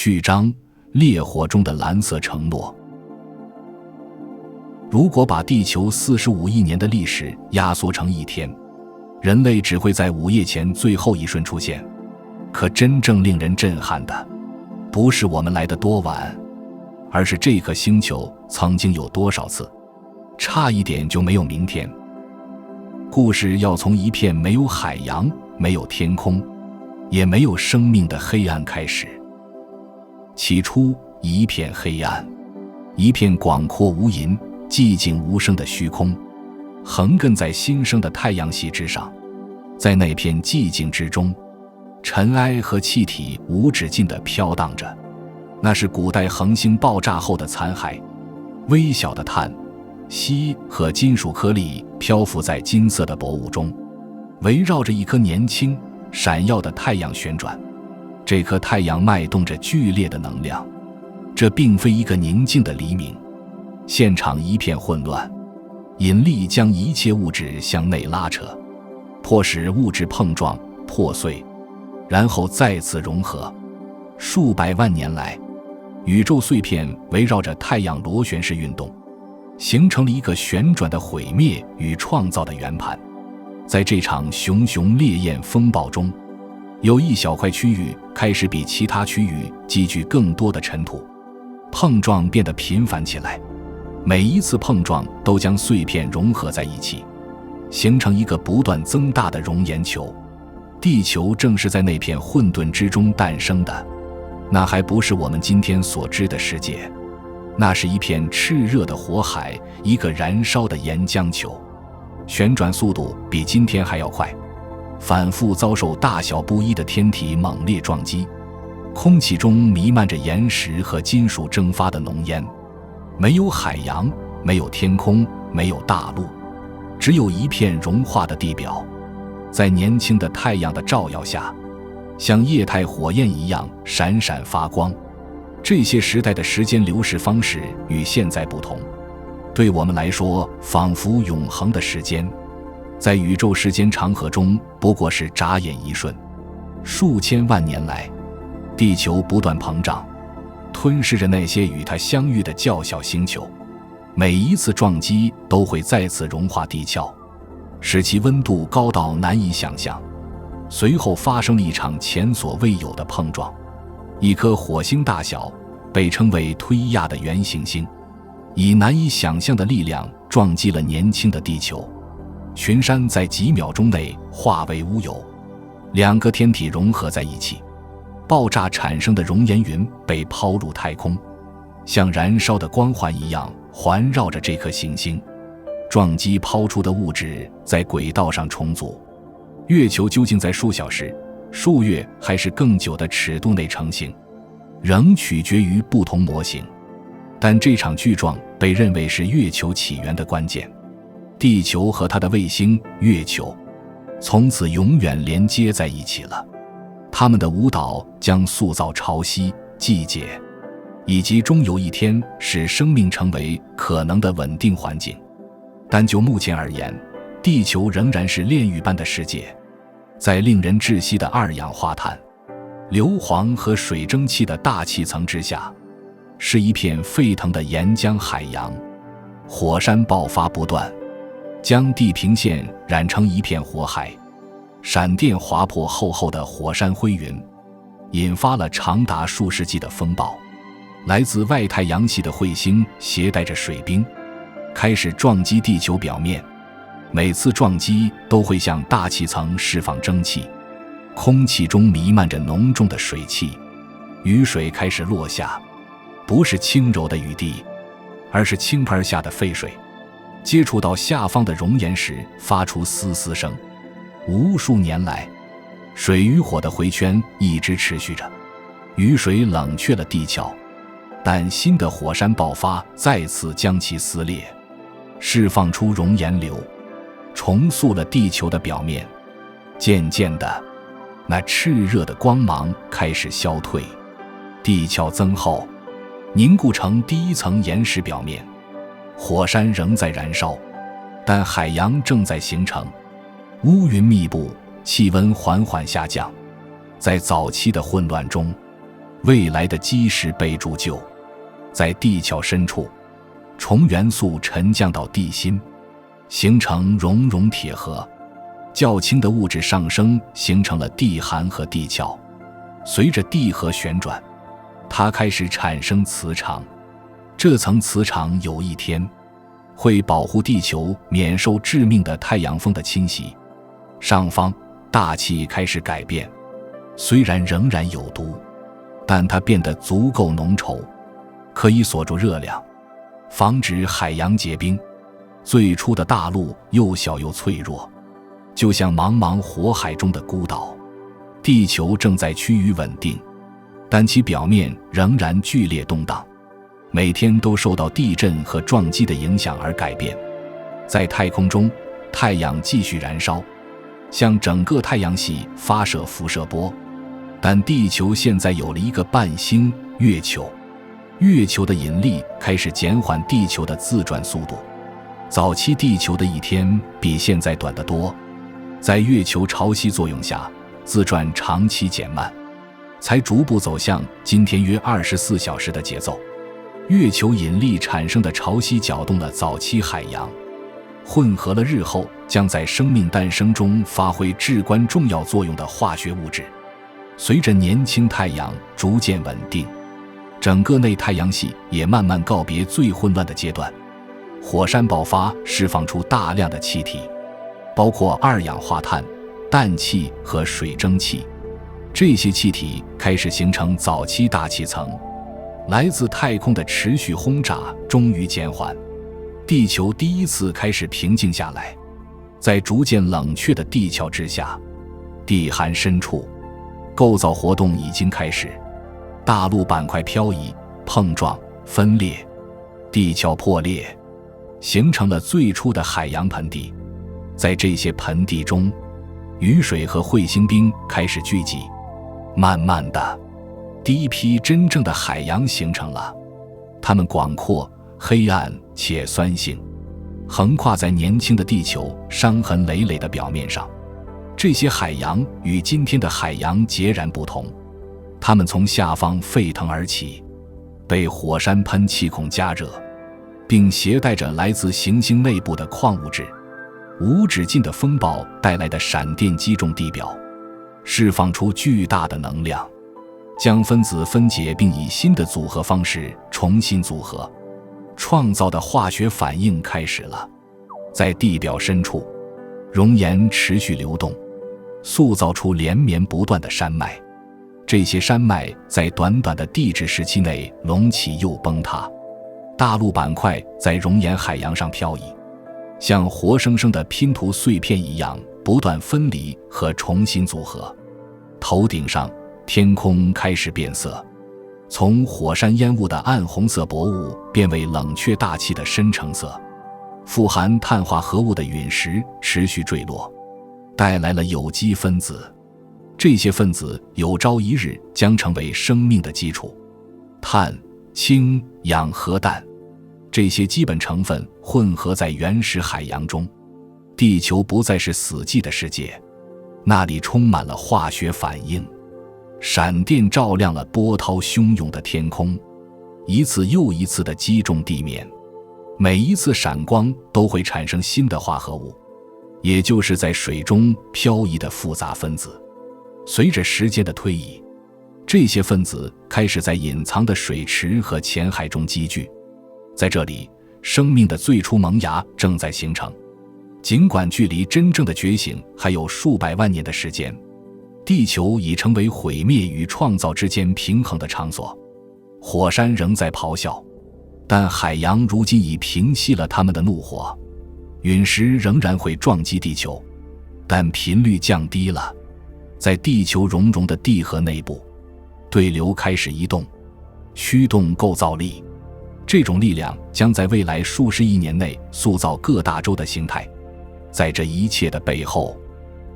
序章：烈火中的蓝色承诺。如果把地球45亿年的历史压缩成一天，人类只会在午夜前最后一瞬出现。可真正令人震撼的，不是我们来得多晚，而是这颗星球曾经有多少次差一点就没有明天。故事要从一片没有海洋、没有天空，也没有生命的黑暗开始。起初，一片黑暗，一片广阔无垠、寂静无声的虚空，横亘在新生的太阳系之上。在那片寂静之中，尘埃和气体无止境地飘荡着，那是古代恒星爆炸后的残骸。微小的碳、锡和金属颗粒漂浮在金色的薄雾中，围绕着一颗年轻、闪耀的太阳旋转。这颗太阳脉动着剧烈的能量，这并非一个宁静的黎明。现场一片混乱，引力将一切物质向内拉扯，迫使物质碰撞、破碎，然后再次融合。数百万年来，宇宙碎片围绕着太阳螺旋式运动，形成了一个旋转的毁灭与创造的圆盘。在这场熊熊烈焰风暴中，有一小块区域开始比其他区域积聚更多的尘土，碰撞变得频繁起来。每一次碰撞都将碎片融合在一起，形成一个不断增大的熔岩球。地球正是在那片混沌之中诞生的。那还不是我们今天所知的世界，那是一片炽热的火海，一个燃烧的岩浆球，旋转速度比今天还要快，反复遭受大小不一的天体猛烈撞击。空气中弥漫着岩石和金属蒸发的浓烟。没有海洋，没有天空，没有大陆，只有一片融化的地表，在年轻的太阳的照耀下，像液态火焰一样闪闪发光。这些时代的时间流逝方式与现在不同，对我们来说仿佛永恒的时间，在宇宙时间长河中不过是眨眼一瞬。数千万年来，地球不断膨胀，吞噬着那些与它相遇的较小星球。每一次撞击都会再次融化地壳，使其温度高到难以想象。随后发生了一场前所未有的碰撞，一颗火星大小，被称为推亚的圆行星，以难以想象的力量撞击了年轻的地球。群山在几秒钟内化为乌有，两个天体融合在一起，爆炸产生的熔岩云被抛入太空，像燃烧的光环一样环绕着这颗行星。撞击抛出的物质在轨道上重组，月球究竟在数小时、数月还是更久的尺度内成型，仍取决于不同模型。但这场巨撞被认为是月球起源的关键。地球和它的卫星月球从此永远连接在一起了。他们的舞蹈将塑造潮汐、季节，以及终有一天使生命成为可能的稳定环境。但就目前而言，地球仍然是炼狱般的世界，在令人窒息的二氧化碳、硫磺和水蒸气的大气层之下，是一片沸腾的岩浆海洋。火山爆发不断，将地平线染成一片火海，闪电划破厚厚的火山灰云，引发了长达数世纪的风暴。来自外太阳系的彗星携带着水冰，开始撞击地球表面。每次撞击都会向大气层释放蒸汽，空气中弥漫着浓重的水汽，雨水开始落下，不是轻柔的雨滴，而是倾盆下的沸水，接触到下方的熔岩时发出嘶嘶声。无数年来，水与火的回圈一直持续着，雨水冷却了地壳，但新的火山爆发再次将其撕裂，释放出熔岩流，重塑了地球的表面。渐渐的，那炽热的光芒开始消退，地壳增厚，凝固成第一层岩石表面。火山仍在燃烧，但海洋正在形成，乌云密布，气温缓缓下降。在早期的混乱中，未来的基石被铸就。在地壳深处，重元素沉降到地心，形成熔融铁核。较轻的物质上升，形成了地函和地壳。随着地核旋转，它开始产生磁场。这层磁场有一天会保护地球免受致命的太阳风的侵袭。上方大气开始改变，虽然仍然有毒，但它变得足够浓稠，可以锁住热量，防止海洋结冰。最初的大陆又小又脆弱，就像茫茫火海中的孤岛。地球正在趋于稳定，但其表面仍然剧烈动荡，每天都受到地震和撞击的影响而改变。在太空中，太阳继续燃烧，向整个太阳系发射辐射波，但地球现在有了一个伴星——月球。月球的引力开始减缓地球的自转速度。早期地球的一天比现在短得多，在月球潮汐作用下，自转长期减慢，才逐步走向今天约24小时的节奏。月球引力产生的潮汐搅动了早期海洋，混合了日后将在生命诞生中发挥至关重要作用的化学物质。随着年轻太阳逐渐稳定，整个内太阳系也慢慢告别最混乱的阶段。火山爆发，释放出大量的气体，包括二氧化碳、氮气和水蒸气。这些气体开始形成早期大气层。来自太空的持续轰炸终于减缓，地球第一次开始平静下来。在逐渐冷却的地壳之下，地函深处，构造活动已经开始。大陆板块漂移、碰撞、分裂，地壳破裂，形成了最初的海洋盆地。在这些盆地中，雨水和彗星冰开始聚集。慢慢的，第一批真正的海洋形成了，它们广阔、黑暗且酸性，横跨在年轻的地球伤痕累累的表面上。这些海洋与今天的海洋截然不同，它们从下方沸腾而起，被火山喷气孔加热，并携带着来自行星内部的矿物质。无止境的风暴带来的闪电击中地表，释放出巨大的能量，将分子分解并以新的组合方式重新组合。创造的化学反应开始了。在地表深处，熔岩持续流动，塑造出连绵不断的山脉。这些山脉在短短的地质时期内隆起又崩塌，大陆板块在熔岩海洋上漂移，像活生生的拼图碎片一样不断分离和重新组合。头顶上，天空开始变色，从火山烟雾的暗红色薄雾变为冷却大气的深橙色。富含碳化合物的陨石持续坠落，带来了有机分子。这些分子有朝一日将成为生命的基础。碳、氢、氧和氮，这些基本成分混合在原始海洋中。地球不再是死寂的世界，那里充满了化学反应。闪电照亮了波涛汹涌的天空，一次又一次地击中地面。每一次闪光都会产生新的化合物，也就是在水中漂移的复杂分子。随着时间的推移，这些分子开始在隐藏的水池和浅海中积聚。在这里，生命的最初萌芽正在形成。尽管距离真正的觉醒还有数百万年的时间，地球已成为毁灭与创造之间平衡的场所。火山仍在咆哮，但海洋如今已平息了它们的怒火。陨石仍然会撞击地球，但频率降低了。在地球熔融的地核内部，对流开始移动，驱动构造力。这种力量将在未来数十亿年内塑造各大洲的形态。在这一切的背后，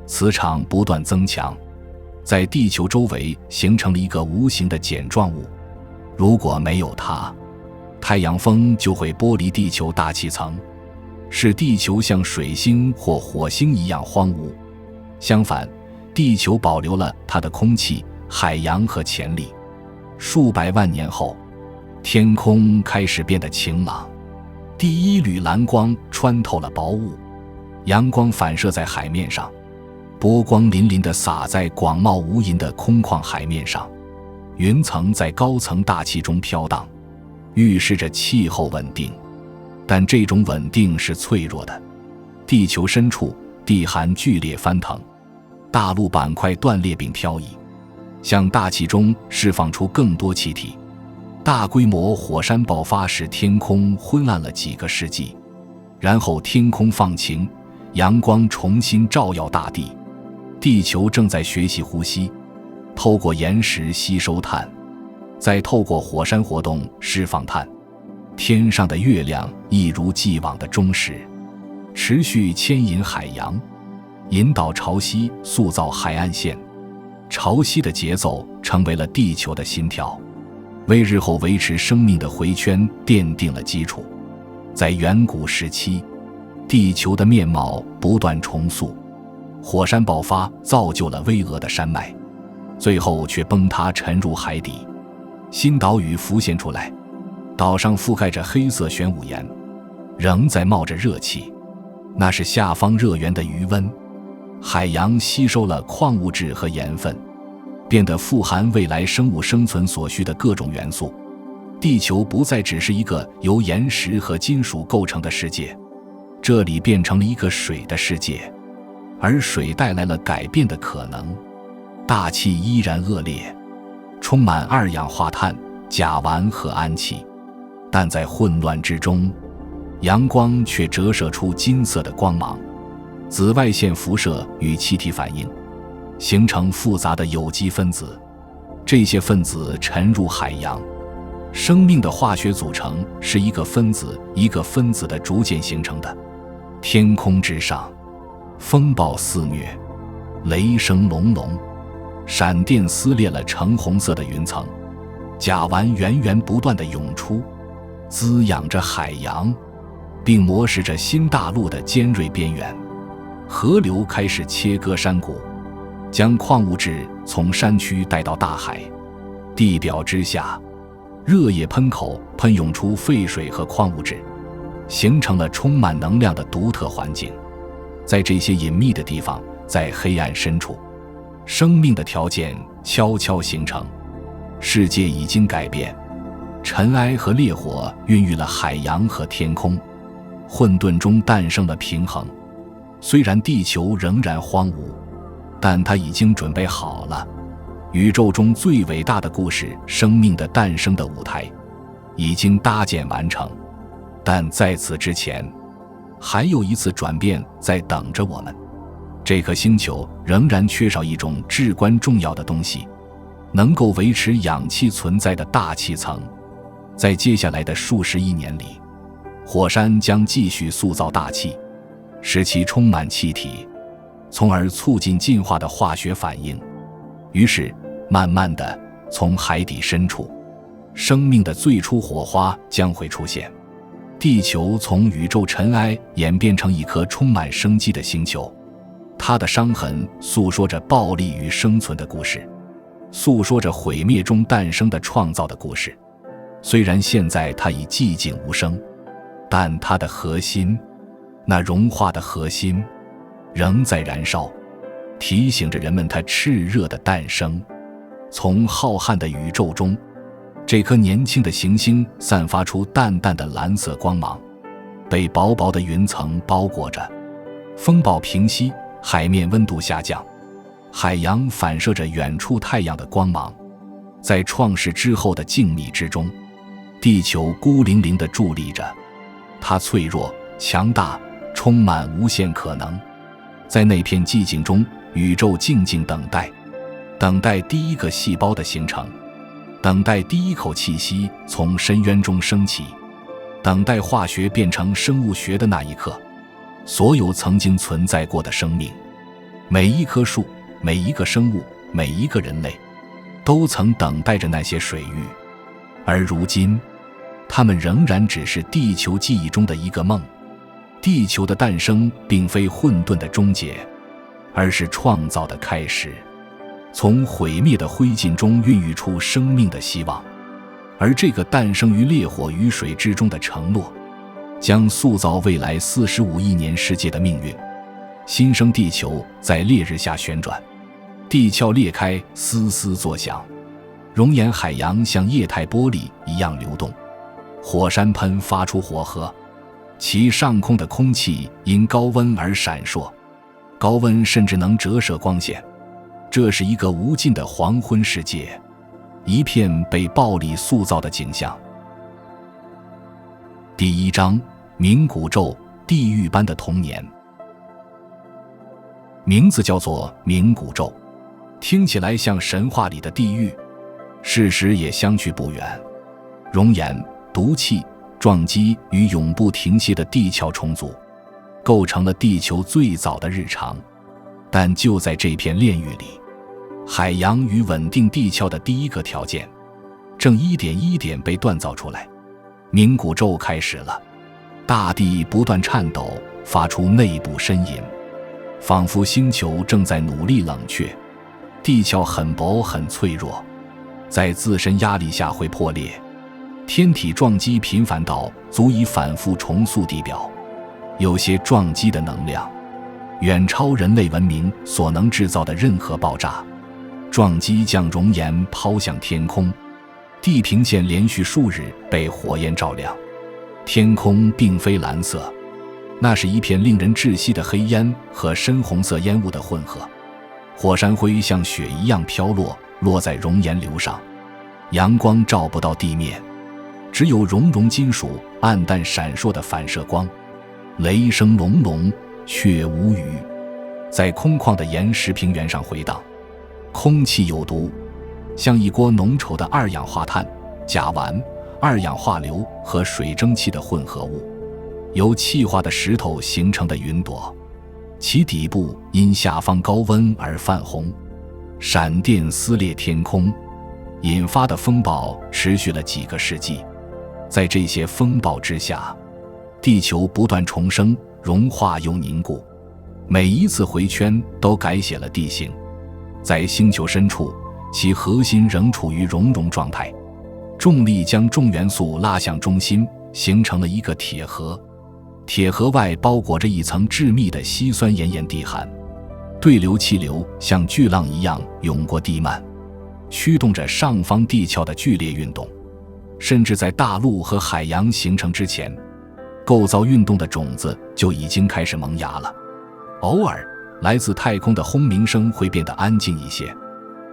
磁场不断增强，在地球周围形成了一个无形的茧状物。如果没有它，太阳风就会剥离地球大气层，使地球像水星或火星一样荒芜。相反，地球保留了它的空气、海洋和潜力。数百万年后，天空开始变得晴朗，第一缕蓝光穿透了薄雾，阳光反射在海面上，波光粼粼地洒在广袤无垠的空旷海面上，云层在高层大气中飘荡，预示着气候稳定。但这种稳定是脆弱的，地球深处地寒剧烈翻腾，大陆板块断裂并漂移，向大气中释放出更多气体。大规模火山爆发使天空昏暗了几个世纪，然后天空放晴，阳光重新照耀大地。地球正在学习呼吸，透过岩石吸收碳，再透过火山活动释放碳。天上的月亮一如既往的忠实，持续牵引海洋，引导潮汐，塑造海岸线。潮汐的节奏成为了地球的心跳，为日后维持生命的回圈奠定了基础。在远古时期，地球的面貌不断重塑，火山爆发造就了巍峨的山脉，最后却崩塌沉入海底。新岛屿浮现出来，岛上覆盖着黑色玄武岩，仍在冒着热气，那是下方热源的余温。海洋吸收了矿物质和盐分，变得富含未来生物生存所需的各种元素。地球不再只是一个由岩石和金属构成的世界，这里变成了一个水的世界，而水带来了改变的可能。大气依然恶劣，充满二氧化碳、甲烷和氨气，但在混乱之中，阳光却折射出金色的光芒。紫外线辐射与气体反应，形成复杂的有机分子，这些分子沉入海洋。生命的化学组成是一个分子一个分子的逐渐形成的。天空之上，风暴肆虐，雷声隆隆，闪电撕裂了橙红色的云层，甲烷源源不断地涌出，滋养着海洋，并磨蚀着新大陆的尖锐边缘。河流开始切割山谷，将矿物质从山区带到大海。地表之下，热液喷口喷涌出废水和矿物质，形成了充满能量的独特环境。在这些隐秘的地方，在黑暗深处，生命的条件悄悄形成。世界已经改变，尘埃和烈火孕育了海洋和天空，混沌中诞生了平衡。虽然地球仍然荒芜，但它已经准备好了。宇宙中最伟大的故事——生命的诞生的舞台，已经搭建完成。但在此之前，还有一次转变在等着我们。这颗星球仍然缺少一种至关重要的东西，能够维持氧气存在的大气层。在接下来的数十亿年里，火山将继续塑造大气，使其充满气体，从而促进进化的化学反应。于是慢慢的，从海底深处，生命的最初火花将会出现。地球从宇宙尘埃演变成一颗充满生机的星球，它的伤痕诉说着暴力与生存的故事，诉说着毁灭中诞生的创造的故事。虽然现在它已寂静无声，但它的核心，那融化的核心，仍在燃烧，提醒着人们它炽热的诞生。从浩瀚的宇宙中，这颗年轻的行星散发出淡淡的蓝色光芒，被薄薄的云层包裹着。风暴平息，海面温度下降，海洋反射着远处太阳的光芒。在创世之后的静谧之中，地球孤零零地伫立着，它脆弱、强大，充满无限可能。在那片寂静中，宇宙静静等待，等待第一个细胞的形成，等待第一口气息从深渊中升起，等待化学变成生物学的那一刻。所有曾经存在过的生命，每一棵树，每一个生物，每一个人类，都曾等待着那些水域。而如今，它们仍然只是地球记忆中的一个梦。地球的诞生并非混沌的终结，而是创造的开始。从毁灭的灰烬中孕育出生命的希望。而这个诞生于烈火与水之中的承诺，将塑造未来45亿年世界的命运。新生地球在烈日下旋转，地壳裂开，嘶嘶作响，熔岩海洋像液态玻璃一样流动，火山喷发出火核，其上空的空气因高温而闪烁，高温甚至能折射光线。这是一个无尽的黄昏世界，一片被暴力塑造的景象。第1章，冥古咒，地狱般的童年。名字叫做冥古咒，听起来像神话里的地狱，事实也相去不远。熔岩、毒气、撞击与永不停歇的地壳重组，构成了地球最早的日常。但就在这片炼狱里，海洋与稳定地壳的第一个条件正一点一点被锻造出来。冥古咒开始了，大地不断颤抖，发出内部呻吟，仿佛星球正在努力冷却。地壳很薄很脆弱，在自身压力下会破裂，天体撞击频繁到足以反复重塑地表。有些撞击的能量远超人类文明所能制造的任何爆炸。撞击将熔岩抛向天空，地平线连续数日被火焰照亮。天空并非蓝色，那是一片令人窒息的黑烟和深红色烟雾的混合。火山灰像雪一样飘落，落在熔岩流上，阳光照不到地面，只有熔融金属暗淡闪烁的反射光。雷声隆隆，却无雨，在空旷的岩石平原上回荡。空气有毒，像一锅浓稠的二氧化碳、甲烷、二氧化硫和水蒸气的混合物，由气化的石头形成的云朵，其底部因下方高温而泛红，闪电撕裂天空，引发的风暴持续了几个世纪。在这些风暴之下，地球不断重生，融化又凝固，每一次回圈都改写了地形。在星球深处，其核心仍处于熔融状态，重力将重元素拉向中心，形成了一个铁核。铁核外包裹着一层致密的稀酸岩盐地函，对流气流像巨浪一样涌过地幔，驱动着上方地壳的剧烈运动。甚至在大陆和海洋形成之前，构造运动的种子就已经开始萌芽了。偶尔来自太空的轰鸣声会变得安静一些，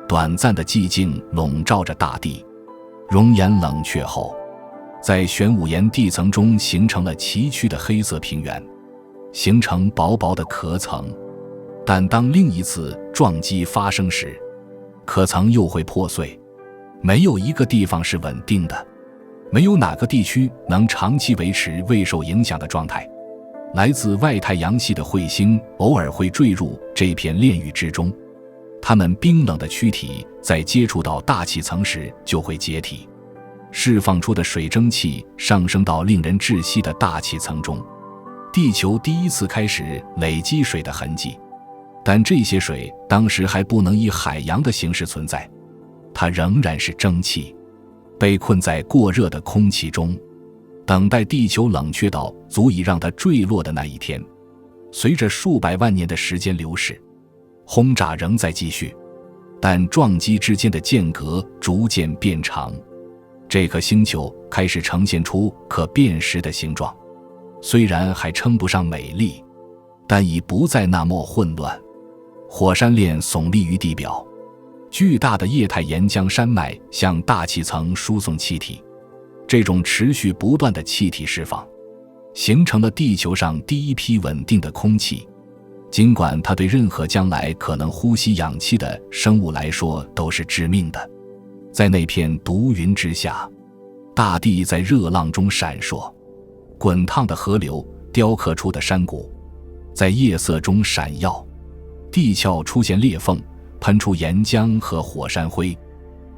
短暂的寂静笼罩着大地。熔岩冷却后，在玄武岩地层中形成了崎岖的黑色平原，形成薄薄的壳层。但当另一次撞击发生时，壳层又会破碎。没有一个地方是稳定的，没有哪个地区能长期维持未受影响的状态。来自外太阳系的彗星偶尔会坠入这片炼狱之中，它们冰冷的躯体在接触到大气层时就会解体，释放出的水蒸气上升到令人窒息的大气层中。地球第一次开始累积水的痕迹，但这些水当时还不能以海洋的形式存在，它仍然是蒸汽，被困在过热的空气中，等待地球冷却到足以让它坠落的那一天。随着数百万年的时间流逝，轰炸仍在继续，但撞击之间的间隔逐渐变长。这颗星球开始呈现出可辨识的形状，虽然还称不上美丽，但已不再那么混乱。火山链耸立于地表，巨大的液态岩浆山脉向大气层输送气体，这种持续不断的气体释放形成了地球上第一批稳定的空气，尽管它对任何将来可能呼吸氧气的生物来说都是致命的。在那片毒云之下，大地在热浪中闪烁，滚烫的河流雕刻出的山谷在夜色中闪耀，地壳出现裂缝，喷出岩浆和火山灰。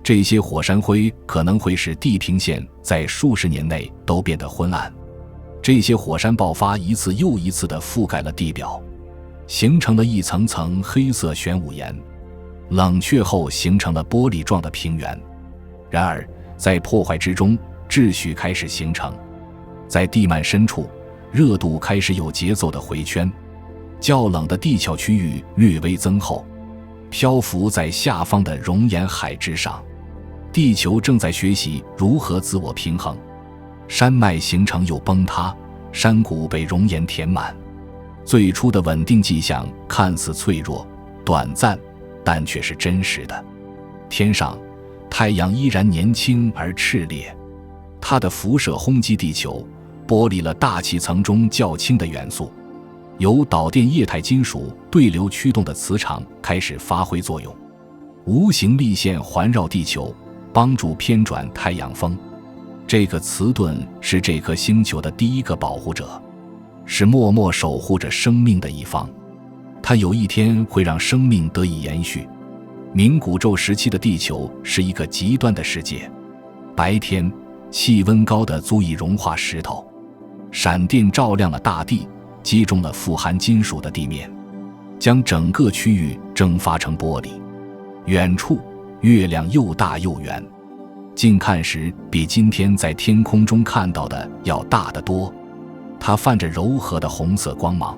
这些火山灰可能会使地平线在数十年内都变得昏暗。这些火山爆发一次又一次地覆盖了地表，形成了一层层黑色玄武岩。冷却后形成了玻璃状的平原。然而，在破坏之中，秩序开始形成。在地幔深处，热度开始有节奏的回圈，较冷的地壳区域略微增厚，漂浮在下方的熔岩海之上。地球正在学习如何自我平衡，山脉形成又崩塌，山谷被熔岩填满。最初的稳定迹象看似脆弱、短暂，但却是真实的。天上，太阳依然年轻而炽烈，它的辐射轰击地球，剥离了大气层中较轻的元素。由导电液态金属对流驱动的磁场开始发挥作用，无形力线环绕地球，帮助偏转太阳风。这个磁盾是这颗星球的第一个保护者，是默默守护着生命的一方。它有一天会让生命得以延续。冥古宙时期的地球是一个极端的世界，白天气温高得足以融化石头，闪电照亮了大地，击中了富含金属的地面，将整个区域蒸发成玻璃。远处，月亮又大又圆，近看时比今天在天空中看到的要大得多。它泛着柔和的红色光芒，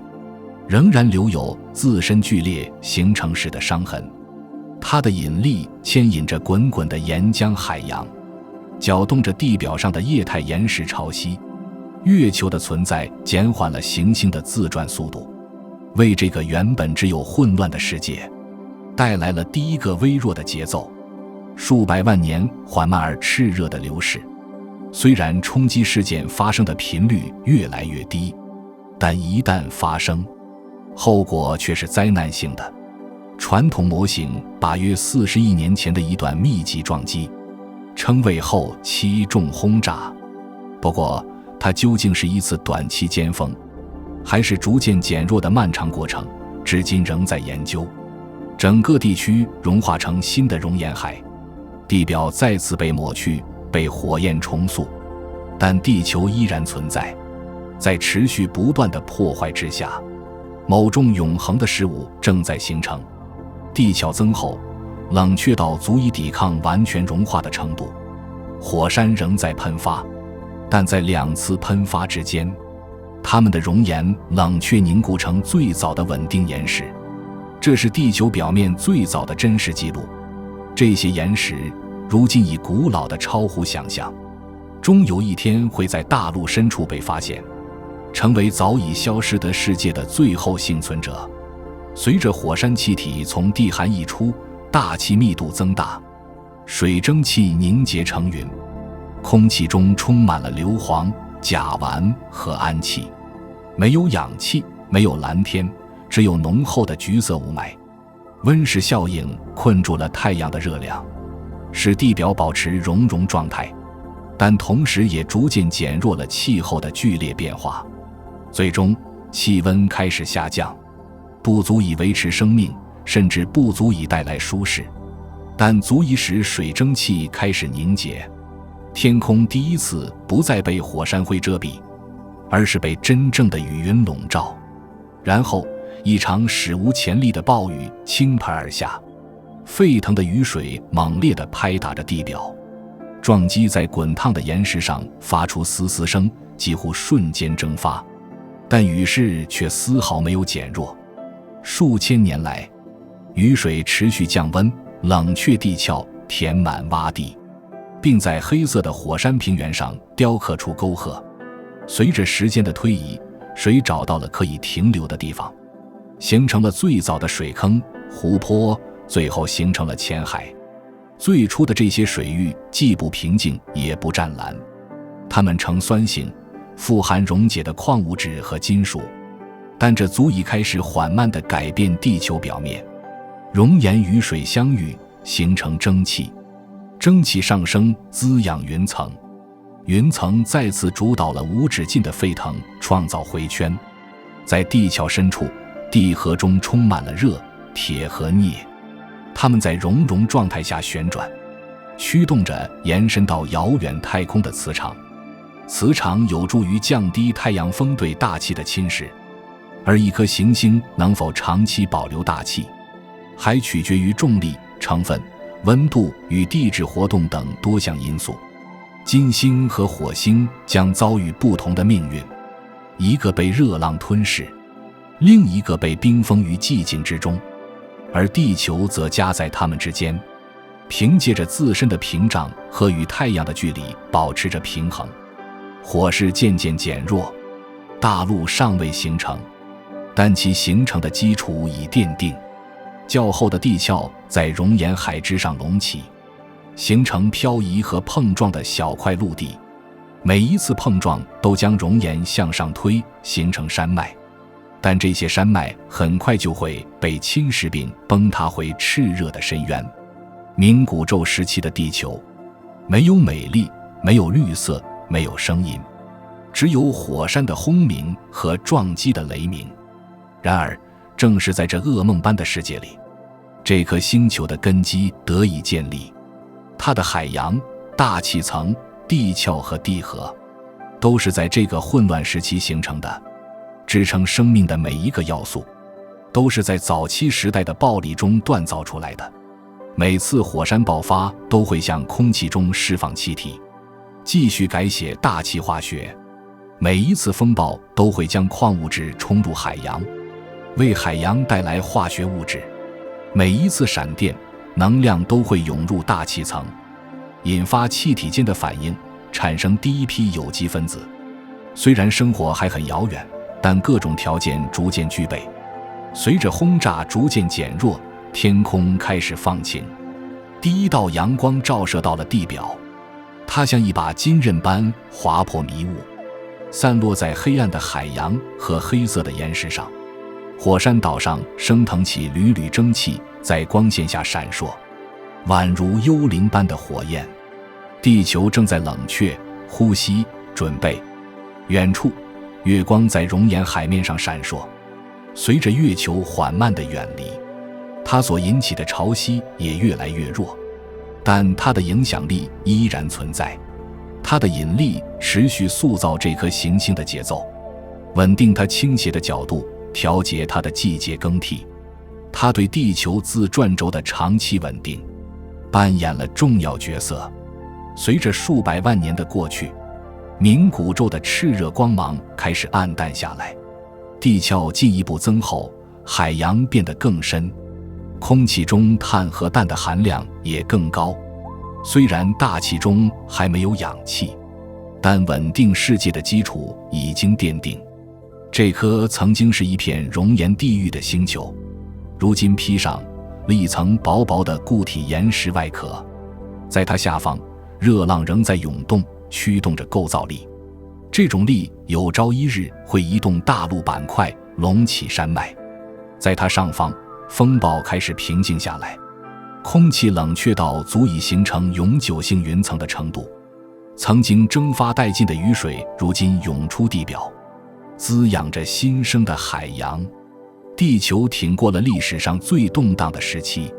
仍然留有自身剧烈形成时的伤痕。它的引力牵引着滚滚的岩浆海洋，搅动着地表上的液态岩石潮汐。月球的存在减缓了行星的自转速度，为这个原本只有混乱的世界带来了第一个微弱的节奏。数百万年缓慢而炽热的流逝，虽然冲击事件发生的频率越来越低，但一旦发生，后果却是灾难性的。传统模型把约40亿年前的一段密集撞击称为后期重轰炸。不过，它究竟是一次短期尖峰，还是逐渐减弱的漫长过程，至今仍在研究。整个地区融化成新的熔岩海，地表再次被抹去，被火焰重塑，但地球依然存在，在持续不断的破坏之下，某种永恒的事物正在形成。地壳增厚，冷却到足以抵抗完全融化的程度，火山仍在喷发，但在2次喷发之间，它们的熔岩冷却凝固成最早的稳定岩石。这是地球表面最早的真实记录。这些岩石如今已古老的超乎想象，终有一天会在大陆深处被发现，成为早已消失的世界的最后幸存者。随着火山气体从地函溢出，大气密度增大，水蒸气凝结成云，空气中充满了硫磺、甲烷和氨气，没有氧气，没有蓝天，只有浓厚的橘色雾霾。温室效应困住了太阳的热量，使地表保持熔融状态，但同时也逐渐减弱了气候的剧烈变化。最终，气温开始下降，不足以维持生命，甚至不足以带来舒适，但足以使水蒸气开始凝结。天空第一次不再被火山灰遮蔽，而是被真正的雨云笼罩。然后，一场史无前例的暴雨倾盆而下，沸腾的雨水猛烈地拍打着地表，撞击在滚烫的岩石上，发出嘶嘶声，几乎瞬间蒸发。但雨势却丝毫没有减弱。数千年来，雨水持续降温，冷却地壳，填满洼地，并在黑色的火山平原上雕刻出沟壑。随着时间的推移，水找到了可以停留的地方，形成了最早的水坑、湖泊，最后形成了浅海。最初的这些水域既不平静也不湛蓝，它们呈酸性，富含溶解的矿物质和金属，但这足以开始缓慢地改变地球表面。熔岩与水相遇，形成蒸汽，蒸汽上升滋养云层，云层再次主导了无止境的沸腾，创造回圈。在地壳深处，地核中充满了热、铁和镍，它们在熔融状态下旋转，驱动着延伸到遥远太空的磁场。磁场有助于降低太阳风对大气的侵蚀，而一颗行星能否长期保留大气，还取决于重力、成分、温度与地质活动等多项因素，金星和火星将遭遇不同的命运，一个被热浪吞噬，另一个被冰封于寂静之中，而地球则夹在它们之间，凭借着自身的屏障和与太阳的距离保持着平衡。火势渐渐减弱，大陆尚未形成，但其形成的基础已奠定。较厚的地壳在熔岩海之上隆起，形成漂移和碰撞的小块陆地，每一次碰撞都将熔岩向上推，形成山脉，但这些山脉很快就会被侵蚀并崩塌回炽热的深渊。冥古宙时期的地球，没有美丽，没有绿色，没有声音，只有火山的轰鸣和撞击的雷鸣。然而正是在这噩梦般的世界里，这颗星球的根基得以建立，它的海洋、大气层、地壳和地核都是在这个混乱时期形成的。支撑生命的每一个要素都是在早期时代的暴力中锻造出来的。每次火山爆发都会向空气中释放气体，继续改写大气化学。每一次风暴都会将矿物质冲入海洋，为海洋带来化学物质。每一次闪电，能量都会涌入大气层，引发气体间的反应，产生第一批有机分子。虽然生活还很遥远，但各种条件逐渐具备。随着轰炸逐渐减弱，天空开始放晴，第一道阳光照射到了地表，它像一把金刃般划破迷雾，散落在黑暗的海洋和黑色的岩石上。火山岛上升腾起缕缕蒸汽，在光线下闪烁，宛如幽灵般的火焰。地球正在冷却、呼吸、准备。远处，月光在熔岩海面上闪烁。随着月球缓慢的远离，它所引起的潮汐也越来越弱，但它的影响力依然存在。它的引力持续塑造这颗行星的节奏，稳定它倾斜的角度，调节它的季节更替。它对地球自转轴的长期稳定扮演了重要角色。随着数百万年的过去，冥古宙的炽热光芒开始暗淡下来，地壳进一步增厚，海洋变得更深，空气中碳和氮的含量也更高。虽然大气中还没有氧气，但稳定世界的基础已经奠定。这颗曾经是一片熔岩地狱的星球，如今披上了一层薄薄的固体岩石外壳，在它下方，热浪仍在涌动，驱动着构造力。这种力有朝一日会移动大陆板块，隆起山脉。在它上方，风暴开始平静下来，空气冷却到足以形成永久性云层的程度。曾经蒸发殆尽的雨水如今涌出地表，滋养着新生的海洋。地球挺过了历史上最动荡的时期，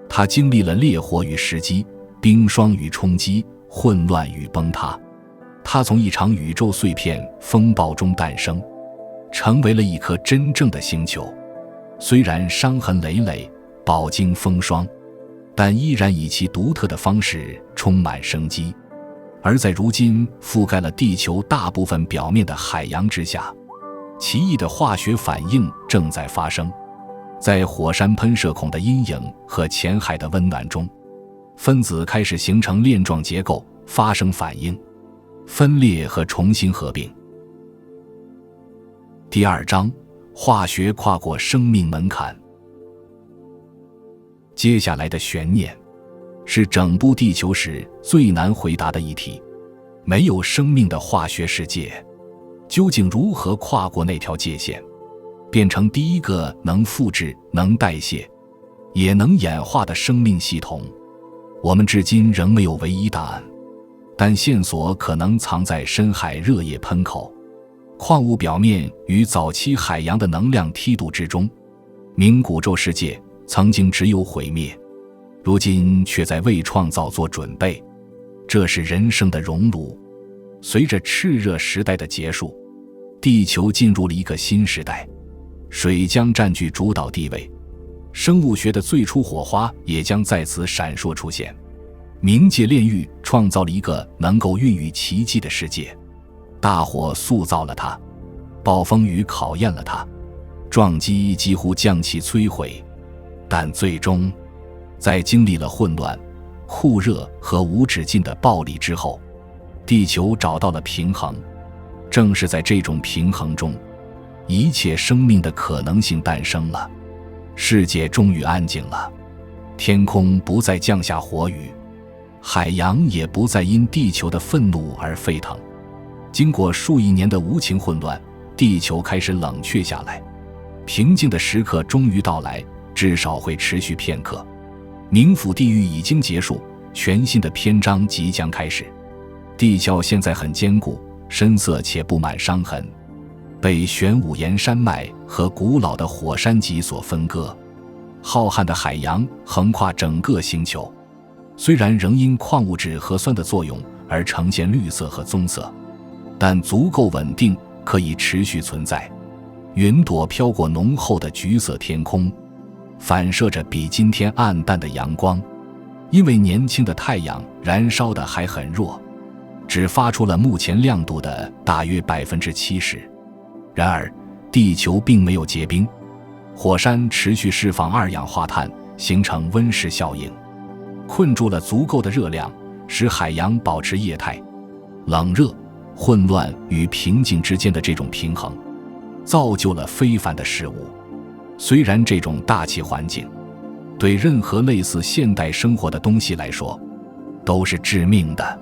它经历了烈火与石击、冰霜与冲击、混乱与崩塌。它从一场宇宙碎片风暴中诞生，成为了一颗真正的星球。虽然伤痕累累，饱经风霜，但依然以其独特的方式充满生机。而在如今覆盖了地球大部分表面的海洋之下，奇异的化学反应正在发生。在火山喷射孔的阴影和浅海的温暖中，分子开始形成链状结构，发生反应、分裂和重新合并。第二章，化学跨过生命门槛。接下来的悬念是整部地球史最难回答的议题：没有生命的化学世界究竟如何跨过那条界限，变成第一个能复制、能代谢、也能演化的生命系统？我们至今仍没有唯一答案，但线索可能藏在深海热液喷口、矿物表面与早期海洋的能量梯度之中。冥古宙世界曾经只有毁灭，如今却在为创造做准备。这是人生的熔炉。随着炽热时代的结束，地球进入了一个新时代，水将占据主导地位，生物学的最初火花也将在此闪烁出现。冥界炼狱创造了一个能够孕育奇迹的世界，大火塑造了它，暴风雨考验了它，撞击几乎将其摧毁。但最终，在经历了混乱、酷热和无止境的暴力之后，地球找到了平衡。正是在这种平衡中，一切生命的可能性诞生了。世界终于安静了，天空不再降下火雨，海洋也不再因地球的愤怒而沸腾。经过数亿年的无情混乱，地球开始冷却下来，平静的时刻终于到来，至少会持续片刻。冥府地狱已经结束，全新的篇章即将开始。地壳现在很坚固，深色且布满伤痕，被玄武岩山脉和古老的火山脊所分割。浩瀚的海洋横跨整个星球，虽然仍因矿物质核酸的作用而呈现绿色和棕色，但足够稳定，可以持续存在。云朵飘过浓厚的橘色天空，反射着比今天暗淡的阳光。因为年轻的太阳燃烧的还很弱，只发出了目前亮度的大约 70%。 然而地球并没有结冰，火山持续释放二氧化碳，形成温室效应，困住了足够的热量，使海洋保持液态。冷热、混乱与平静之间的这种平衡，造就了非凡的事物。虽然这种大气环境对任何类似现代生活的东西来说都是致命的，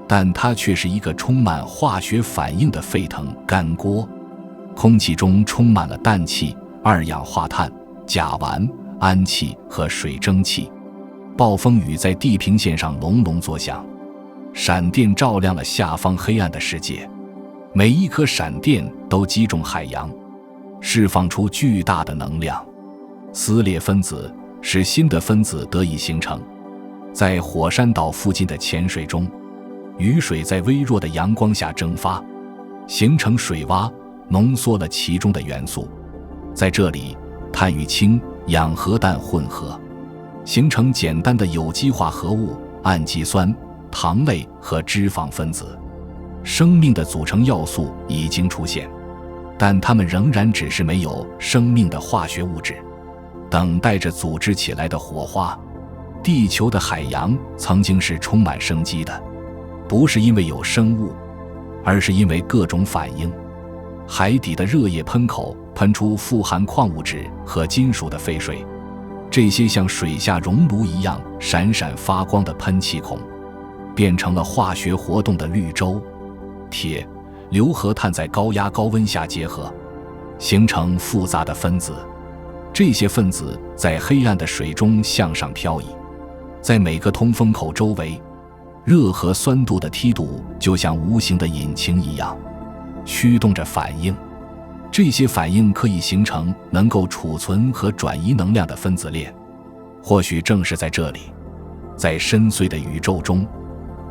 但它却是一个充满化学反应的沸腾干锅。空气中充满了氮气、二氧化碳、甲烷、氨气和水蒸气。暴风雨在地平线上隆隆作响，闪电照亮了下方黑暗的世界，每一颗闪电都击中海洋，释放出巨大的能量，撕裂分子，使新的分子得以形成。在火山岛附近的浅水中，雨水在微弱的阳光下蒸发，形成水洼，浓缩了其中的元素。在这里，碳与氢、氧和氮混合，形成简单的有机化合物氨基酸、糖类和脂肪分子。生命的组成要素已经出现，但它们仍然只是没有生命的化学物质，等待着组织起来的火花。地球的海洋曾经是充满生机的，不是因为有生物，而是因为各种反应。海底的热液喷口喷出富含矿物质和金属的废水，这些像水下熔炉一样闪闪发光的喷气孔，变成了化学活动的绿洲。铁、硫和碳在高压高温下结合，形成复杂的分子。这些分子在黑暗的水中向上漂移，在每个通风口周围，热和酸度的梯度就像无形的引擎一样，驱动着反应。这些反应可以形成能够储存和转移能量的分子链。或许正是在这里，在深邃的宇宙中，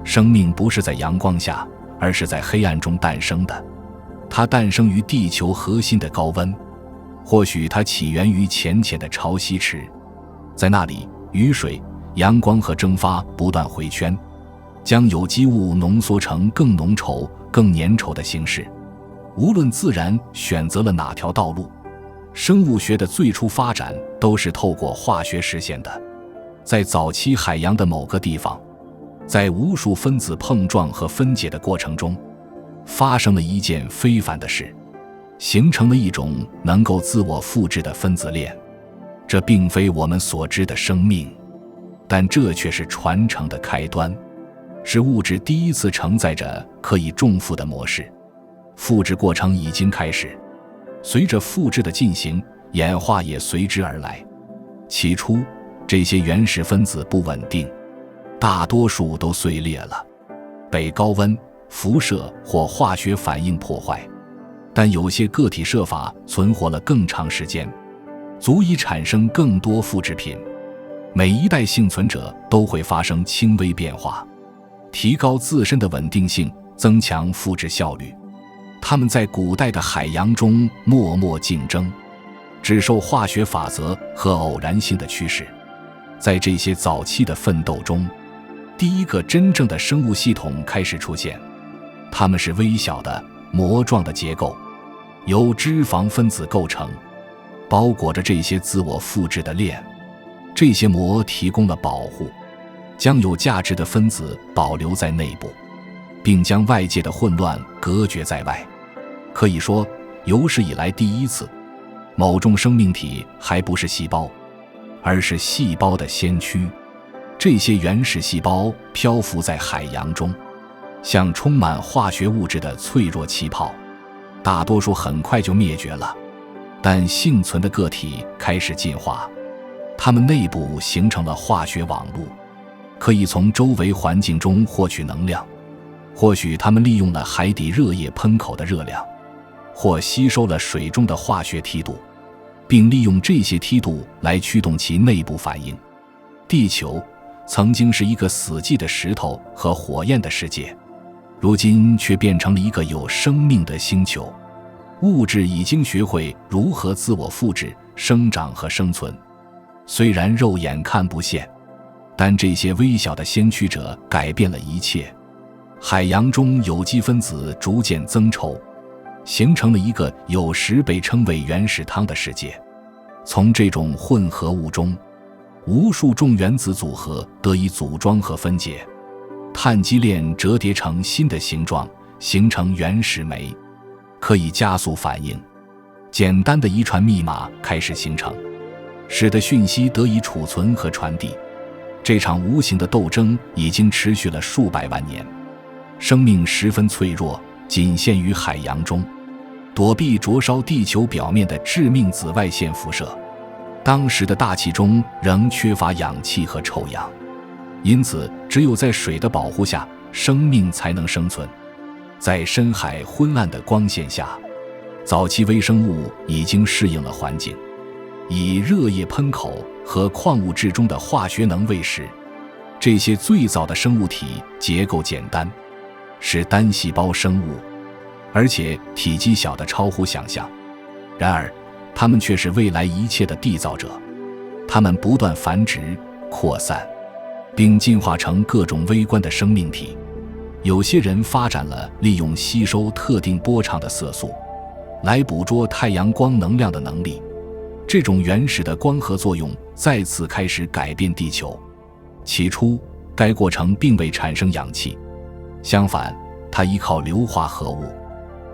生命不是在阳光下，而是在黑暗中诞生的。它诞生于地球核心的高温，或许它起源于浅浅的潮汐池，在那里，雨水、阳光和蒸发不断回圈，将有机物浓缩成更浓稠、更粘稠的形式。无论自然选择了哪条道路，生物学的最初发展都是透过化学实现的。在早期海洋的某个地方，在无数分子碰撞和分解的过程中，发生了一件非凡的事，形成了一种能够自我复制的分子链。这并非我们所知的生命，但这却是传承的开端，是物质第一次承载着可以重复的模式。复制过程已经开始，随着复制的进行，演化也随之而来。起初，这些原始分子不稳定，大多数都碎裂了，被高温、辐射或化学反应破坏，但有些个体设法存活了更长时间，足以产生更多复制品。每一代幸存者都会发生轻微变化，提高自身的稳定性，增强复制效率。他们在古代的海洋中默默竞争，只受化学法则和偶然性的驱使。在这些早期的奋斗中，第一个真正的生物系统开始出现，它们是微小的膜状的结构，由脂肪分子构成，包裹着这些自我复制的链。这些膜提供了保护，将有价值的分子保留在内部，并将外界的混乱隔绝在外。可以说，有史以来第一次，某种生命体还不是细胞，而是细胞的先驱。这些原始细胞漂浮在海洋中，像充满化学物质的脆弱气泡，大多数很快就灭绝了。但幸存的个体开始进化，它们内部形成了化学网络，可以从周围环境中获取能量。或许它们利用了海底热液喷口的热量，或吸收了水中的化学梯度，并利用这些梯度来驱动其内部反应。地球曾经是一个死寂的石头和火焰的世界，如今却变成了一个有生命的星球。物质已经学会如何自我复制、生长和生存。虽然肉眼看不见，但这些微小的先驱者改变了一切。海洋中有机分子逐渐增稠，形成了一个有时被称为原始汤的世界。从这种混合物中，无数重原子组合得以组装和分解，碳基链折叠成新的形状，形成原始酶，可以加速反应。简单的遗传密码开始形成，使得讯息得以储存和传递。这场无形的斗争已经持续了数百万年。生命十分脆弱，仅限于海洋中，躲避灼烧地球表面的致命紫外线辐射。当时的大气中仍缺乏氧气和臭氧，因此只有在水的保护下，生命才能生存。在深海昏暗的光线下，早期微生物已经适应了环境，以热液喷口和矿物质中的化学能喂食。这些最早的生物体结构简单，是单细胞生物，而且体积小得超乎想象。然而它们却是未来一切的缔造者，它们不断繁殖、扩散，并进化成各种微观的生命体。有些人发展了利用吸收特定波长的色素来捕捉太阳光能量的能力。这种原始的光合作用再次开始改变地球。起初，该过程并未产生氧气，相反，它依靠硫化合物，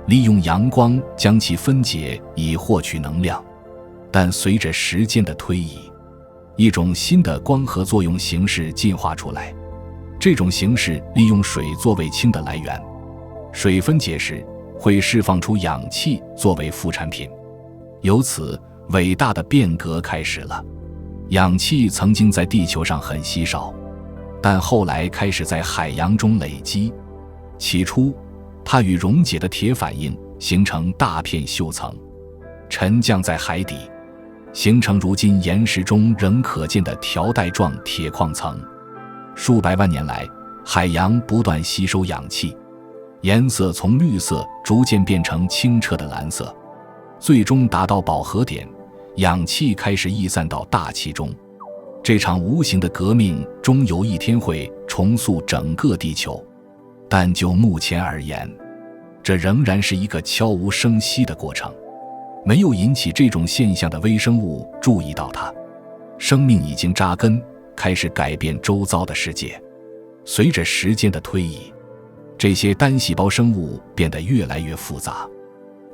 利用阳光将其分解以获取能量。但随着时间的推移，一种新的光合作用形式进化出来。这种形式利用水作为氢的来源，水分解时会释放出氧气作为副产品。由此，伟大的变革开始了。氧气曾经在地球上很稀少，但后来开始在海洋中累积。起初，它与溶解的铁反应，形成大片锈层，沉降在海底，形成如今岩石中仍可见的条带状铁矿层。数百万年来，海洋不断吸收氧气，颜色从绿色逐渐变成清澈的蓝色，最终达到饱和点，氧气开始逸散到大气中。这场无形的革命终有一天会重塑整个地球，但就目前而言，这仍然是一个悄无声息的过程。没有引起这种现象的微生物注意到它，生命已经扎根，开始改变周遭的世界。随着时间的推移，这些单细胞生物变得越来越复杂，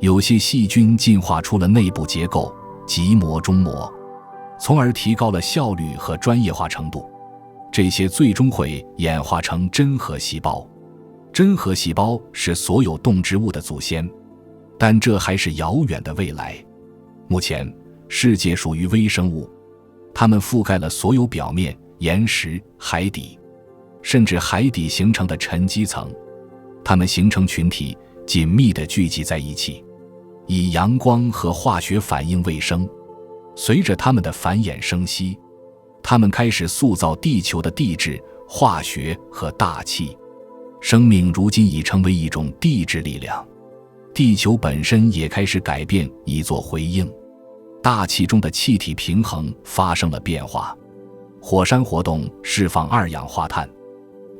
有些细菌进化出了内部结构即膜中膜，从而提高了效率和专业化程度。这些最终会演化成真核细胞。真核细胞是所有动植物的祖先，但这还是遥远的未来。目前，世界属于微生物，它们覆盖了所有表面、岩石、海底，甚至海底形成的沉积层。它们形成群体，紧密地聚集在一起，以阳光和化学反应为生。随着它们的繁衍生息，它们开始塑造地球的地质、化学和大气。生命如今已成为一种地质力量，地球本身也开始改变以作回应。大气中的气体平衡发生了变化，火山活动释放二氧化碳，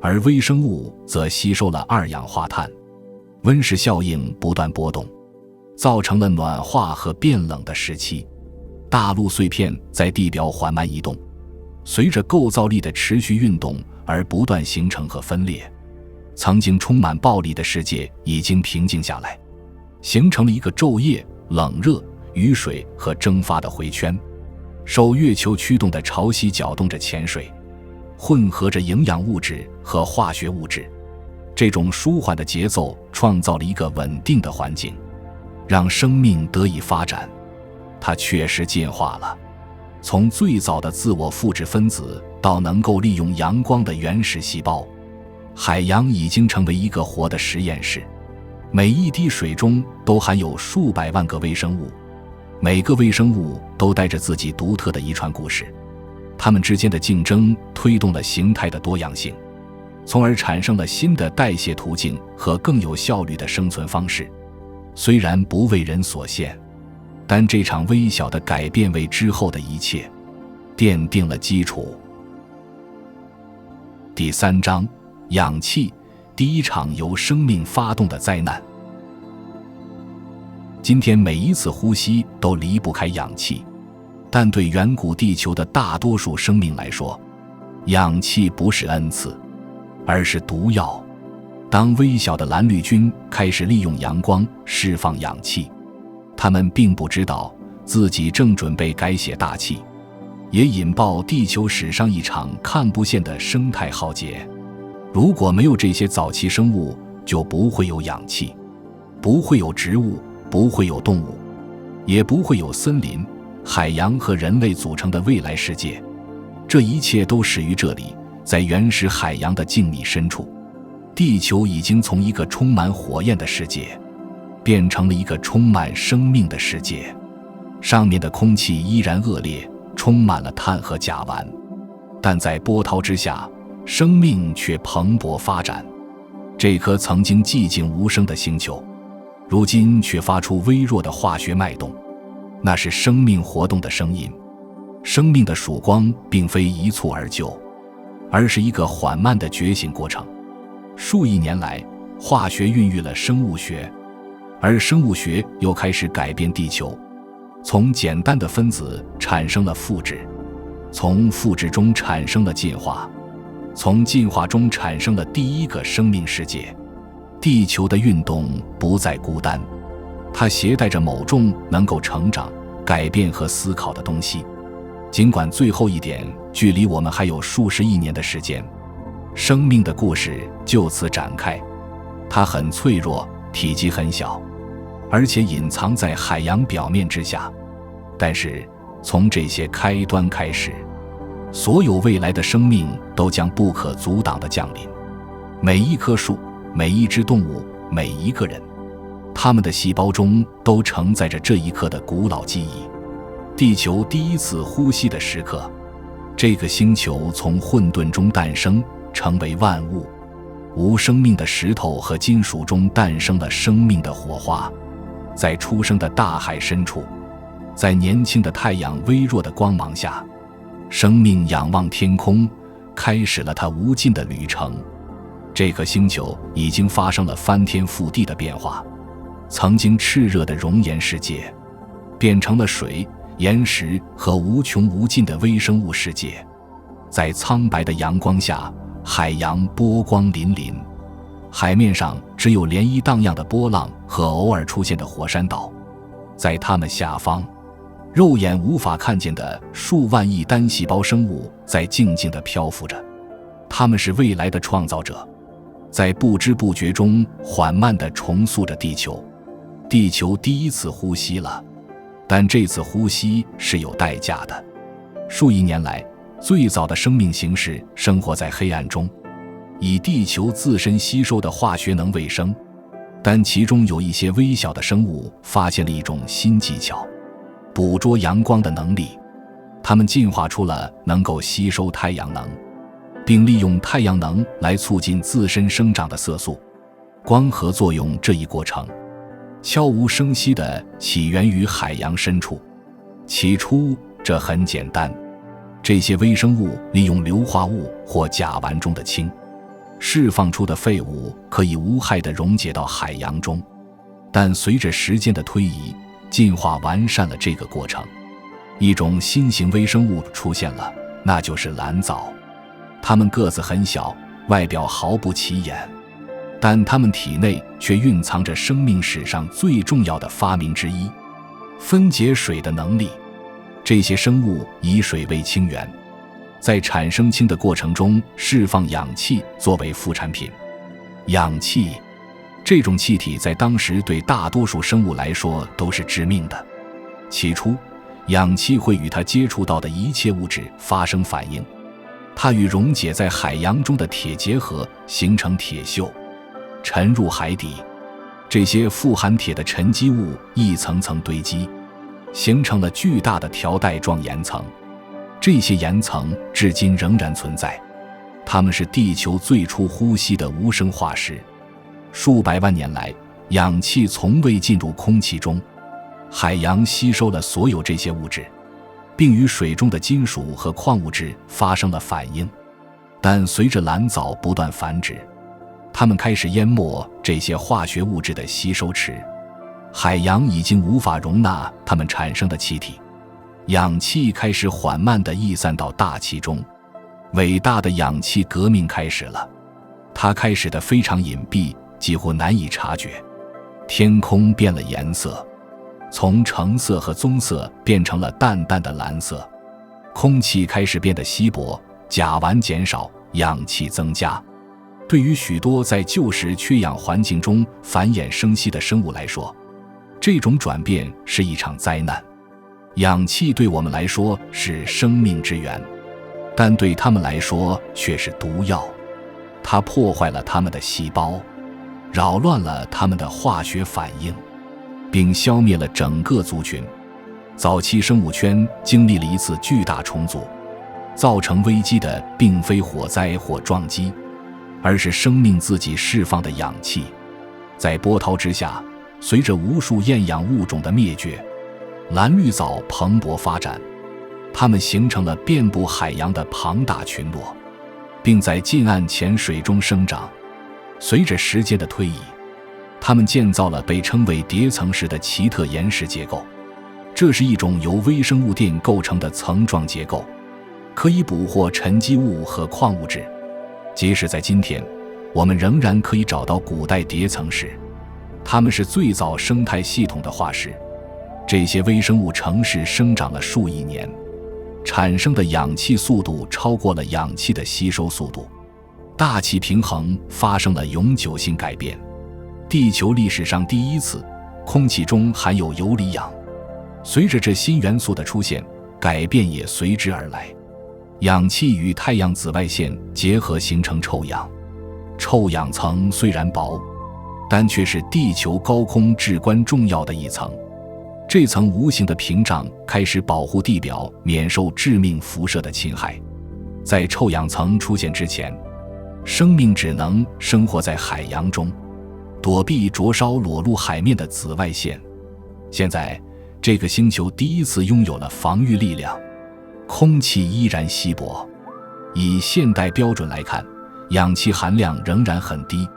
而微生物则吸收了二氧化碳。温室效应不断波动，造成了暖化和变冷的时期。大陆碎片在地表缓慢移动，随着构造力的持续运动而不断形成和分裂。曾经充满暴力的世界已经平静下来，形成了一个昼夜、冷热、雨水和蒸发的回圈。受月球驱动的潮汐搅动着潜水，混合着营养物质和化学物质。这种舒缓的节奏创造了一个稳定的环境，让生命得以发展。它确实进化了，从最早的自我复制分子到能够利用阳光的原始细胞。海洋已经成为一个活的实验室，每一滴水中都含有数百万个微生物，每个微生物都带着自己独特的遗传故事。它们之间的竞争推动了形态的多样性，从而产生了新的代谢途径和更有效率的生存方式。虽然不为人所见，但这场微小的改变为之后的一切奠定了基础。第3章，氧气，第一场由生命发动的灾难。今天每一次呼吸都离不开氧气，但对远古地球的大多数生命来说，氧气不是恩赐，而是毒药。当微小的蓝绿菌开始利用阳光释放氧气，他们并不知道自己正准备改写大气，也引爆地球史上一场看不见的生态浩劫。如果没有这些早期生物，就不会有氧气，不会有植物，不会有动物，也不会有森林、海洋和人类组成的未来世界。这一切都始于这里，在原始海洋的静谧深处，地球已经从一个充满火焰的世界变成了一个充满生命的世界。上面的空气依然恶劣，充满了碳和甲烷，但在波涛之下，生命却蓬勃发展。这颗曾经寂静无声的星球，如今却发出微弱的化学脉动，那是生命活动的声音。生命的曙光并非一蹴而就，而是一个缓慢的觉醒过程。数亿年来，化学孕育了生物学，而生物学又开始改变地球。从简单的分子产生了复制，从复制中产生了进化，从进化中产生了第一个生命世界。地球的运动不再孤单，它携带着某种能够成长、改变和思考的东西。尽管最后一点距离我们还有数十亿年的时间，生命的故事就此展开。它很脆弱，体积很小，而且隐藏在海洋表面之下。但是从这些开端开始，所有未来的生命都将不可阻挡地降临。每一棵树，每一只动物，每一个人，他们的细胞中都承载着这一刻的古老记忆。地球第一次呼吸的时刻，这个星球从混沌中诞生，成为万物。无生命的石头和金属中诞生了生命的火花。在出生的大海深处，在年轻的太阳微弱的光芒下，生命仰望天空，开始了它无尽的旅程。这个星球已经发生了翻天覆地的变化，曾经炽热的熔岩世界变成了水、岩石和无穷无尽的微生物世界。在苍白的阳光下，海洋波光粼粼，海面上只有涟漪荡漾的波浪和偶尔出现的火山岛。在它们下方，肉眼无法看见的数万亿单细胞生物在静静地漂浮着，它们是未来的创造者，在不知不觉中缓慢地重塑着地球。地球第一次呼吸了，但这次呼吸是有代价的。数亿年来，最早的生命形式生活在黑暗中，以地球自身吸收的化学能为生。但其中有一些微小的生物发现了一种新技巧，捕捉阳光的能力。它们进化出了能够吸收太阳能，并利用太阳能来促进自身生长的色素。光合作用这一过程悄无声息地起源于海洋深处，起初这很简单，这些微生物利用硫化物或甲烷中的氢释放出的废物可以无害地溶解到海洋中，但随着时间的推移，进化完善了这个过程，一种新型微生物出现了，那就是蓝藻。它们个子很小，外表毫不起眼，但它们体内却蕴藏着生命史上最重要的发明之一——分解水的能力。这些生物以水为氢源，在产生氢的过程中释放氧气作为副产品。氧气这种气体在当时对大多数生物来说都是致命的。起初，氧气会与它接触到的一切物质发生反应，它与溶解在海洋中的铁结合，形成铁锈，沉入海底。这些富含铁的沉积物一层层堆积，形成了巨大的条带状岩层。这些岩层至今仍然存在，它们是地球最初呼吸的无生化石。数百万年来，氧气从未进入空气中，海洋吸收了所有这些物质，并与水中的金属和矿物质发生了反应。但随着蓝藻不断繁殖，它们开始淹没这些化学物质的吸收池，海洋已经无法容纳它们产生的气体，氧气开始缓慢地逸散到大气中。伟大的氧气革命开始了，它开始得非常隐蔽，几乎难以察觉。天空变了颜色，从橙色和棕色变成了淡淡的蓝色，空气开始变得稀薄，甲烷减少，氧气增加。对于许多在旧时缺氧环境中繁衍生息的生物来说，这种转变是一场灾难。氧气对我们来说是生命之源，但对它们来说却是毒药。它破坏了它们的细胞，扰乱了它们的化学反应，并消灭了整个族群。早期生物圈经历了一次巨大重组，造成危机的并非火灾或撞击，而是生命自己释放的氧气。在波涛之下，随着无数厌氧物种的灭绝，蓝绿藻蓬勃发展，它们形成了遍布海洋的庞大群落，并在近岸浅水中生长。随着时间的推移，它们建造了被称为叠层石的奇特岩石结构，这是一种由微生物电构成的层状结构，可以捕获沉积物和矿物质。即使在今天，我们仍然可以找到古代叠层石，它们是最早生态系统的化石。这些微生物城市生长了数亿年，产生的氧气速度超过了氧气的吸收速度，大气平衡发生了永久性改变。地球历史上第一次，空气中含有游离氧。随着这新元素的出现，改变也随之而来。氧气与太阳紫外线结合形成臭氧，臭氧层虽然薄，但却是地球高空至关重要的一层。这层无形的屏障开始保护地表免受致命辐射的侵害。在臭氧层出现之前，生命只能生活在海洋中，躲避灼烧裸露海面的紫外线。现在，这个星球第一次拥有了防御力量。空气依然稀薄，以现代标准来看，氧气含量仍然很低，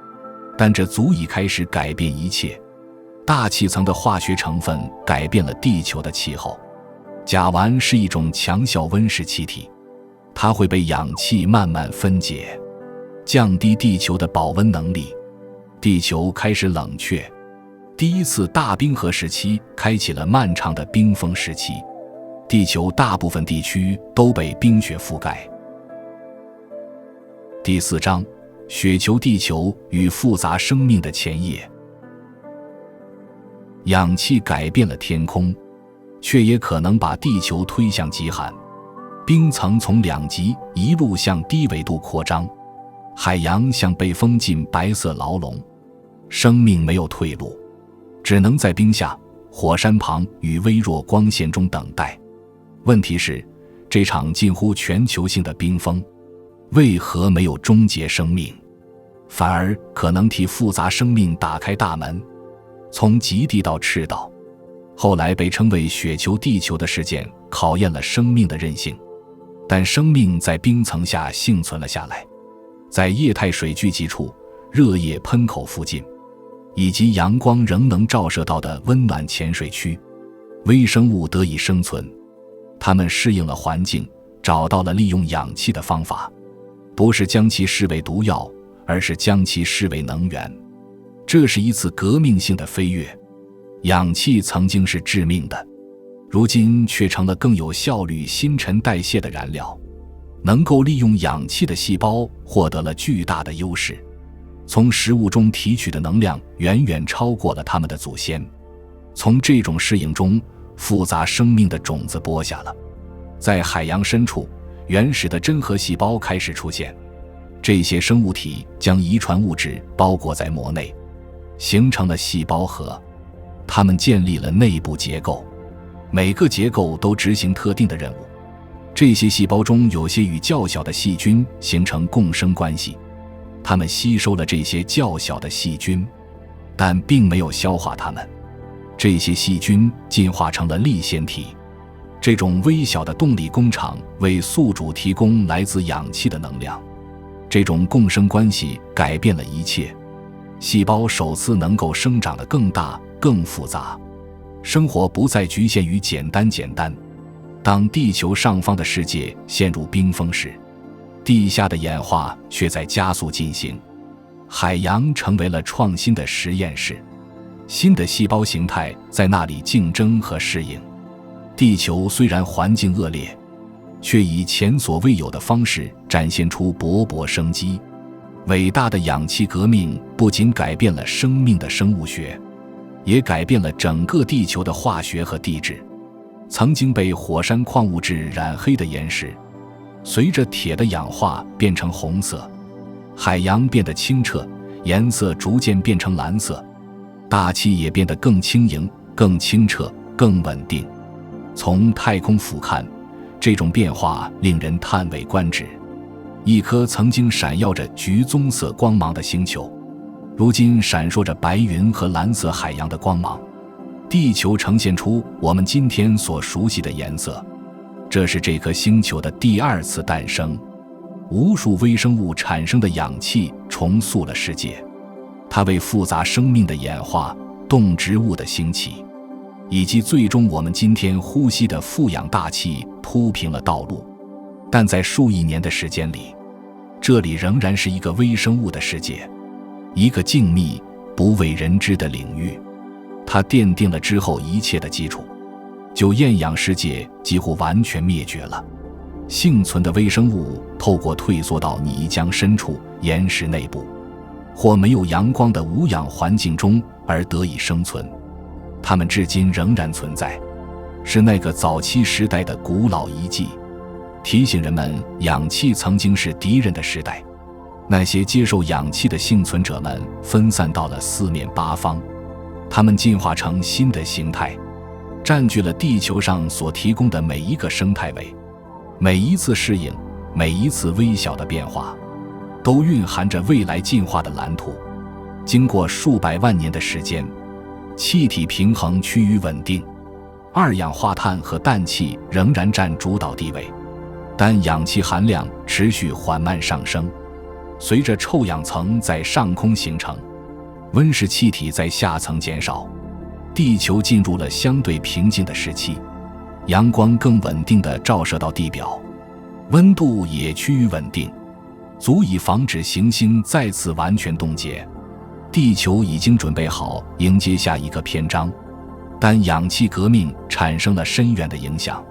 但这足以开始改变一切。大气层的化学成分改变了地球的气候。甲烷是一种强效温室气体，它会被氧气慢慢分解，降低地球的保温能力。地球开始冷却，第一次大冰河时期开启了漫长的冰封时期。地球大部分地区都被冰雪覆盖。第4章，雪球地球与复杂生命的前夜。氧气改变了天空，却也可能把地球推向极寒。冰层从2极一路向低纬度扩张，海洋像被封进白色牢笼，生命没有退路，只能在冰下、火山旁与微弱光线中等待。问题是，这场近乎全球性的冰封为何没有终结生命，反而可能替复杂生命打开大门？从极地到赤道，后来被称为雪球地球的事件考验了生命的韧性，但生命在冰层下幸存了下来。在液态水聚集处、热液喷口附近，以及阳光仍能照射到的温暖浅水区，微生物得以生存。它们适应了环境，找到了利用氧气的方法，不是将其视为毒药，而是将其视为能源。这是一次革命性的飞跃。氧气曾经是致命的，如今却成了更有效率新陈代谢的燃料。能够利用氧气的细胞获得了巨大的优势，从食物中提取的能量远远超过了它们的祖先。从这种适应中，复杂生命的种子播下了。在海洋深处，原始的真核细胞开始出现，这些生物体将遗传物质包裹在膜内，形成了细胞核。它们建立了内部结构，每个结构都执行特定的任务。这些细胞中有些与较小的细菌形成共生关系，它们吸收了这些较小的细菌，但并没有消化它们。这些细菌进化成了粒线体，这种微小的动力工厂为宿主提供来自氧气的能量。这种共生关系改变了一切，细胞首次能够生长得更大、更复杂。生活不再局限于简单。当地球上方的世界陷入冰封时，地下的演化却在加速进行。海洋成为了创新的实验室，新的细胞形态在那里竞争和适应。地球虽然环境恶劣，却以前所未有的方式展现出勃勃生机。伟大的氧气革命不仅改变了生命的生物学，也改变了整个地球的化学和地质。曾经被火山矿物质染黑的岩石，随着铁的氧化变成红色，海洋变得清澈，颜色逐渐变成蓝色，大气也变得更轻盈、更清澈、更稳定。从太空俯瞰，这种变化令人叹为观止。一颗曾经闪耀着橘棕色光芒的星球，如今闪烁着白云和蓝色海洋的光芒。地球呈现出我们今天所熟悉的颜色，这是这颗星球的第二次诞生。无数微生物产生的氧气重塑了世界，它为复杂生命的演化、动植物的兴起，以及最终我们今天呼吸的富氧大气铺平了道路。但在数亿年的时间里，这里仍然是一个微生物的世界，一个静谧、不为人知的领域。它奠定了之后一切的基础。就厌氧世界几乎完全灭绝了，幸存的微生物透过退缩到泥浆深处、岩石内部，或没有阳光的无氧环境中而得以生存。它们至今仍然存在，是那个早期时代的古老遗迹，提醒人们氧气曾经是敌人的时代。那些接受氧气的幸存者们分散到了四面八方，它们进化成新的形态，占据了地球上所提供的每一个生态位。每一次适应，每一次微小的变化，都蕴含着未来进化的蓝图。经过数百万年的时间，气体平衡趋于稳定，二氧化碳和氮气仍然占主导地位，但氧气含量持续缓慢上升。随着臭氧层在上空形成，温室气体在下层减少，地球进入了相对平静的时期，阳光更稳定地照射到地表，温度也趋于稳定，足以防止行星再次完全冻结。地球已经准备好迎接下一个篇章，但氧气革命产生了深远的影响。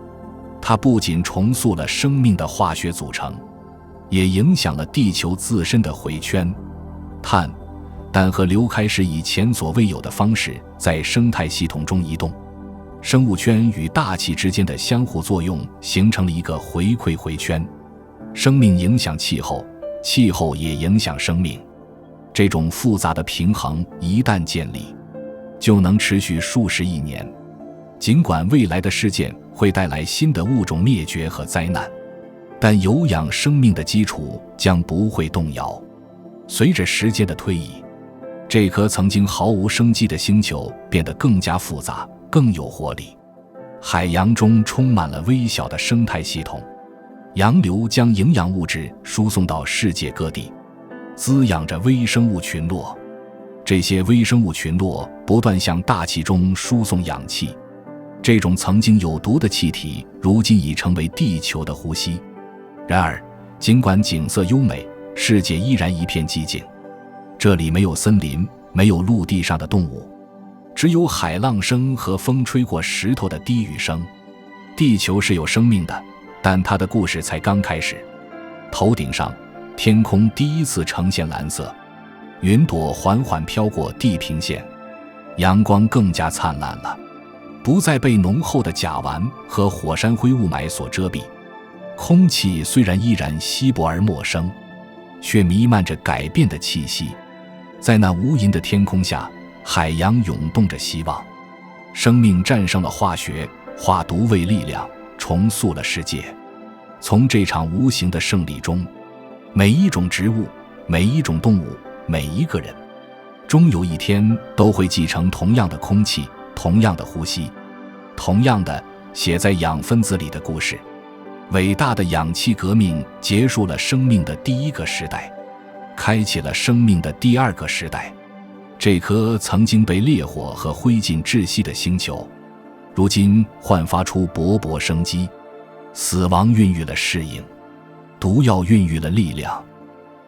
它不仅重塑了生命的化学组成，也影响了地球自身的回圈。氮和硫开始以前所未有的方式在生态系统中移动，生物圈与大气之间的相互作用形成了一个回馈回圈。生命影响气候，气候也影响生命。这种复杂的平衡一旦建立，就能持续数十亿年。尽管未来的事件会带来新的物种灭绝和灾难，但有氧生命的基础将不会动摇。随着时间的推移，这颗曾经毫无生机的星球变得更加复杂，更有活力。海洋中充满了微小的生态系统，洋流将营养物质输送到世界各地，滋养着微生物群落。这些微生物群落不断向大气中输送氧气，这种曾经有毒的气体如今已成为地球的呼吸。然而，尽管景色优美，世界依然一片寂静。这里没有森林，没有陆地上的动物，只有海浪声和风吹过石头的低语声。地球是有生命的，但它的故事才刚开始。头顶上，天空第一次呈现蓝色，云朵缓缓飘过地平线，阳光更加灿烂了，不再被浓厚的甲烷和火山灰雾霾所遮蔽。空气虽然依然稀薄而陌生，却弥漫着改变的气息。在那无垠的天空下，海洋涌动着希望。生命战胜了化学、化毒卫力量，重塑了世界。从这场无形的胜利中，每一种植物，每一种动物，每一个人，终有一天都会继承同样的空气，同样的呼吸，同样的写在氧分子里的故事。伟大的氧气革命结束了生命的第一个时代，开启了生命的第二个时代。这颗曾经被烈火和灰烬窒息的星球，如今焕发出勃勃生机。死亡孕育了适应，毒药孕育了力量，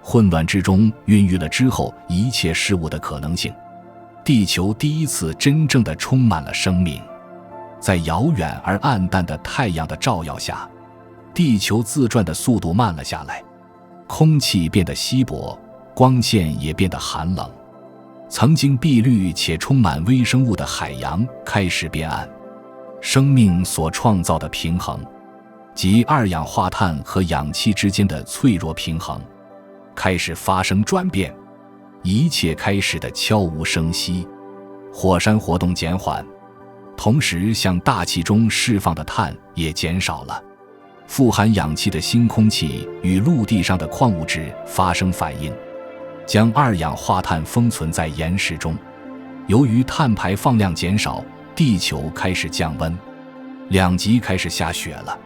混乱之中孕育了之后一切事物的可能性。地球第一次真正的充满了生命。在遥远而暗淡的太阳的照耀下，地球自转的速度慢了下来，空气变得稀薄，光线也变得寒冷。曾经碧绿且充满微生物的海洋开始变暗，生命所创造的平衡，即二氧化碳和氧气之间的脆弱平衡，开始发生转变。一切开始的悄无声息，火山活动减缓，同时向大气中释放的碳也减少了。富含氧气的新空气与陆地上的矿物质发生反应，将二氧化碳封存在岩石中。由于碳排放量减少，地球开始降温，2极开始下雪了。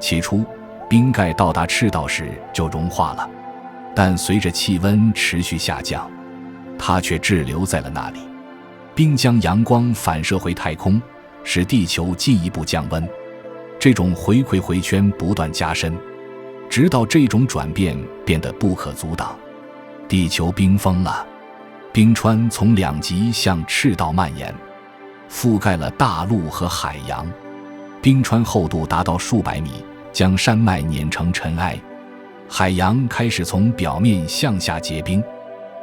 起初，冰盖到达赤道时就融化了，但随着气温持续下降，它却滞留在了那里。冰将阳光反射回太空，使地球进一步降温。这种回馈回圈不断加深，直到这种转变变得不可阻挡。地球冰封了，冰川从2极向赤道蔓延，覆盖了大陆和海洋。冰川厚度达到数百米，将山脉碾成尘埃。海洋开始从表面向下结冰，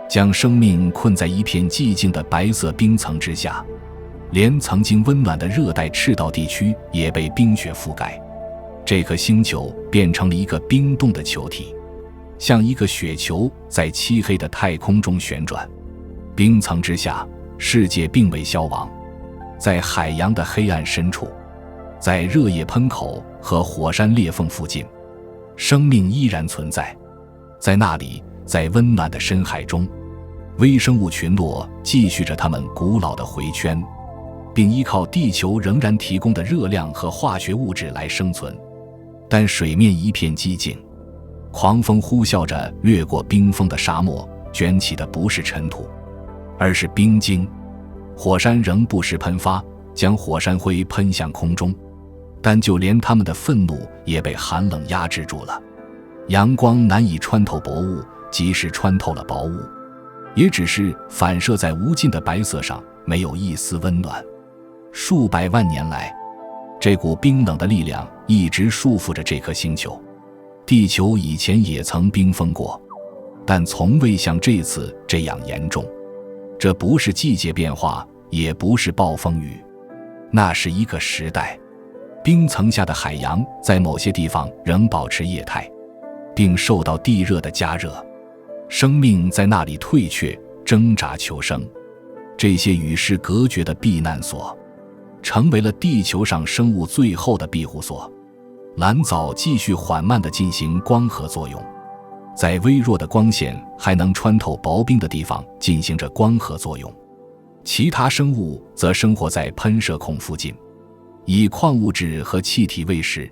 将生命困在一片寂静的白色冰层之下。连曾经温暖的热带赤道地区也被冰雪覆盖，这颗星球变成了一个冰冻的球体，像一个雪球在漆黑的太空中旋转。冰层之下，世界并未消亡，在海洋的黑暗深处，在热液喷口和火山裂缝附近，生命依然存在。在那里，在温暖的深海中，微生物群落继续着它们古老的回圈，并依靠地球仍然提供的热量和化学物质来生存。但水面一片寂静，狂风呼啸着掠过冰封的沙漠，卷起的不是尘土，而是冰晶。火山仍不时喷发，将火山灰喷向空中，但就连他们的愤怒也被寒冷压制住了。阳光难以穿透薄雾，即使穿透了薄雾，也只是反射在无尽的白色上，没有一丝温暖。数百万年来，这股冰冷的力量一直束缚着这颗星球。地球以前也曾冰封过，但从未像这次这样严重。这不是季节变化，也不是暴风雨，那是一个时代。冰层下的海洋在某些地方仍保持液态，并受到地热的加热，生命在那里退却，挣扎求生。这些与世隔绝的避难所成为了地球上生物最后的庇护所。蓝藻继续缓慢地进行光合作用，在微弱的光线还能穿透薄冰的地方进行着光合作用。其他生物则生活在喷射孔附近，以矿物质和气体喂食。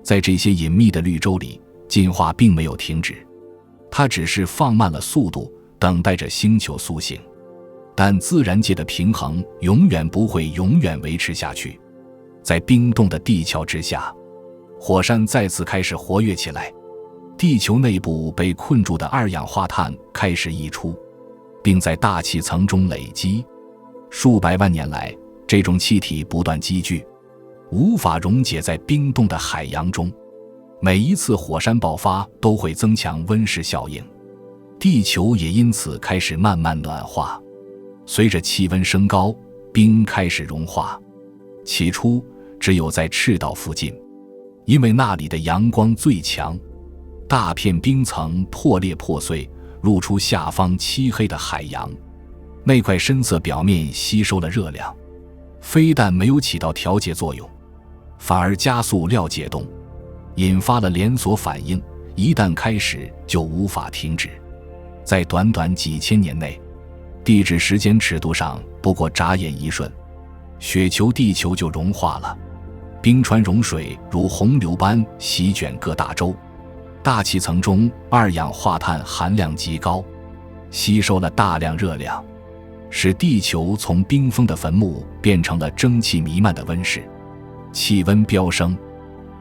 在这些隐秘的绿洲里，进化并没有停止，它只是放慢了速度，等待着星球苏醒。但自然界的平衡永远不会永远维持下去。在冰冻的地壳之下，火山再次开始活跃起来，地球内部被困住的二氧化碳开始溢出，并在大气层中累积。数百万年来，这种气体不断积聚，无法溶解在冰冻的海洋中。每一次火山爆发都会增强温室效应，地球也因此开始慢慢暖化。随着气温升高，冰开始融化。起初只有在赤道附近，因为那里的阳光最强，大片冰层破裂破碎，露出下方漆黑的海洋。那块深色表面吸收了热量，非但没有起到调节作用，反而加速料解冻，引发了连锁反应，一旦开始就无法停止。在短短几千年内，地质时间尺度上不过眨眼一瞬，雪球地球就融化了，冰川融水如洪流般席卷各大洲。大气层中二氧化碳含量极高，吸收了大量热量，使地球从冰封的坟墓变成了蒸汽弥漫的温室。气温飙升，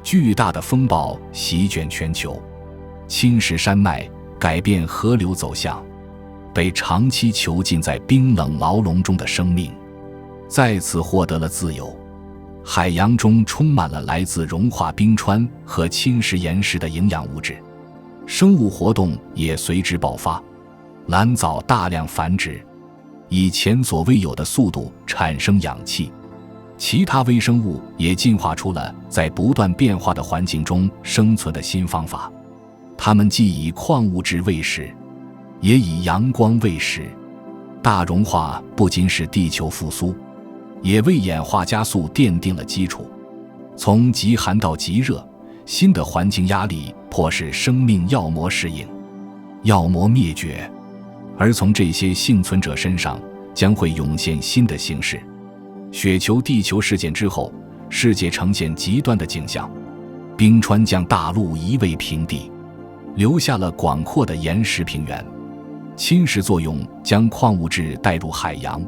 巨大的风暴席卷全球，侵蚀山脉，改变河流走向。被长期囚禁在冰冷牢笼中的生命再次获得了自由。海洋中充满了来自融化冰川和侵蚀岩石的营养物质，生物活动也随之爆发，蓝藻大量繁殖，以前所未有的速度产生氧气。其他微生物也进化出了在不断变化的环境中生存的新方法，它们既以矿物质喂食，也以阳光喂食。大融化不仅使地球复苏，也为演化加速奠定了基础。从极寒到极热，新的环境压力迫使生命要么适应，要么灭绝，而从这些幸存者身上将会涌现新的形式。雪球地球事件之后，世界呈现极端的景象，冰川将大陆夷为平地，留下了广阔的岩石平原。侵蚀作用将矿物质带入海洋，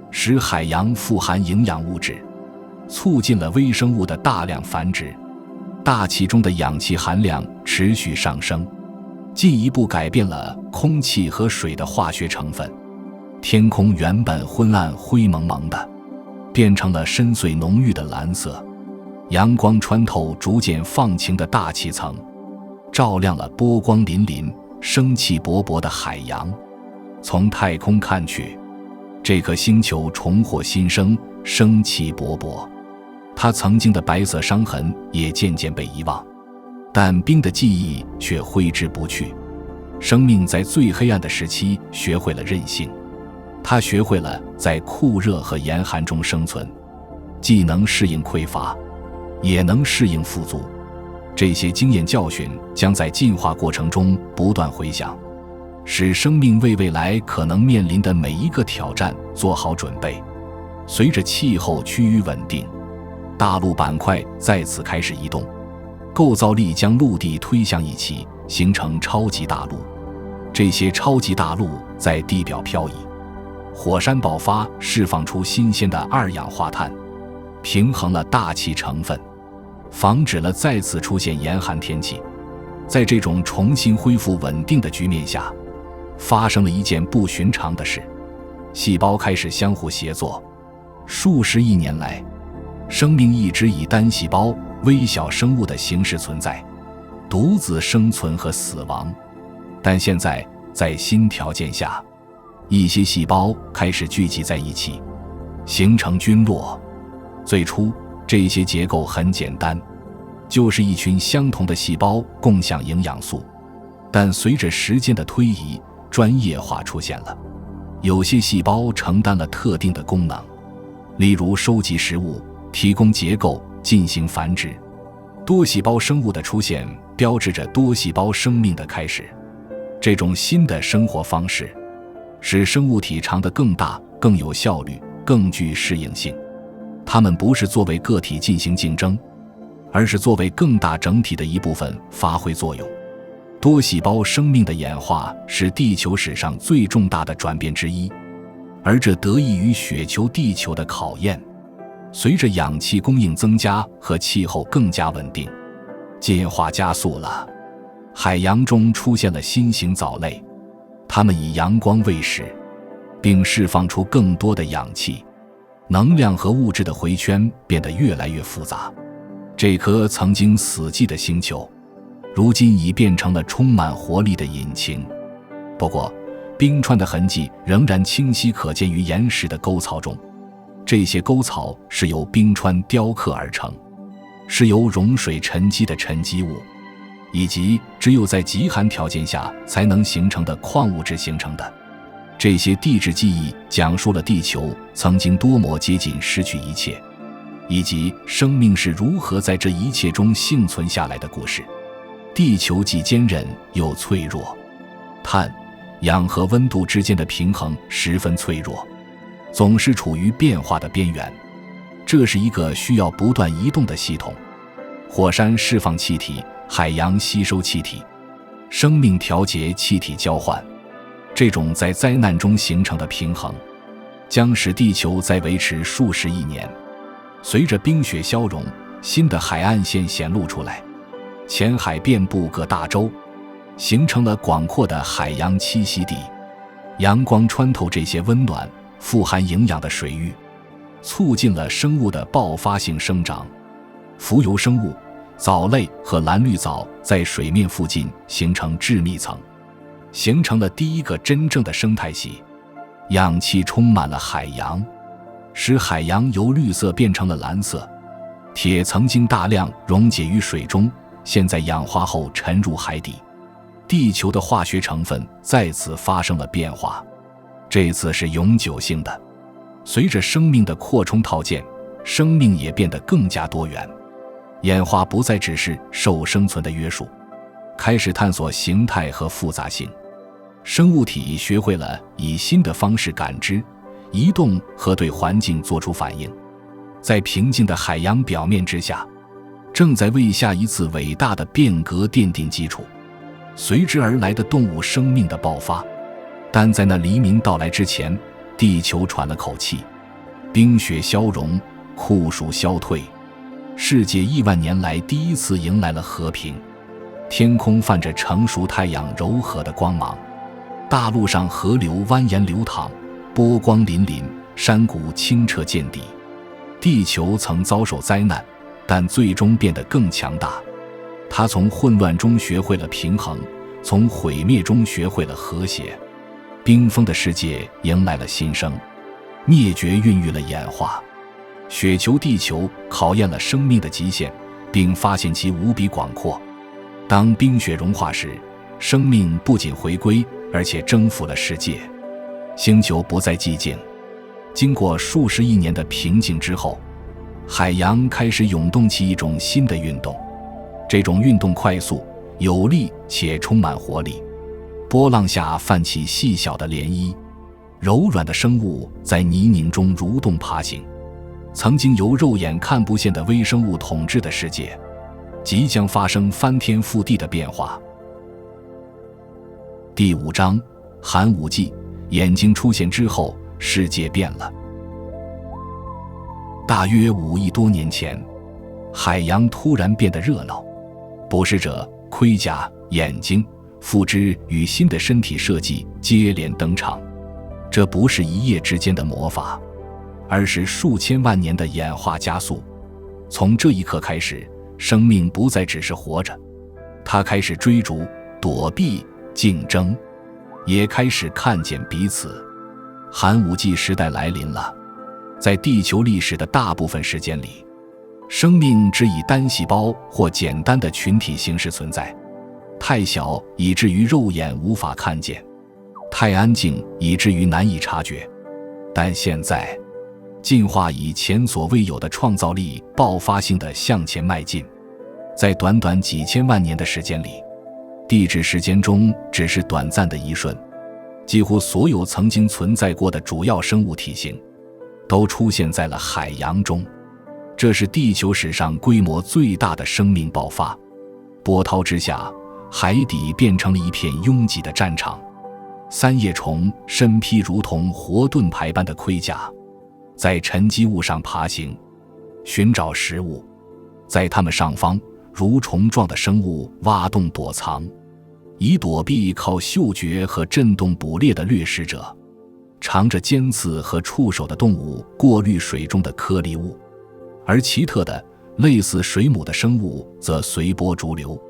使海洋富含营养物质，促进了微生物的大量繁殖。大气中的氧气含量持续上升，进一步改变了空气和水的化学成分。天空原本昏暗灰蒙蒙的，变成了深邃浓郁的蓝色。阳光穿透逐渐放晴的大气层，照亮了波光粼粼、生气勃勃的海洋。从太空看去，这颗星球重获新生，生气勃勃。它曾经的白色伤痕也渐渐被遗忘，但冰的记忆却挥之不去。生命在最黑暗的时期学会了韧性，它学会了在酷热和严寒中生存，既能适应匮乏，也能适应富足。这些经验教训将在进化过程中不断回响，使生命为未来可能面临的每一个挑战做好准备。随着气候趋于稳定，大陆板块再次开始移动，构造力将陆地推向一起，形成超级大陆。这些超级大陆在地表漂移，火山爆发释放出新鲜的二氧化碳，平衡了大气成分，防止了再次出现严寒天气。在这种重新恢复稳定的局面下，发生了一件不寻常的事：细胞开始相互协作。数十亿年来，生命一直以单细胞、微小生物的形式存在，独自生存和死亡。但现在，在新条件下，一些细胞开始聚集在一起，形成菌落。最初，这些结构很简单，就是一群相同的细胞共享营养素。但随着时间的推移，专业化出现了，有些细胞承担了特定的功能，例如收集食物、提供结构、进行繁殖。多细胞生物的出现标志着多细胞生命的开始。这种新的生活方式使生物体长得更大、更有效率、更具适应性。它们不是作为个体进行竞争，而是作为更大整体的一部分发挥作用。多细胞生命的演化是地球史上最重大的转变之一，而这得益于雪球地球的考验。随着氧气供应增加和气候更加稳定，进化加速了。海洋中出现了新型藻类，它们以阳光喂食，并释放出更多的氧气，能量和物质的回圈变得越来越复杂。这颗曾经死寂的星球，如今已变成了充满活力的引擎。不过，冰川的痕迹仍然清晰可见于岩石的沟槽中，这些沟槽是由冰川雕刻而成，是由融水沉积的沉积物，以及只有在极寒条件下才能形成的矿物质形成的。这些地质记忆讲述了地球曾经多么接近失去一切，以及生命是如何在这一切中幸存下来的故事。地球既坚韧又脆弱，碳、氧和温度之间的平衡十分脆弱，总是处于变化的边缘。这是一个需要不断移动的系统。火山释放气体，海洋吸收气体，生命调节气体交换。这种在灾难中形成的平衡，将使地球再维持数十亿年。随着冰雪消融，新的海岸线显露出来，浅海遍布各大洲，形成了广阔的海洋栖息地。阳光穿透这些温暖、富含营养的水域，促进了生物的爆发性生长。浮游生物、藻类和蓝绿藻在水面附近形成致密层，形成了第一个真正的生态系。氧气充满了海洋，使海洋由绿色变成了蓝色。铁曾经大量溶解于水中，现在氧化后沉入海底。地球的化学成分再次发生了变化，这次是永久性的。随着生命的扩充套件，生命也变得更加多元。演化不再只是受生存的约束，开始探索形态和复杂性。生物体学会了以新的方式感知、移动和对环境做出反应。在平静的海洋表面之下，正在为下一次伟大的变革奠定基础。随之而来的动物生命的爆发，但在那黎明到来之前，地球喘了口气。冰雪消融，酷暑消退，世界亿万年来第一次迎来了和平。天空泛着成熟太阳柔和的光芒，大陆上河流蜿蜒流淌，波光粼粼，山谷清澈见底。地球曾遭受灾难，但最终变得更强大。它从混乱中学会了平衡，从毁灭中学会了和谐。冰封的世界迎来了新生，灭绝孕育了演化。雪球地球考验了生命的极限，并发现其无比广阔。当冰雪融化时，生命不仅回归，而且征服了世界。星球不再寂静，经过数十亿年的平静之后，海洋开始涌动起一种新的运动。这种运动快速、有力且充满活力，波浪下泛起细小的涟漪，柔软的生物在泥泞中蠕动爬行。曾经由肉眼看不见的微生物统治的世界，即将发生翻天覆地的变化。第5章，寒武纪。眼睛出现之后，世界变了。大约5亿多年前，海洋突然变得热闹。捕食者、盔甲、眼睛、附肢与新的身体设计接连登场。这不是一夜之间的魔法，而是数千万年的演化加速。从这一刻开始，生命不再只是活着，它开始追逐、躲避、竞争，也开始看见彼此。寒武纪时代来临了。在地球历史的大部分时间里，生命只以单细胞或简单的群体形式存在，太小以至于肉眼无法看见，太安静以至于难以察觉。但现在，进化以前所未有的创造力爆发性地向前迈进。在短短几千万年的时间里，地质时间中只是短暂的一瞬，几乎所有曾经存在过的主要生物体型都出现在了海洋中。这是地球史上规模最大的生命爆发。波涛之下，海底变成了一片拥挤的战场。三叶虫身披如同活盾牌般的盔甲，在沉积物上爬行，寻找食物。在它们上方，蠕虫状的生物挖洞躲藏，以躲避靠嗅觉和震动捕猎的掠食者。长着尖刺和触手的动物过滤水中的颗粒物，而奇特的类似水母的生物则随波逐流。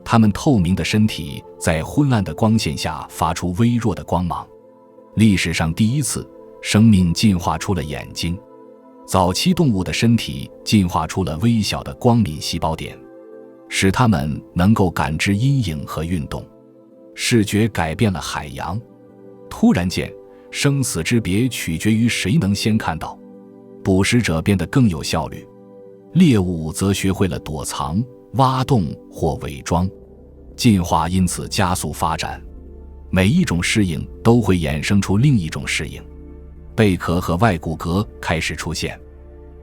它们透明的身体在昏暗的光线下发出微弱的光芒。历史上第一次，生命进化出了眼睛。早期动物的身体进化出了微小的光敏细胞点，使它们能够感知阴影和运动。视觉改变了海洋。突然间，生死之别取决于谁能先看到。捕食者变得更有效率，猎物则学会了躲藏、挖洞或伪装。进化因此加速发展，每一种适应都会衍生出另一种适应。贝壳和外骨骼开始出现，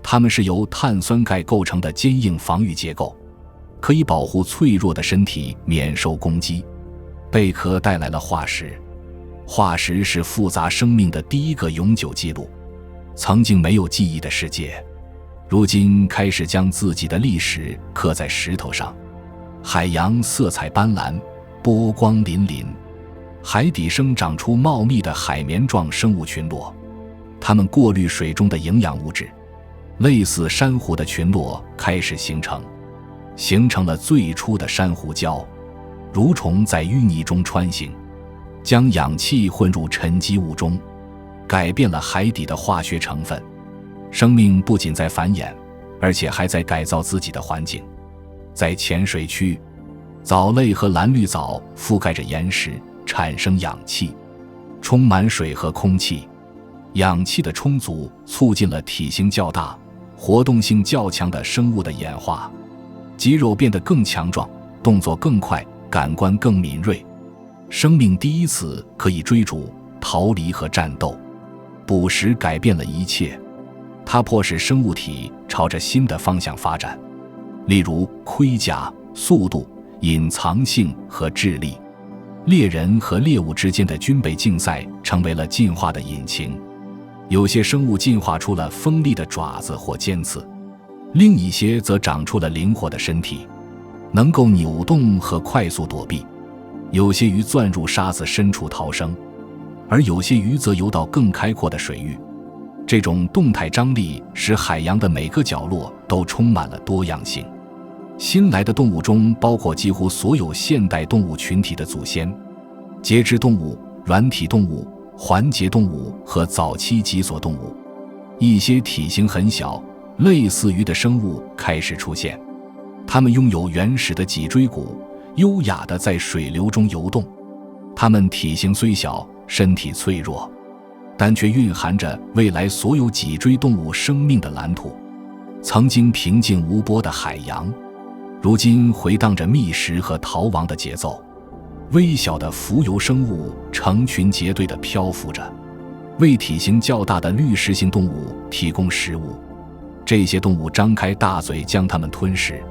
它们是由碳酸钙构成的坚硬防御结构，可以保护脆弱的身体免受攻击。贝壳带来了化石，化石是复杂生命的第一个永久记录。曾经没有记忆的世界，如今开始将自己的历史刻在石头上。海洋色彩斑斓，波光粼粼，海底生长出茂密的海绵状生物群落，它们过滤水中的营养物质。类似珊瑚的群落开始形成了最初的珊瑚礁。蠕虫在淤泥中穿行，将氧气混入沉积物中，改变了海底的化学成分。生命不仅在繁衍，而且还在改造自己的环境。在浅水区，藻类和蓝绿藻覆盖着岩石，产生氧气，充满水和空气。氧气的充足促进了体型较大、活动性较强的生物的演化，肌肉变得更强壮，动作更快，感官更敏锐。生命第一次可以追逐、逃离和战斗。捕食改变了一切，它迫使生物体朝着新的方向发展，例如盔甲、速度、隐藏性和智力。猎人和猎物之间的军备竞赛成为了进化的引擎。有些生物进化出了锋利的爪子或尖刺，另一些则长出了灵活的身体，能够扭动和快速躲避。有些鱼钻入沙子深处逃生，而有些鱼则游到更开阔的水域。这种动态张力使海洋的每个角落都充满了多样性。新来的动物中包括几乎所有现代动物群体的祖先：节肢动物、软体动物、环节动物和早期脊索动物。一些体型很小、类似鱼的生物开始出现，它们拥有原始的脊椎骨，优雅地在水流中游动。它们体型虽小，身体脆弱，但却蕴含着未来所有脊椎动物生命的蓝图。曾经平静无波的海洋，如今回荡着觅食和逃亡的节奏。微小的浮游生物成群结队地漂浮着，为体型较大的滤食性动物提供食物。这些动物张开大嘴将它们吞噬。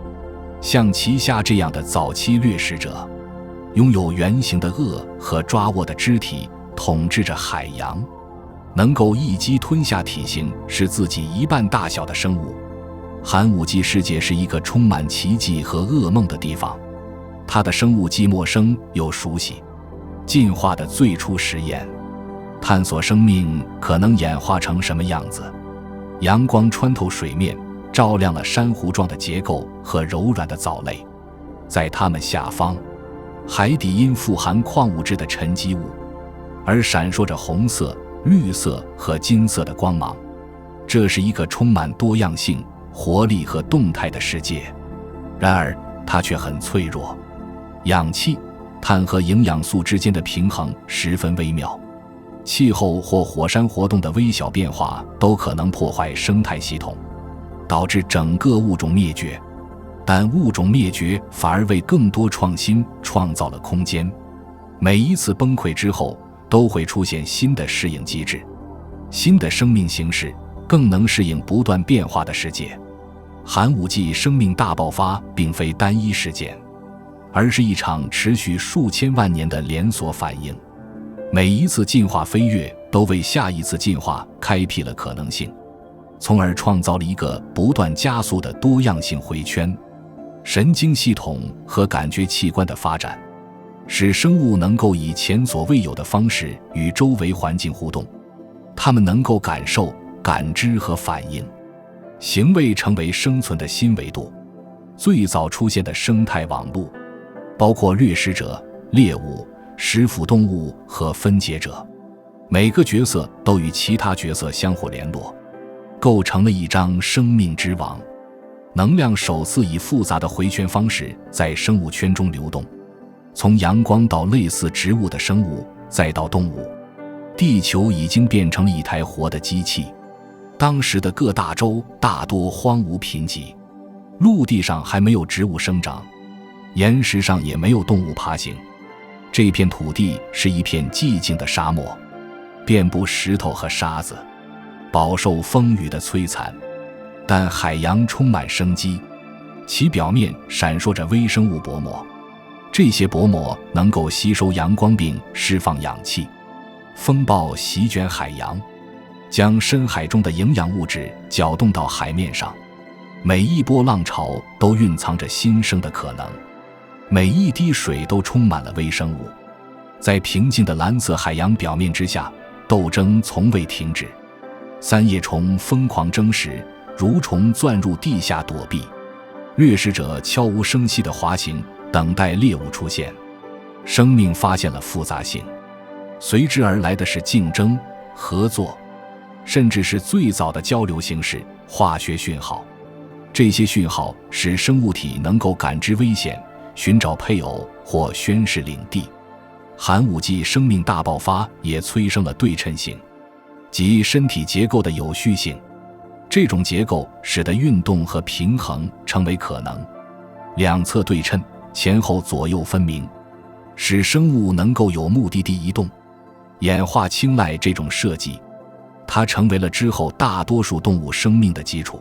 像奇虾这样的早期掠食者，拥有圆形的颚和抓握的肢体，统治着海洋，能够一击吞下体型是自己一半大小的生物。寒武纪世界是一个充满奇迹和噩梦的地方，它的生物既陌生又熟悉。进化的最初实验，探索生命可能演化成什么样子。阳光穿透水面，照亮了珊瑚状的结构和柔软的藻类。在它们下方，海底因富含矿物质的沉积物，而闪烁着红色、绿色和金色的光芒。这是一个充满多样性、活力和动态的世界。然而，它却很脆弱。氧气、碳和营养素之间的平衡十分微妙。气候或火山活动的微小变化都可能破坏生态系统，导致整个物种灭绝。但物种灭绝反而为更多创新创造了空间。每一次崩溃之后，都会出现新的适应机制，新的生命形式更能适应不断变化的世界。寒武纪生命大爆发并非单一事件，而是一场持续数千万年的连锁反应。每一次进化飞跃都为下一次进化开辟了可能性，从而创造了一个不断加速的多样性回圈。神经系统和感觉器官的发展，使生物能够以前所未有的方式与周围环境互动，它们能够感受、感知和反应。行为成为生存的新维度。最早出现的生态网络，包括掠食者、猎物、食腐动物和分解者，每个角色都与其他角色相互联络，构成了一张生命之网。能量首次以复杂的回圈方式在生物圈中流动，从阳光到类似植物的生物，再到动物。地球已经变成了一台活的机器。当时的各大洲大多荒芜贫瘠，陆地上还没有植物生长，岩石上也没有动物爬行。这片土地是一片寂静的沙漠，遍布石头和沙子，饱受风雨的摧残。但海洋充满生机，其表面闪烁着微生物薄膜，这些薄膜能够吸收阳光并释放氧气。风暴席卷海洋，将深海中的营养物质搅动到海面上，每一波浪潮都蕴藏着新生的可能，每一滴水都充满了微生物。在平静的蓝色海洋表面之下，斗争从未停止。三叶虫疯狂争食，蠕虫钻入地下躲避，掠食者悄无声息地滑行，等待猎物出现。生命发现了复杂性，随之而来的是竞争、合作，甚至是最早的交流形式——化学讯号。这些讯号使生物体能够感知危险，寻找配偶或宣示领地。寒武纪生命大爆发也催生了对称性，即身体结构的有序性。这种结构使得运动和平衡成为可能，两侧对称，前后左右分明，使生物能够有目的地移动。演化青睐这种设计，它成为了之后大多数动物生命的基础。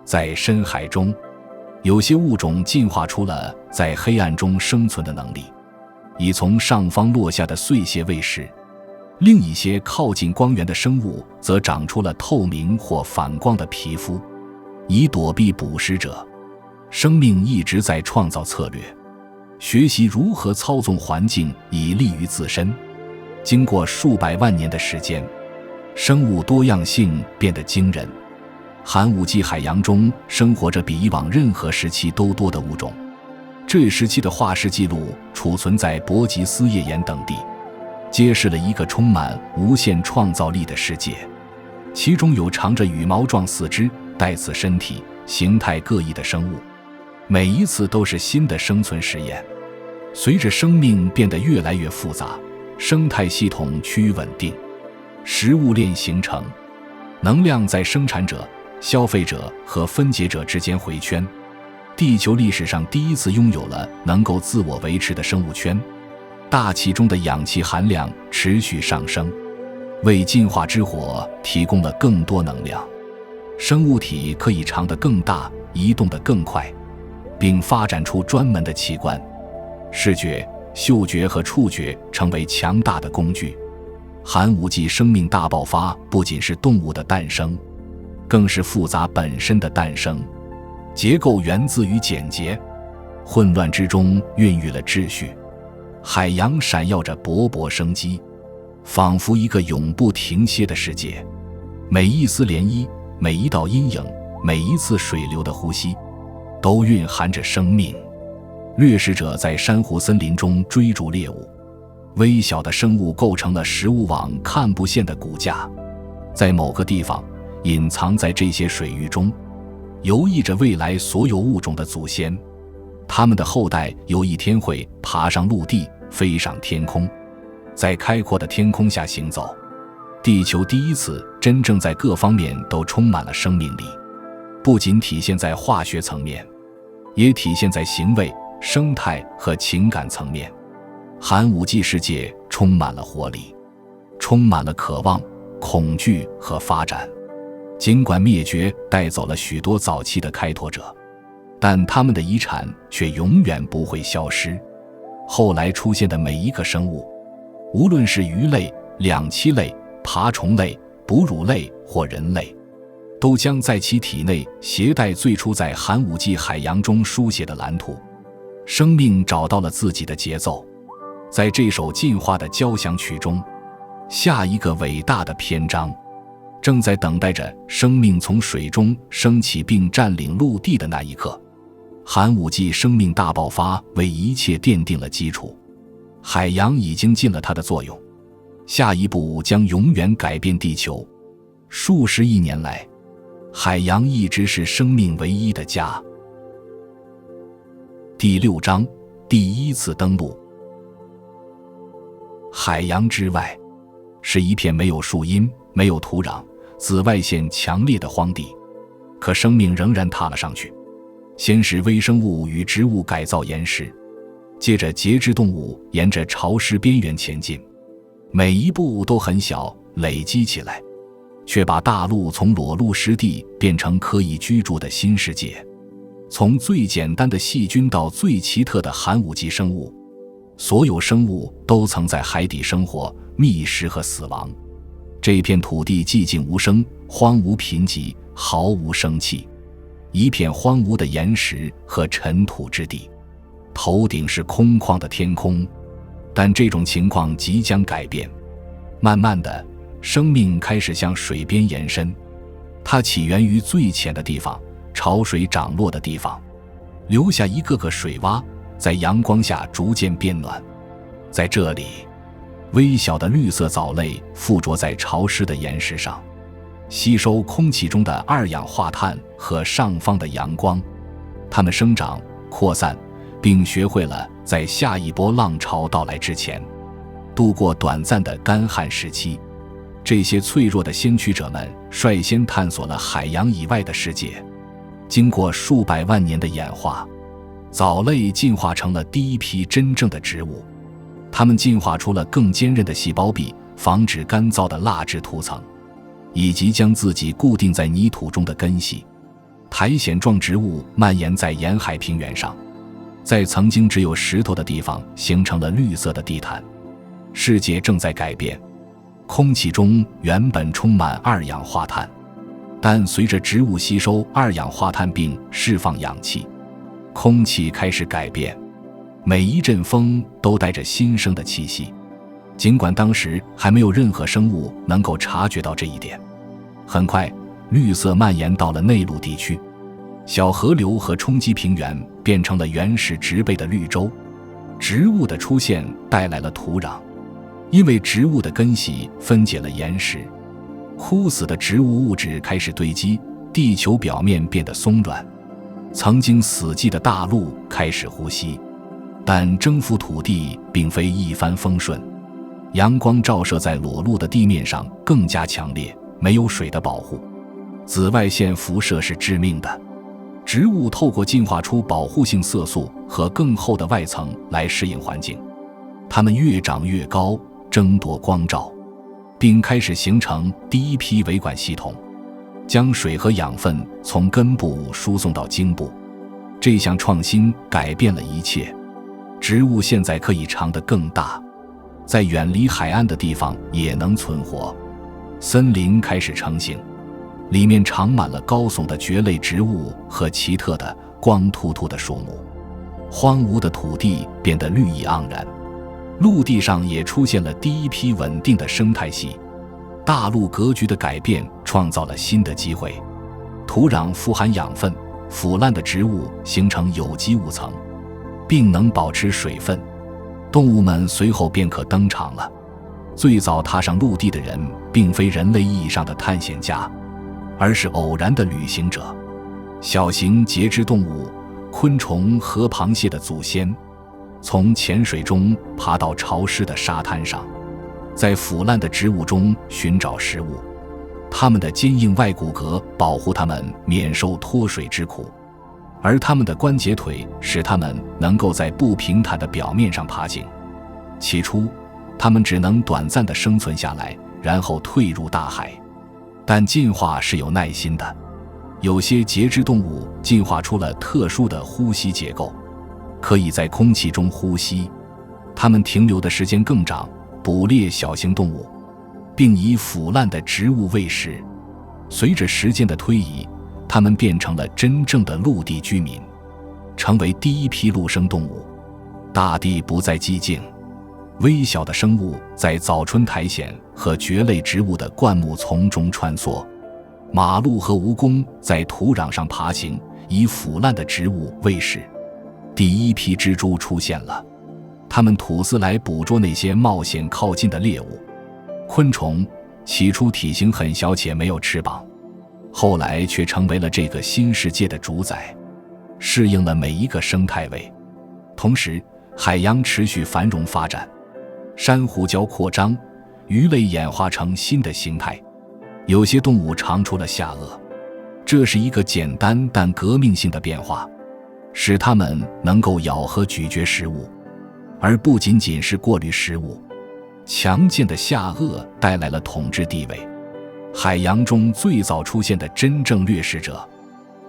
在深海中，有些物种进化出了在黑暗中生存的能力，以从上方落下的碎屑喂食。另一些靠近光源的生物则长出了透明或反光的皮肤，以躲避捕食者。生命一直在创造策略，学习如何操纵环境以利于自身。经过数百万年的时间，生物多样性变得惊人。寒武纪海洋中生活着比以往任何时期都多的物种，这一时期的化石记录储存在伯吉斯页岩等地，揭示了一个充满无限创造力的世界。其中有长着羽毛状四肢、带刺身体、形态各异的生物，每一次都是新的生存实验。随着生命变得越来越复杂，生态系统趋于稳定，食物链形成，能量在生产者、消费者和分解者之间回圈。地球历史上第一次拥有了能够自我维持的生物圈。大气中的氧气含量持续上升，为进化之火提供了更多能量。生物体可以长得更大，移动得更快，并发展出专门的器官。视觉、嗅觉和触觉成为强大的工具。寒武纪生命大爆发不仅是动物的诞生，更是复杂本身的诞生。结构源自于简洁，混乱之中孕育了秩序。海洋闪耀着勃勃生机，仿佛一个永不停歇的世界。每一丝涟漪，每一道阴影，每一次水流的呼吸，都蕴含着生命。掠食者在珊瑚森林中追逐猎物，微小的生物构成了食物网看不见的骨架。在某个地方，隐藏在这些水域中，游弋着未来所有物种的祖先。他们的后代有一天会爬上陆地，飞上天空，在开阔的天空下行走。地球第一次真正在各方面都充满了生命力，不仅体现在化学层面，也体现在行为、生态和情感层面。寒武纪世界充满了活力，充满了渴望、恐惧和发展。尽管灭绝带走了许多早期的开拓者，但他们的遗产却永远不会消失。后来出现的每一个生物，无论是鱼类、两栖类、爬虫类、哺乳类或人类，都将在其体内携带最初在寒武纪海洋中书写的蓝图。生命找到了自己的节奏，在这首进化的交响曲中，下一个伟大的篇章正在等待着生命从水中升起并占领陆地的那一刻。寒武纪生命大爆发为一切奠定了基础，海洋已经尽了它的作用，下一步将永远改变地球。数十亿年来，海洋一直是生命唯一的家。第6章，第一次登陆。海洋之外是一片没有树荫、没有土壤、紫外线强烈的荒地，可生命仍然踏了上去。先是微生物与植物改造岩石，接着节肢动物沿着潮湿边缘前进，每一步都很小，累积起来，却把大陆从裸露湿地变成可以居住的新世界。从最简单的细菌到最奇特的寒武纪生物，所有生物都曾在海底生活、觅食和死亡。这片土地寂静无声，荒芜贫瘠，毫无生气，一片荒芜的岩石和尘土之地，头顶是空旷的天空。但这种情况即将改变。慢慢的，生命开始向水边延伸，它起源于最浅的地方，潮水涨落的地方，留下一个个水洼，在阳光下逐渐变暖。在这里，微小的绿色藻类附着在潮湿的岩石上，吸收空气中的二氧化碳和上方的阳光。它们生长、扩散，并学会了在下一波浪潮到来之前度过短暂的干旱时期。这些脆弱的先驱者们率先探索了海洋以外的世界。经过数百万年的演化，藻类进化成了第一批真正的植物。它们进化出了更坚韧的细胞壁，防止干燥的蜡质涂层，以及将自己固定在泥土中的根系。苔藓状植物蔓延在沿海平原上，在曾经只有石头的地方形成了绿色的地毯。世界正在改变，空气中原本充满二氧化碳，但随着植物吸收二氧化碳并释放氧气，空气开始改变。每一阵风都带着新生的气息，尽管当时还没有任何生物能够察觉到这一点。很快，绿色蔓延到了内陆地区，小河流和冲积平原变成了原始植被的绿洲。植物的出现带来了土壤，因为植物的根系分解了岩石，枯死的植物物质开始堆积，地球表面变得松软。曾经死寂的大陆开始呼吸。但征服土地并非一帆风顺，阳光照射在裸露的地面上更加强烈，没有水的保护，紫外线辐射是致命的。植物透过进化出保护性色素和更厚的外层来适应环境，它们越长越高，争夺光照，并开始形成第一批维管系统，将水和养分从根部输送到茎部。这项创新改变了一切。植物现在可以长得更大，在远离海岸的地方也能存活。森林开始成型，里面长满了高耸的蕨类植物和奇特的光秃秃的树木。荒芜的土地变得绿意盎然，陆地上也出现了第一批稳定的生态系。大陆格局的改变创造了新的机会，土壤富含养分，腐烂的植物形成有机物层，并能保持水分。动物们随后便可登场了。最早踏上陆地的人并非人类意义上的探险家，而是偶然的旅行者。小型节肢动物、昆虫和螃蟹的祖先从浅水中爬到潮湿的沙滩上，在腐烂的植物中寻找食物。它们的坚硬外骨骼保护它们免受脱水之苦。而它们的关节腿使它们能够在不平坦的表面上爬行。起初，它们只能短暂地生存下来，然后退入大海。但进化是有耐心的，有些节肢动物进化出了特殊的呼吸结构，可以在空气中呼吸。它们停留的时间更长，捕猎小型动物，并以腐烂的植物喂食。随着时间的推移，它们变成了真正的陆地居民，成为第一批陆生动物。大地不再寂静，微小的生物在早春苔藓和蕨类植物的灌木丛中穿梭，马鹿和蜈蚣在土壤上爬行，以腐烂的植物喂食。第一批蜘蛛出现了，它们吐丝来捕捉那些冒险靠近的猎物。昆虫起初体型很小且没有翅膀，后来却成为了这个新世界的主宰，适应了每一个生态位。同时，海洋持续繁荣发展，珊瑚礁扩张，鱼类演化成新的形态，有些动物长出了下颚。这是一个简单但革命性的变化，使它们能够咬和咀嚼食物，而不仅仅是过滤食物。强健的下颚带来了统治地位。海洋中最早出现的真正掠食者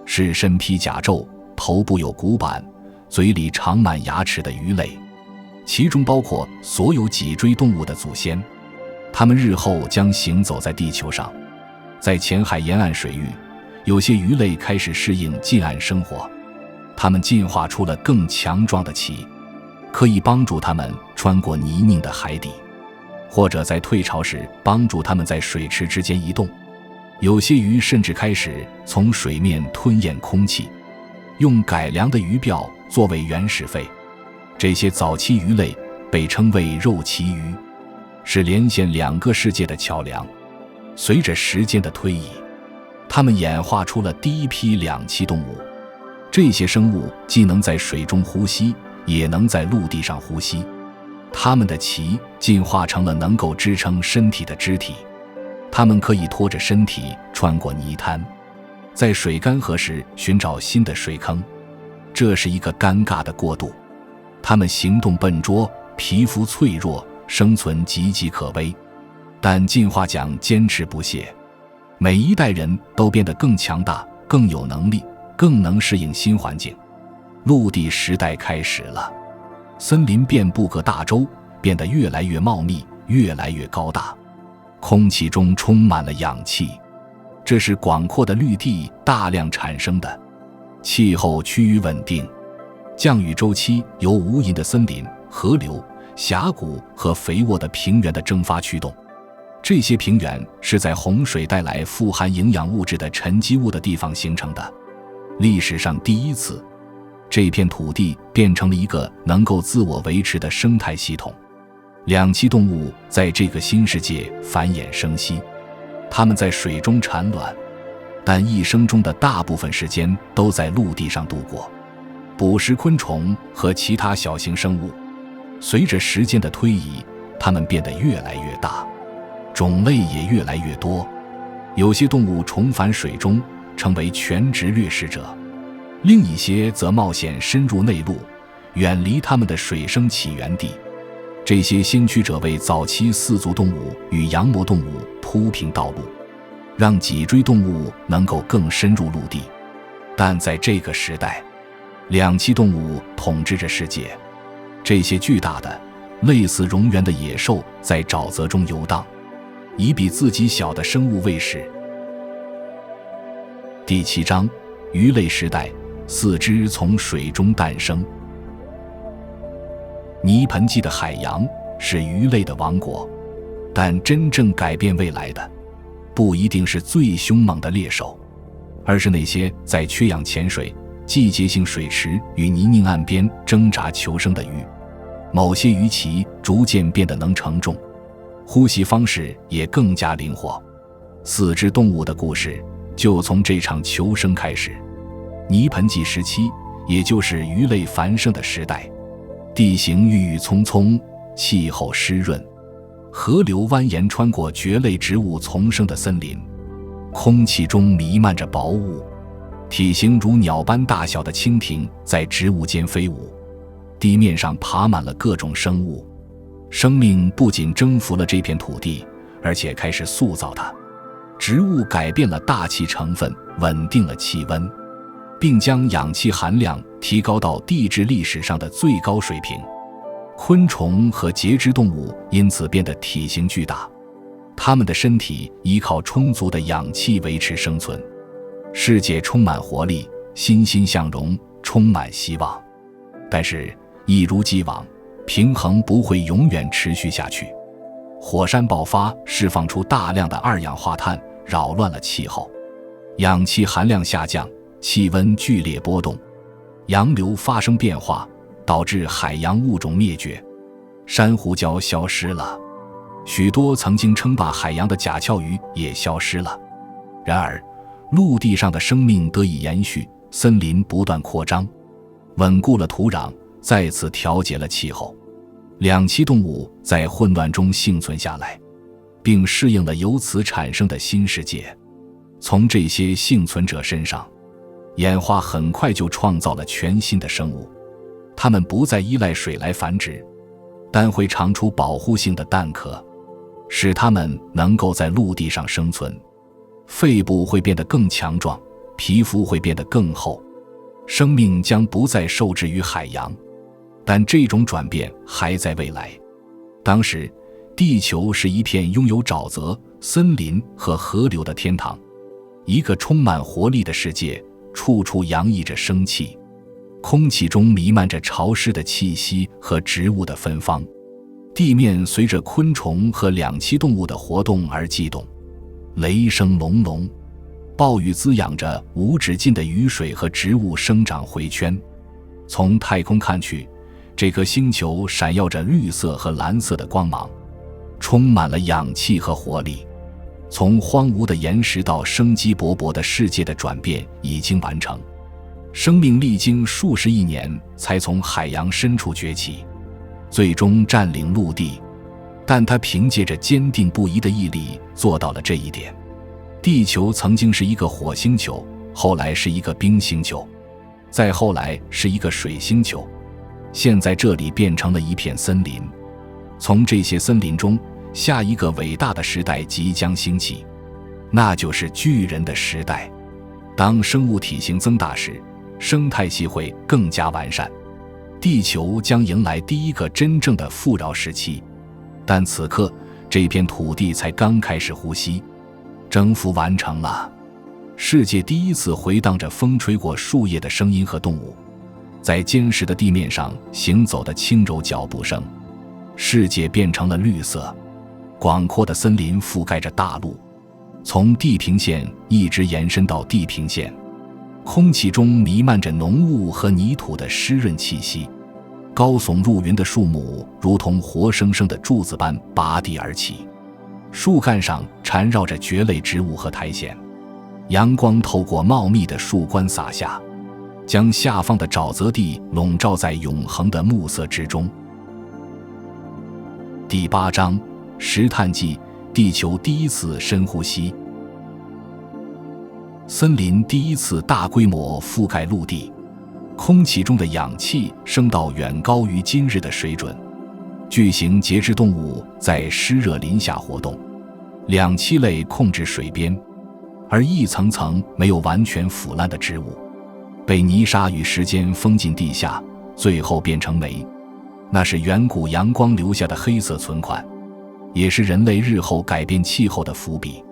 是身披甲胄、头部有骨板、嘴里长满牙齿的鱼类，其中包括所有脊椎动物的祖先。它们日后将行走在地球上。在浅海沿岸水域，有些鱼类开始适应近岸生活，它们进化出了更强壮的鳍，可以帮助它们穿过泥泞的海底，或者在退潮时帮助它们在水池之间移动。有些鱼甚至开始从水面吞咽空气，用改良的鱼鳔作为原始肺。这些早期鱼类被称为肉鳍鱼，是连线两个世界的桥梁。随着时间的推移，它们演化出了第一批两栖动物。这些生物既能在水中呼吸，也能在陆地上呼吸。它们的鳍进化成了能够支撑身体的肢体，它们可以拖着身体穿过泥滩，在水干涸时寻找新的水坑。这是一个尴尬的过渡。它们行动笨拙，皮肤脆弱，生存岌岌可危。但进化奖坚持不懈，每一代人都变得更强大，更有能力，更能适应新环境。陆地时代开始了，森林遍布各大洲，变得越来越茂密，越来越高大。空气中充满了氧气，这是广阔的绿地大量产生的。气候趋于稳定，降雨周期由无垠的森林、河流、峡谷和肥沃的平原的蒸发驱动。这些平原是在洪水带来富含营养物质的沉积物的地方形成的。历史上第一次，这片土地变成了一个能够自我维持的生态系统。两栖动物在这个新世界繁衍生息，它们在水中产卵，但一生中的大部分时间都在陆地上度过，捕食昆虫和其他小型生物。随着时间的推移，它们变得越来越大，种类也越来越多。有些动物重返水中，成为全职掠食者，另一些则冒险深入内陆，远离它们的水生起源地。这些先驱者为早期四足动物与羊膜动物铺平道路，让脊椎动物能够更深入陆地。但在这个时代，两栖动物统治着世界。这些巨大的、类似蝾螈的野兽在沼泽中游荡，以比自己小的生物喂食。第7章，鱼类时代，四肢从水中诞生。泥盆纪的海洋是鱼类的王国，但真正改变未来的不一定是最凶猛的猎手，而是那些在缺氧潜水、季节性水池与泥泞岸边挣扎求生的鱼。某些鱼鳍逐渐变得能承重，呼吸方式也更加灵活。四肢动物的故事就从这场求生开始。泥盆纪时期，也就是鱼类繁盛的时代，地形郁郁葱葱，气候湿润，河流蜿蜒穿过蕨类植物丛生的森林，空气中弥漫着薄雾，体型如鸟般大小的蜻蜓在植物间飞舞，地面上爬满了各种生物。生命不仅征服了这片土地，而且开始塑造它。植物改变了大气成分，稳定了气温，并将氧气含量提高到地质历史上的最高水平。昆虫和节肢动物因此变得体型巨大，它们的身体依靠充足的氧气维持生存。世界充满活力，欣欣向荣，充满希望。但是，一如既往，平衡不会永远持续下去。火山爆发，释放出大量的二氧化碳，扰乱了气候，氧气含量下降，气温剧烈波动，洋流发生变化，导致海洋物种灭绝，珊瑚礁消失了，许多曾经称霸海洋的甲壳鱼也消失了。然而，陆地上的生命得以延续，森林不断扩张，稳固了土壤，再次调节了气候。两栖动物在混乱中幸存下来，并适应了由此产生的新世界。从这些幸存者身上，演化很快就创造了全新的生物。它们不再依赖水来繁殖，但会长出保护性的蛋壳，使它们能够在陆地上生存。肺部会变得更强壮，皮肤会变得更厚，生命将不再受制于海洋。但这种转变还在未来。当时，地球是一片拥有沼泽、森林和河流的天堂，一个充满活力的世界，处处洋溢着生气。空气中弥漫着潮湿的气息和植物的芬芳，地面随着昆虫和两栖动物的活动而悸动。雷声隆隆，暴雨滋养着无止境的雨水和植物生长回圈。从太空看去，这颗星球闪耀着绿色和蓝色的光芒，充满了氧气和活力。从荒芜的岩石到生机勃勃的世界的转变已经完成。生命历经数十亿年才从海洋深处崛起，最终占领陆地，但它凭借着坚定不移的毅力做到了这一点。地球曾经是一个火星球，后来是一个冰星球，再后来是一个水星球，现在这里变成了一片森林。从这些森林中，下一个伟大的时代即将兴起，那就是巨人的时代。当生物体型增大时，生态系会更加完善，地球将迎来第一个真正的富饶时期。但此刻，这片土地才刚开始呼吸。征服完成了，世界第一次回荡着风吹过树叶的声音和动物在坚实的地面上行走的轻柔脚步声。世界变成了绿色，广阔的森林覆盖着大陆，从地平线一直延伸到地平线。空气中弥漫着浓雾和泥土的湿润气息，高耸入云的树木如同活生生的柱子般拔地而起，树干上缠绕着蕨类植物和苔藓。阳光透过茂密的树冠洒下，将下方的沼泽地笼罩在永恒的暮色之中。第8章，石炭纪，地球第一次深呼吸。森林第一次大规模覆盖陆地，空气中的氧气升到远高于今日的水准。巨型节肢动物在湿热林下活动，两栖类控制水边，而一层层没有完全腐烂的植物被泥沙与时间封进地下，最后变成煤。那是远古阳光留下的黑色存款，也是人类日后改变气候的伏笔。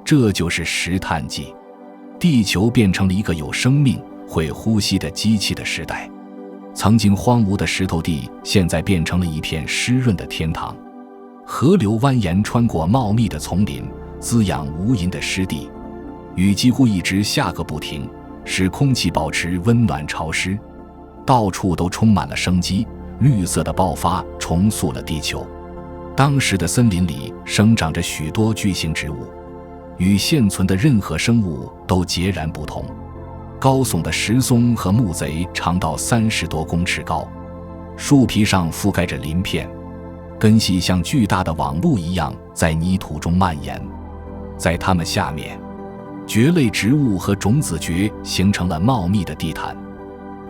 这就是石炭纪，地球变成了一个有生命、会呼吸的机器的时代。曾经荒芜的石头地现在变成了一片湿润的天堂，河流蜿蜒穿过茂密的丛林，滋养无垠的湿地。雨几乎一直下个不停，使空气保持温暖潮湿，到处都充满了生机。绿色的爆发重塑了地球。当时的森林里生长着许多巨型植物，与现存的任何生物都截然不同。高耸的石松和木贼长到30多公尺高，树皮上覆盖着鳞片，根系像巨大的网路一样在泥土中蔓延。在它们下面，蕨类植物和种子蕨形成了茂密的地毯，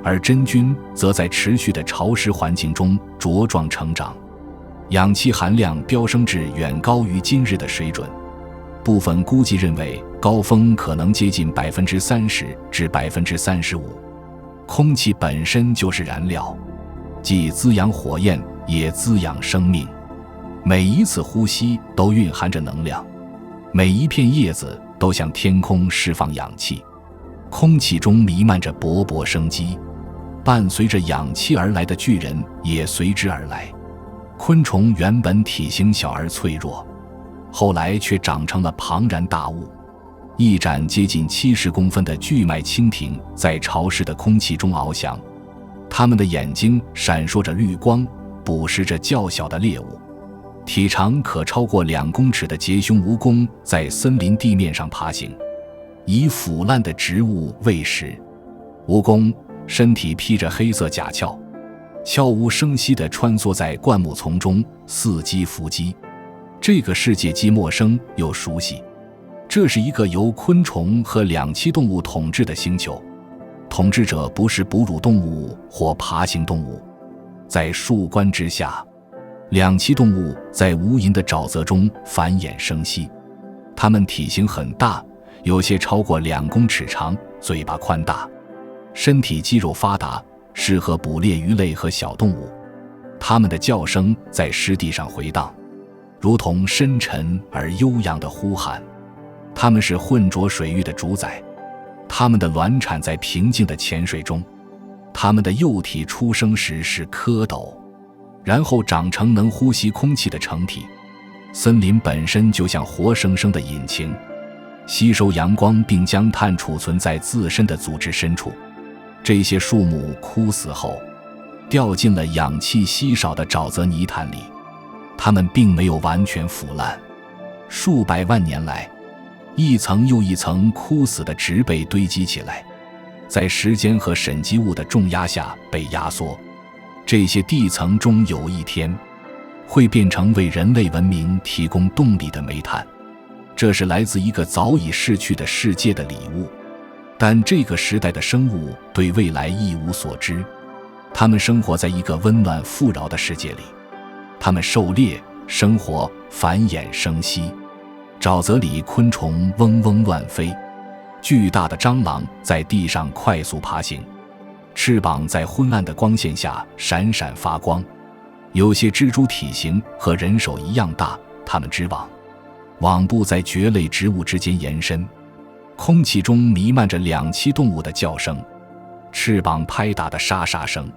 而真菌则在持续的潮湿环境中茁壮成长，氧气含量飙升至远高于今日的水准。部分估计认为高峰可能接近 30% 至 35%。 空气本身就是燃料，既滋养火焰也滋养生命，每一次呼吸都蕴含着能量，每一片叶子都向天空释放氧气，空气中弥漫着勃勃生机，伴随着氧气而来的巨人也随之而来。昆虫原本体型小而脆弱，后来却长成了庞然大物。一盏接近70公分的巨脉蜻蜓在潮湿的空气中翱翔，它们的眼睛闪烁着绿光，捕食着较小的猎物。体长可超过2公尺的节胸蜈蚣在森林地面上爬行，以腐烂的植物喂食。蜈蚣身体披着黑色甲壳，悄无声息地穿梭在灌木丛中，伺机伏击。这个世界既陌生又熟悉，这是一个由昆虫和两栖动物统治的星球，统治者不是哺乳动物或爬行动物。在树冠之下，两栖动物在无垠的沼泽中繁衍生息，它们体型很大，有些超过2公尺长，嘴巴宽大，身体肌肉发达，适合捕猎鱼类和小动物。它们的叫声在湿地上回荡，如同深沉而悠扬的呼喊。它们是浑浊水域的主宰，它们的卵产在平静的浅水中，它们的幼体出生时是蝌蚪，然后长成能呼吸空气的成体。森林本身就像活生生的引擎，吸收阳光并将碳储存在自身的组织深处。这些树木枯死后，掉进了氧气稀少的沼泽泥潭里，它们并没有完全腐烂。数百万年来，一层又一层枯死的植被堆积起来，在时间和沈积物的重压下被压缩。这些地层终有一天会变成为人类文明提供动力的煤炭，这是来自一个早已逝去的世界的礼物。但这个时代的生物对未来一无所知，他们生活在一个温暖富饶的世界里，他们狩猎、生活、繁衍生息。沼泽里昆虫嗡嗡乱飞，巨大的蟑螂在地上快速爬行，翅膀在昏暗的光线下闪闪发光。有些蜘蛛体型和人手一样大，它们织网，网布在蕨类植物之间延伸。空气中弥漫着两栖动物的叫声，翅膀拍打的沙沙声，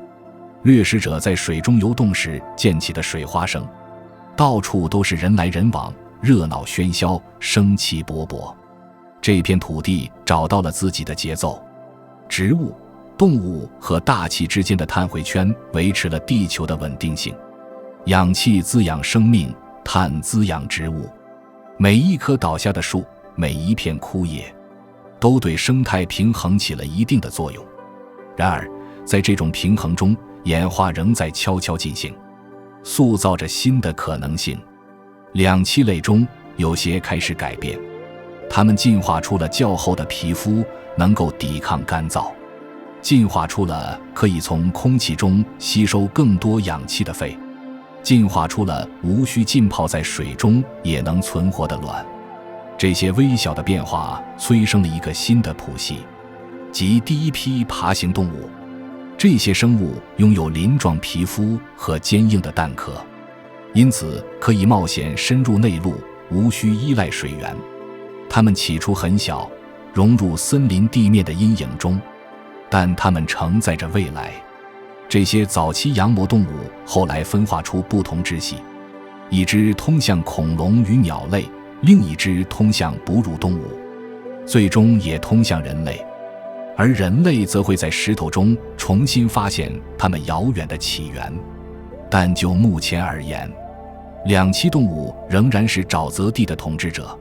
掠食者在水中游动时溅起的水花声。到处都是人来人往，热闹喧嚣，生气勃勃。这片土地找到了自己的节奏，植物、动物和大气之间的碳汇圈维持了地球的稳定性。氧气滋养生命，碳滋养植物。每一棵倒下的树，每一片枯叶，都对生态平衡起了一定的作用。然而，在这种平衡中，演化仍在悄悄进行，塑造着新的可能性。两栖类中有些开始改变，它们进化出了较厚的皮肤，能够抵抗干燥，进化出了可以从空气中吸收更多氧气的肺，进化出了无需浸泡在水中也能存活的卵。这些微小的变化催生了一个新的谱系，即第一批爬行动物。这些生物拥有鳞状皮肤和坚硬的蛋壳，因此可以冒险深入内陆，无需依赖水源。它们起初很小，融入森林地面的阴影中，但它们承载着未来。这些早期羊膜动物后来分化出不同支系，一支通向恐龙与鸟类，另一支通向哺乳动物，最终也通向人类。而人类则会在石头中重新发现它们遥远的起源。但就目前而言，两栖动物仍然是沼泽地的统治者，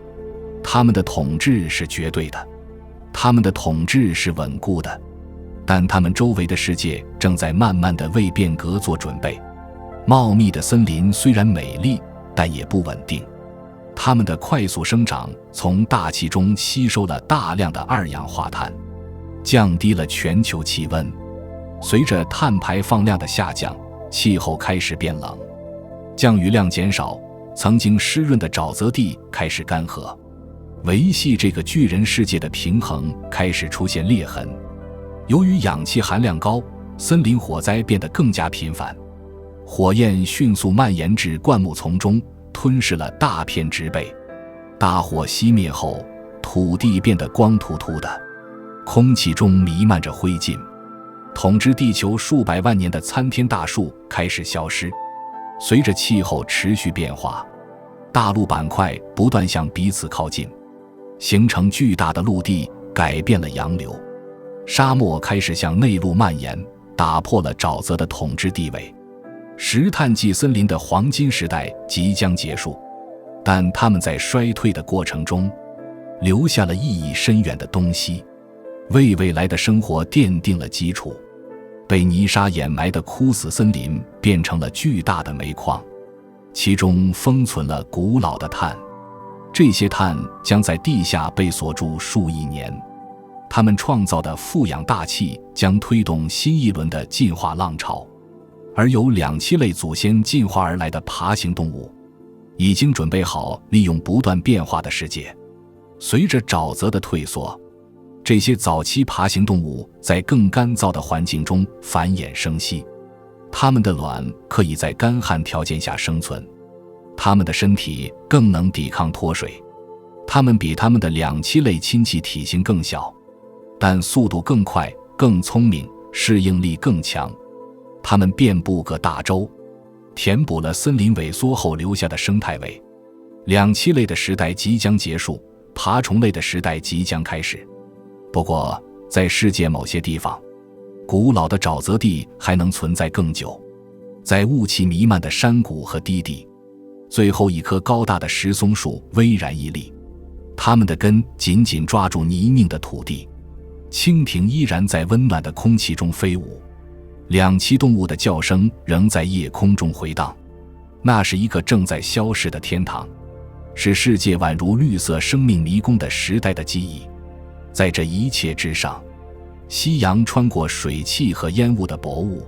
它们的统治是绝对的，它们的统治是稳固的，但它们周围的世界正在慢慢地为变革做准备。茂密的森林虽然美丽，但也不稳定。它们的快速生长从大气中吸收了大量的二氧化碳，降低了全球气温。随着碳排放量的下降，气候开始变冷，降雨量减少，曾经湿润的沼泽地开始干涸，维系这个巨人世界的平衡开始出现裂痕。由于氧气含量高，森林火灾变得更加频繁，火焰迅速蔓延至灌木丛中，吞噬了大片植被。大火熄灭后，土地变得光秃秃的，空气中弥漫着灰烬。统治地球数百万年的参天大树开始消失。随着气候持续变化，大陆板块不断向彼此靠近，形成巨大的陆地，改变了洋流。沙漠开始向内陆蔓延，打破了沼泽的统治地位。石炭纪森林的黄金时代即将结束，但它们在衰退的过程中留下了意义深远的东西，为未来的生活奠定了基础。被泥沙掩埋的枯死森林变成了巨大的煤矿，其中封存了古老的碳，这些碳将在地下被锁住数亿年。它们创造的富氧大气将推动新一轮的进化浪潮，而由两栖类祖先进化而来的爬行动物已经准备好利用不断变化的世界。随着沼泽的退缩，这些早期爬行动物在更干燥的环境中繁衍生息，它们的卵可以在干旱条件下生存，它们的身体更能抵抗脱水。它们比它们的两栖类亲戚体型更小，但速度更快，更聪明，适应力更强。它们遍布各大洲，填补了森林萎缩后留下的生态位。两栖类的时代即将结束，爬虫类的时代即将开始。不过，在世界某些地方，古老的沼泽地还能存在更久。在雾气弥漫的山谷和低地，最后一棵高大的石松树巍然屹立，它们的根紧紧抓住泥泞的土地。蜻蜓依然在温暖的空气中飞舞，两栖动物的叫声仍在夜空中回荡。那是一个正在消逝的天堂，是世界宛如绿色生命迷宫的时代的记忆。在这一切之上，夕阳穿过水汽和烟雾的薄雾，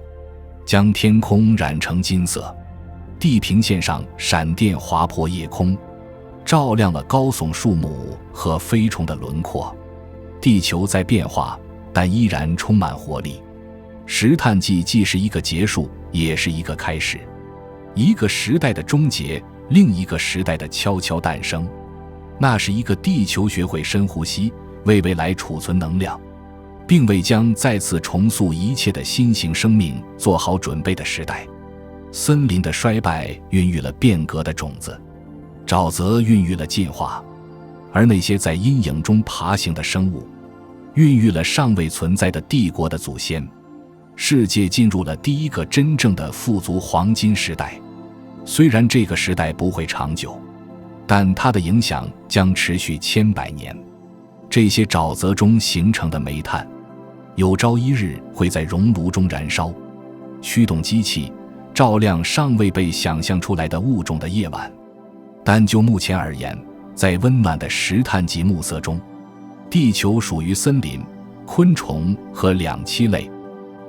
将天空染成金色。地平线上闪电划破夜空，照亮了高耸树木和飞虫的轮廓。地球在变化，但依然充满活力。石炭纪既是一个结束，也是一个开始，一个时代的终结，另一个时代的悄悄诞生。那是一个地球学会深呼吸，为未来储存能量，并为将再次重塑一切的新型生命做好准备的时代。森林的衰败孕育了变革的种子，沼泽孕育了进化，而那些在阴影中爬行的生物孕育了尚未存在的帝国的祖先。世界进入了第一个真正的富足黄金时代。虽然这个时代不会长久，但它的影响将持续千百年。这些沼泽中形成的煤炭有朝一日会在熔炉中燃烧，驱动机器照亮尚未被想象出来的物种的夜晚。但就目前而言，在温暖的石炭纪暮色中，地球属于森林、昆虫和两栖类。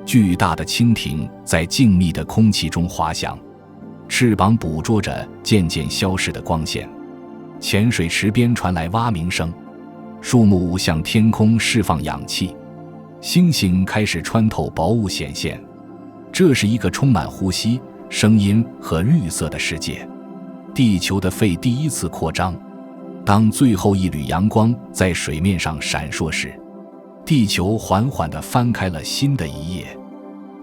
巨大的蜻蜓在静谧的空气中滑翔，翅膀捕捉着渐渐消逝的光线。浅水池边传来蛙鸣声，树木向天空释放氧气，星星开始穿透薄雾显现。这是一个充满呼吸、声音和绿色的世界。地球的肺第一次扩张，当最后一缕阳光在水面上闪烁时，地球缓缓地翻开了新的一页。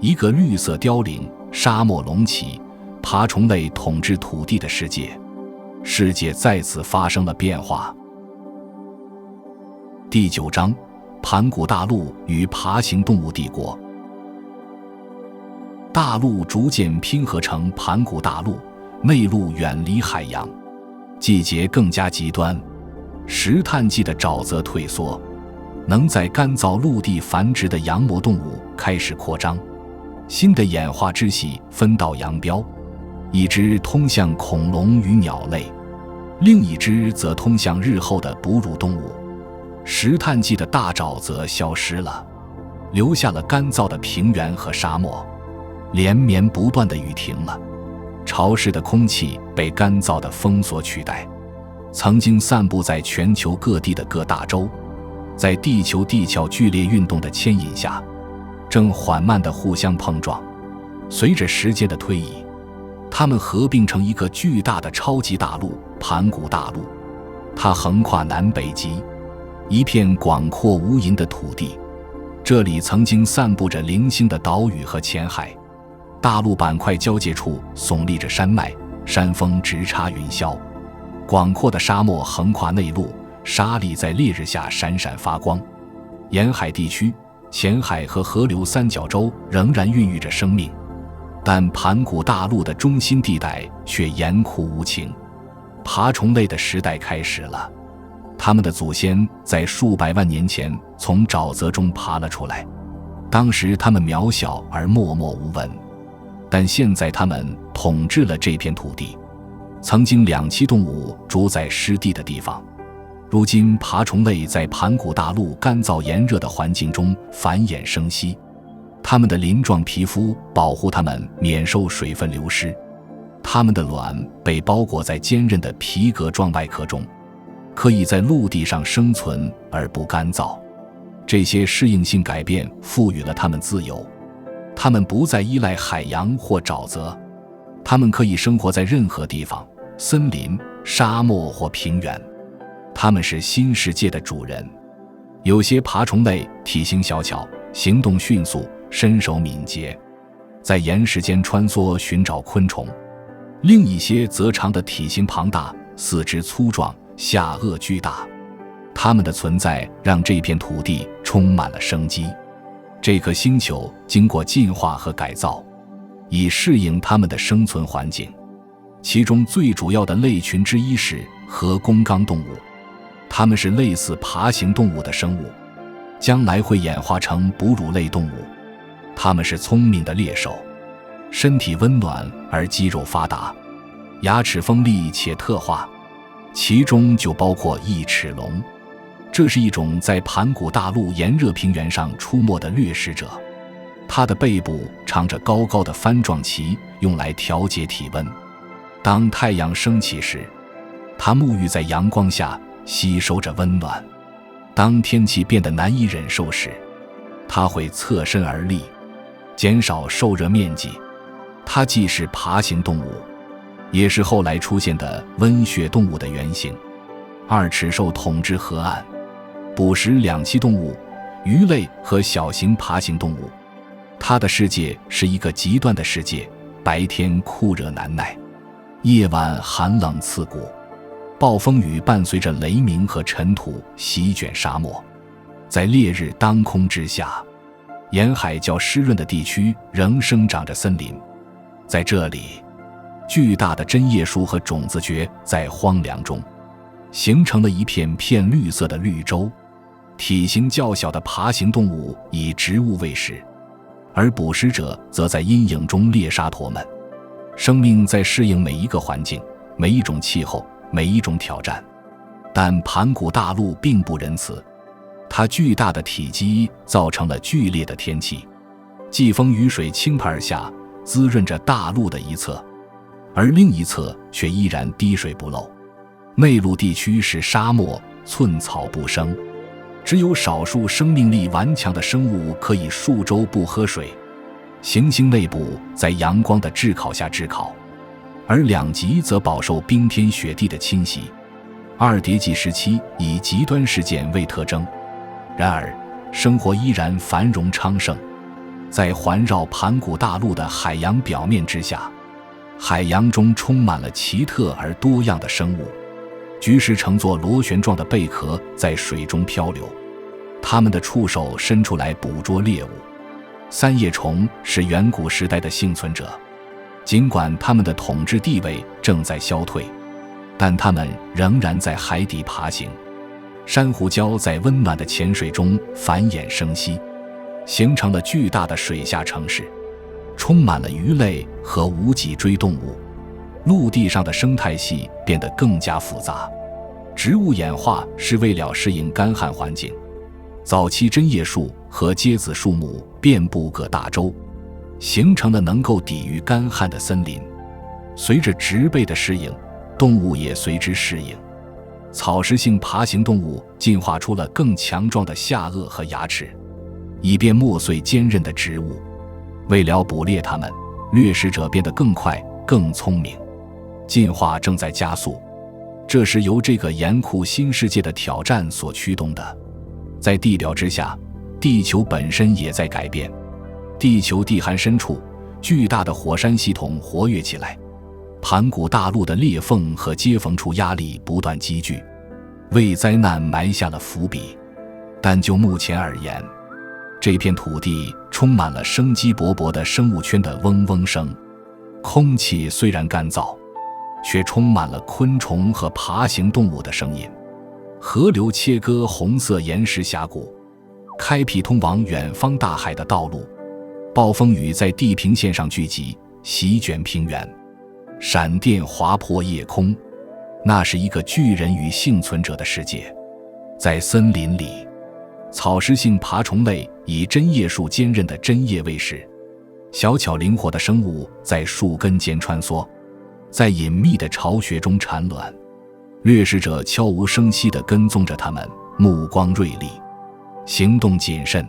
一个绿色凋零，沙漠隆起，爬虫类统治土地的世界。世界再次发生了变化。第9章：盘古大陆与爬行动物帝国。大陆逐渐拼合成盘古大陆，内陆远离海洋，季节更加极端。石炭纪的沼泽退缩，能在干燥陆地繁殖的羊膜动物开始扩张，新的演化支系分道扬镳，一支通向恐龙与鸟类。另一支则通向日后的哺乳动物。石炭纪的大沼泽消失了，留下了干燥的平原和沙漠。连绵不断的雨停了，潮湿的空气被干燥的风所取代。曾经散布在全球各地的各大洲，在地球地壳剧烈运动的牵引下，正缓慢地互相碰撞。随着时间的推移，它们合并成一个巨大的超级大陆——盘古大陆。它横跨南北极，一片广阔无垠的土地。这里曾经散布着零星的岛屿和浅海。大陆板块交界处耸立着山脉，山峰直插云霄。广阔的沙漠横跨内陆，沙砾在烈日下闪闪发光。沿海地区、浅海和河流三角洲仍然孕育着生命，但盘古大陆的中心地带却严酷无情。爬虫类的时代开始了，它们的祖先在数百万年前从沼泽中爬了出来。当时它们渺小而默默无闻，但现在它们统治了这片土地。曾经两栖动物主宰湿地的地方，如今爬虫类在盘古大陆干燥炎热的环境中繁衍生息。它们的鳞状皮肤保护它们免受水分流失，它们的卵被包裹在坚韧的皮革状外壳中，可以在陆地上生存而不干燥。这些适应性改变赋予了它们自由，它们不再依赖海洋或沼泽，它们可以生活在任何地方，森林、沙漠或平原。它们是新世界的主人。有些爬虫类体型小巧，行动迅速，身手敏捷，在岩石间穿梭寻找昆虫。另一些则长得体型庞大，四肢粗壮，下颚巨大。它们的存在让这片土地充满了生机。这颗星球经过进化和改造，以适应它们的生存环境。其中最主要的类群之一是核工纲动物，它们是类似爬行动物的生物，将来会演化成哺乳类动物。它们是聪明的猎手，身体温暖而肌肉发达，牙齿锋利且特化，其中就包括翼齿龙。这是一种在盘古大陆炎热平原上出没的掠食者，它的背部长着高高的帆状鳍，用来调节体温。当太阳升起时，它沐浴在阳光下，吸收着温暖。当天气变得难以忍受时，它会侧身而立，减少受热面积。它既是爬行动物，也是后来出现的温血动物的原型。二齿兽统治河岸，捕食两栖动物、鱼类和小型爬行动物。它的世界是一个极端的世界，白天酷热难耐，夜晚寒冷刺骨，暴风雨伴随着雷鸣和尘土席卷沙漠。在烈日当空之下，沿海较湿润的地区仍生长着森林。在这里，巨大的针叶树和种子蕨在荒凉中形成了一片片绿色的绿洲。体型较小的爬行动物以植物喂食，而捕食者则在阴影中猎杀驼们。生命在适应每一个环境，每一种气候，每一种挑战。但盘古大陆并不仁慈，它巨大的体积造成了剧烈的天气，季风雨水倾盆而下，滋润着大陆的一侧，而另一侧却依然滴水不漏。内陆地区是沙漠，寸草不生，只有少数生命力顽强的生物可以数周不喝水。行星内部在阳光的炙烤下炙烤，而两极则饱受冰天雪地的侵袭。二叠纪时期以极端事件为特征，然而生活依然繁荣昌盛。在环绕盘古大陆的海洋表面之下，海洋中充满了奇特而多样的生物。菊石呈作螺旋状的贝壳在水中漂流，它们的触手伸出来捕捉猎物。三叶虫是远古时代的幸存者，尽管它们的统治地位正在消退，但它们仍然在海底爬行。珊瑚礁在温暖的浅水中繁衍生息，形成了巨大的水下城市，充满了鱼类和无脊椎动物。陆地上的生态系变得更加复杂。植物演化是为了适应干旱环境，早期针叶树和椰子树木遍布各大洲，形成了能够抵御干旱的森林。随着植被的适应，动物也随之适应。草食性爬行动物进化出了更强壮的下颚和牙齿，以便磨碎坚韧的植物。为了捕猎它们，掠食者变得更快、更聪明。进化正在加速，这是由这个严酷新世界的挑战所驱动的。在地表之下，地球本身也在改变。地球地寒深处，巨大的火山系统活跃起来，盘古大陆的裂缝和接缝处压力不断积聚，为灾难埋下了伏笔。但就目前而言，这片土地充满了生机勃勃的生物圈的嗡嗡声，空气虽然干燥，却充满了昆虫和爬行动物的声音。河流切割红色岩石峡谷，开辟通往远方大海的道路。暴风雨在地平线上聚集，席卷平原，闪电划破夜空。那是一个巨人与幸存者的世界。在森林里，草食性爬虫类以针叶树坚韧的针叶为食，小巧灵活的生物在树根间穿梭，在隐秘的巢穴中产卵。掠食者悄无声息地跟踪着它们，目光锐利，行动谨慎。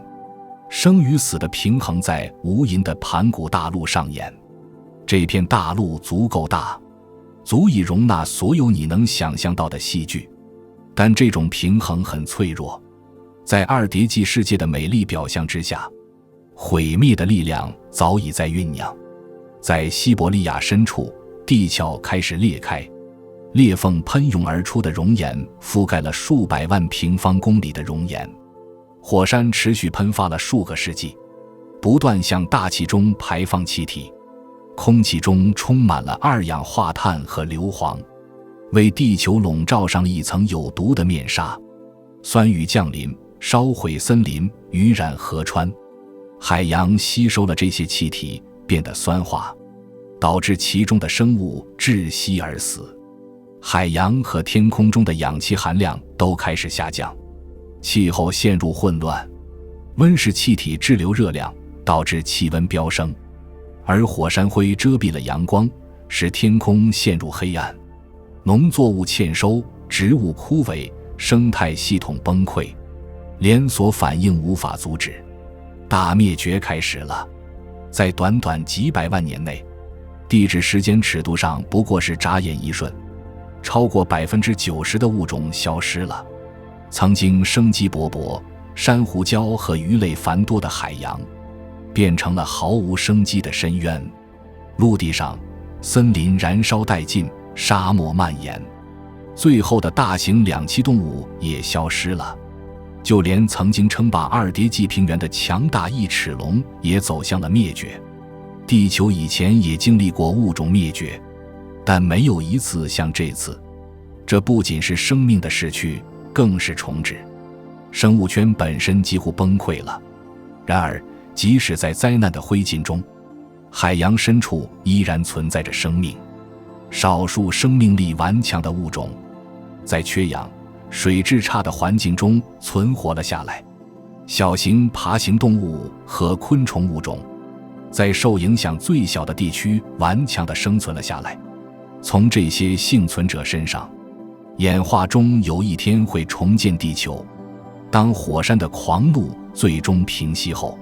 生与死的平衡在无垠的盘古大陆上演。这片大陆足够大，足以容纳所有你能想象到的戏剧，但这种平衡很脆弱。在二叠纪世界的美丽表象之下，毁灭的力量早已在酝酿。在西伯利亚深处，地壳开始裂开，裂缝喷涌而出的熔岩覆盖了数百万平方公里的熔岩。火山持续喷发了数个世纪，不断向大气中排放气体，空气中充满了二氧化碳和硫磺，为地球笼罩上了一层有毒的面纱。酸雨降临，烧毁森林，污染河川。海洋吸收了这些气体，变得酸化，导致其中的生物窒息而死。海洋和天空中的氧气含量都开始下降，气候陷入混乱，温室气体滞留热量，导致气温飙升，而火山灰遮蔽了阳光，使天空陷入黑暗。农作物欠收，植物枯萎，生态系统崩溃，连锁反应无法阻止，大灭绝开始了。在短短几百万年内，地质时间尺度上不过是眨眼一瞬，超过 90% 的物种消失了。曾经生机勃勃、珊瑚礁和鱼类繁多的海洋，变成了毫无生机的深渊。陆地上，森林燃烧殆尽，沙漠蔓延，最后的大型两栖动物也消失了。就连曾经称霸二叠纪平原的强大异齿龙也走向了灭绝。地球以前也经历过物种灭绝，但没有一次像这次。这不仅是生命的逝去，更是重置。生物圈本身几乎崩溃了。然而，即使在灾难的灰烬中，海洋深处依然存在着生命。少数生命力顽强的物种，在缺氧、水质差的环境中存活了下来。小型爬行动物和昆虫物种，在受影响最小的地区顽强地生存了下来。从这些幸存者身上，演化中有一天会重建地球。当火山的狂怒最终平息后，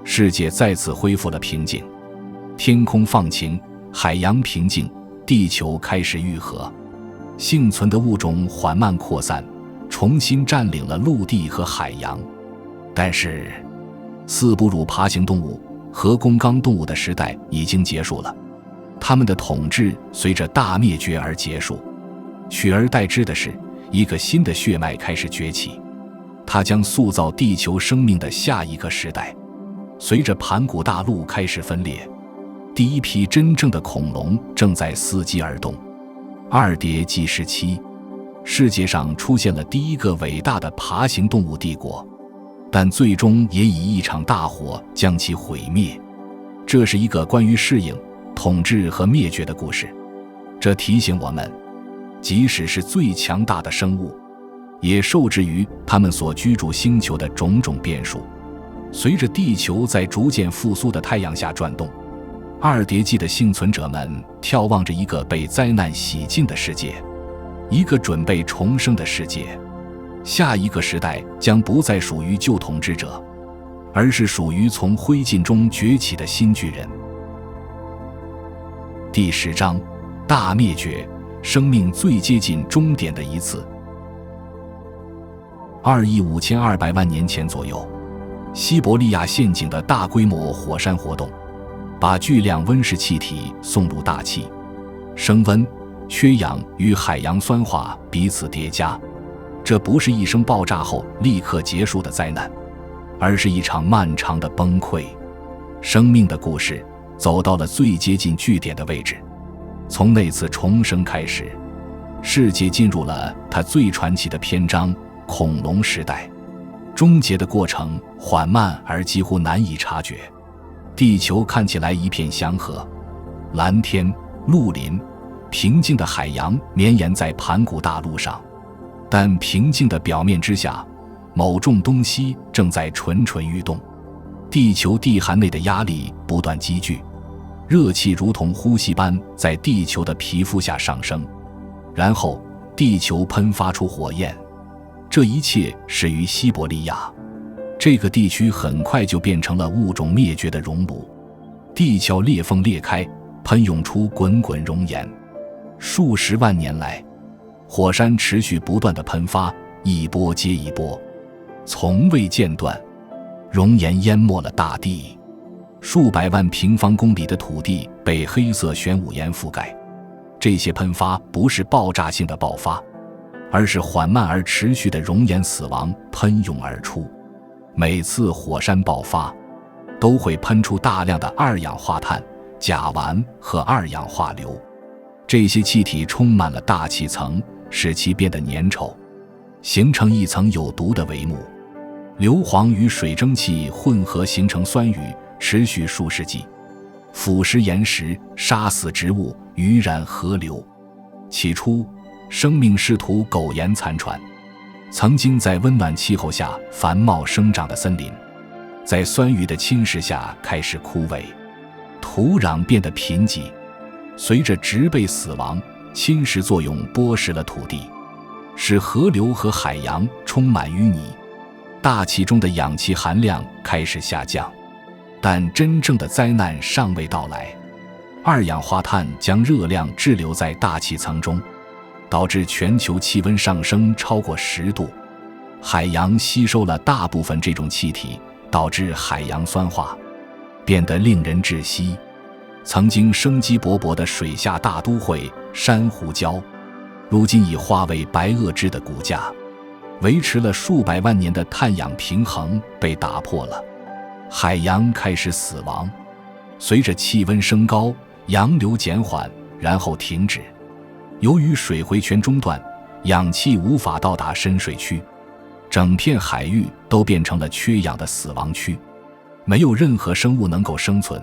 世界再次恢复了平静，天空放晴，海洋平静，地球开始愈合。幸存的物种缓慢扩散，重新占领了陆地和海洋。但是，四哺乳爬行动物和工纲动物的时代已经结束了，它们的统治随着大灭绝而结束。取而代之的是，一个新的血脉开始崛起，它将塑造地球生命的下一个时代。随着盘古大陆开始分裂，第一批真正的恐龙正在伺机而动。二叠纪时期，世界上出现了第一个伟大的爬行动物帝国，但最终也以一场大火将其毁灭。这是一个关于适应、统治和灭绝的故事。这提醒我们，即使是最强大的生物，也受制于它们所居住星球的种种变数。随着地球在逐渐复苏的太阳下转动，二叠纪的幸存者们眺望着一个被灾难洗尽的世界，一个准备重生的世界。下一个时代将不再属于旧统治者，而是属于从灰烬中崛起的新巨人。第10章，大灭绝，生命最接近终点的一次。2亿5200万年前左右，西伯利亚陷阱的大规模火山活动，把巨量温室气体送入大气，升温、缺氧与海洋酸化彼此叠加。这不是一声爆炸后立刻结束的灾难，而是一场漫长的崩溃。生命的故事走到了最接近据点的位置。从那次重生开始，世界进入了它最传奇的篇章——恐龙时代。终结的过程缓慢而几乎难以察觉。地球看起来一片祥和，蓝天、陆林、平静的海洋绵延在盘古大陆上。但平静的表面之下，某种东西正在蠢蠢欲动。地球地函内的压力不断积聚，热气如同呼吸般在地球的皮肤下上升，然后地球喷发出火焰。这一切始于西伯利亚，这个地区很快就变成了物种灭绝的熔炉。地壳裂缝裂开，喷涌出滚滚熔岩。数十万年来，火山持续不断的喷发，一波接一波，从未间断。熔岩淹没了大地，数百万平方公里的土地被黑色玄武岩覆盖。这些喷发不是爆炸性的爆发，而是缓慢而持续的熔岩死亡喷涌而出。每次火山爆发，都会喷出大量的二氧化碳、甲烷和二氧化硫。这些气体充满了大气层，使其变得粘稠，形成一层有毒的帷幕。硫磺与水蒸气混合形成酸雨，持续数世纪，腐蚀岩石，杀死植物，污染河流。起初，生命试图苟延残喘。曾经在温暖气候下繁茂生长的森林，在酸雨的侵蚀下开始枯萎，土壤变得贫瘠。随着植被死亡，侵蚀作用剥蚀了土地，使河流和海洋充满淤泥。大气中的氧气含量开始下降，但真正的灾难尚未到来。二氧化碳将热量滞留在大气层中，导致全球气温上升超过10度。海洋吸收了大部分这种气体，导致海洋酸化，变得令人窒息。曾经生机勃勃的水下大都会珊瑚礁，如今已化为白垩纪的骨架。维持了数百万年的碳氧平衡被打破了，海洋开始死亡。随着气温升高，洋流减缓，然后停止。由于水回泉中断，氧气无法到达深水区，整片海域都变成了缺氧的死亡区，没有任何生物能够生存。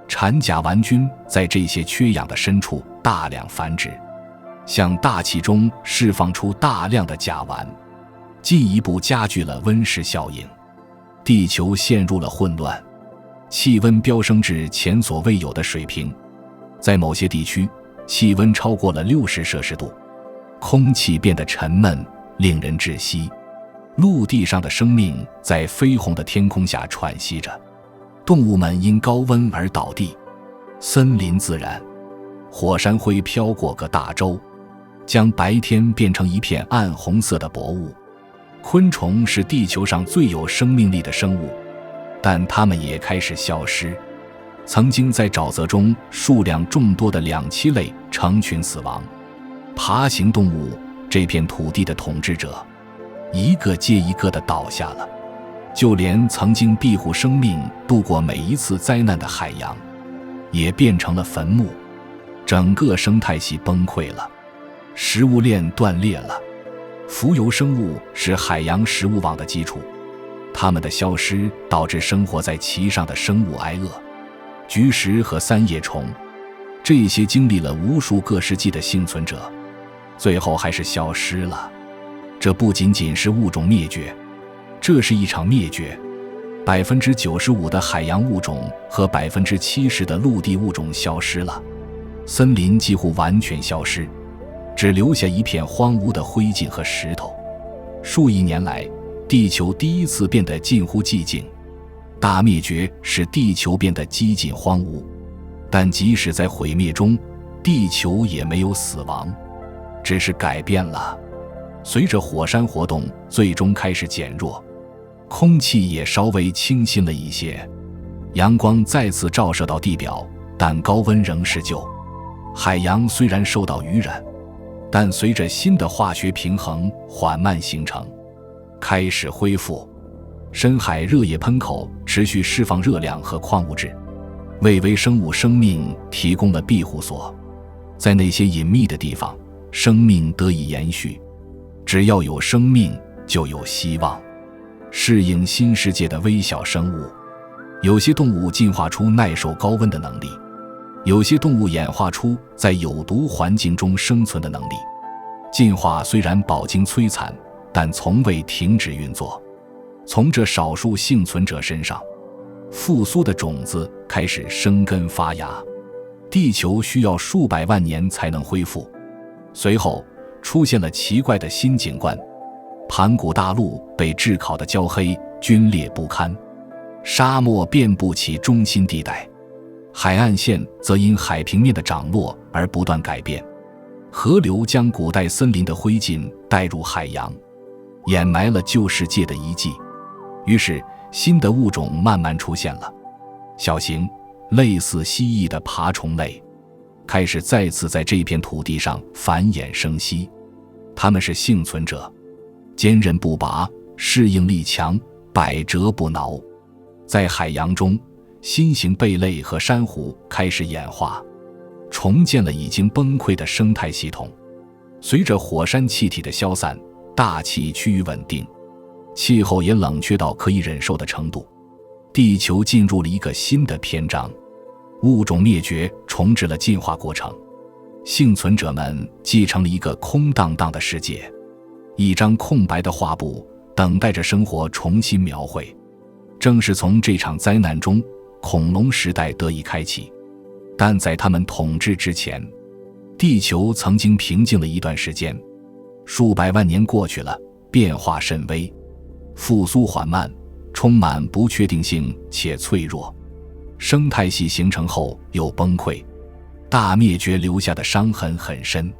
产甲烷菌在这些缺氧的深处大量繁殖，向大气中释放出大量的甲烷，进一步加剧了温室效应。地球陷入了混乱，气温飙升至前所未有的水平。在某些地区，气温超过了60摄氏度，空气变得沉闷，令人窒息。陆地上的生命在绯红的天空下喘息着，动物们因高温而倒地，森林自燃，火山灰飘过各大洲，将白天变成一片暗红色的薄雾。昆虫是地球上最有生命力的生物，但它们也开始消失。曾经在沼泽中数量众多的两栖类成群死亡。爬行动物，这片土地的统治者，一个接一个地倒下了。就连曾经庇护生命度过每一次灾难的海洋，也变成了坟墓。整个生态系崩溃了，食物链断裂了。浮游生物是海洋食物网的基础，它们的消失导致生活在其上的生物挨饿。菊石和三叶虫，这些经历了无数个世纪的幸存者，最后还是消失了。这不仅仅是物种灭绝，这是一场灭绝。95%的海洋物种和70%的陆地物种消失了，森林几乎完全消失，只留下一片荒芜的灰烬和石头。数亿年来，地球第一次变得近乎寂静。大灭绝使地球变得几近荒芜，但即使在毁灭中，地球也没有死亡，只是改变了。随着火山活动最终开始减弱，空气也稍微清新了一些，阳光再次照射到地表，但高温仍是旧。海洋虽然受到污染，但随着新的化学平衡缓慢形成，开始恢复。深海热液喷口持续释放热量和矿物质，为微生物生命提供了庇护所。在那些隐秘的地方，生命得以延续。只要有生命，就有希望。适应新世界的微小生物，有些动物进化出耐受高温的能力，有些动物演化出在有毒环境中生存的能力。进化虽然饱经摧残，但从未停止运作。从这少数幸存者身上，复苏的种子开始生根发芽。地球需要数百万年才能恢复。随后出现了奇怪的新景观，盘古大陆被炙烤得焦黑，皲裂不堪，沙漠遍布其中心地带，海岸线则因海平面的涨落而不断改变。河流将古代森林的灰烬带入海洋，掩埋了旧世界的遗迹。于是新的物种慢慢出现了，小型类似蜥蜴的爬虫类开始再次在这片土地上繁衍生息。它们是幸存者，坚韧不拔，适应力强，百折不挠。在海洋中，新型贝类和珊瑚开始演化，重建了已经崩溃的生态系统。随着火山气体的消散，大气趋于稳定，气候也冷却到可以忍受的程度。地球进入了一个新的篇章，物种灭绝重置了进化过程，幸存者们继承了一个空荡荡的世界，一张空白的画布，等待着生活重新描绘。正是从这场灾难中，恐龙时代得以开启。但在他们统治之前，地球曾经平静了一段时间。数百万年过去了，变化甚微，复苏缓慢，充满不确定性且脆弱。生态系形成后又崩溃，大灭绝留下的伤痕很深。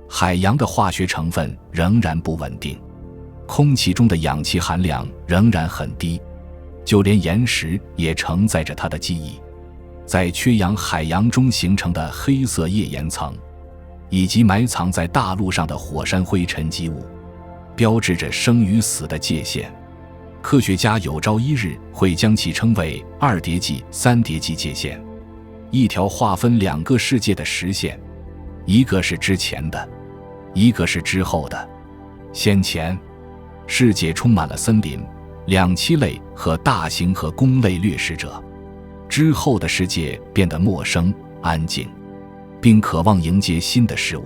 海洋的化学成分仍然不稳定，空气中的氧气含量仍然很低，就连岩石也承载着它的记忆。在缺氧海洋中形成的黑色页岩层，以及埋藏在大陆上的火山灰沉积物，标志着生与死的界限。科学家有朝一日会将其称为2叠纪、3叠纪界限，一条划分两个世界的实线，一个是之前的，一个是之后的。先前，世界充满了森林、两栖类和大型和弓类掠食者；之后的世界变得陌生、安静，并渴望迎接新的事物。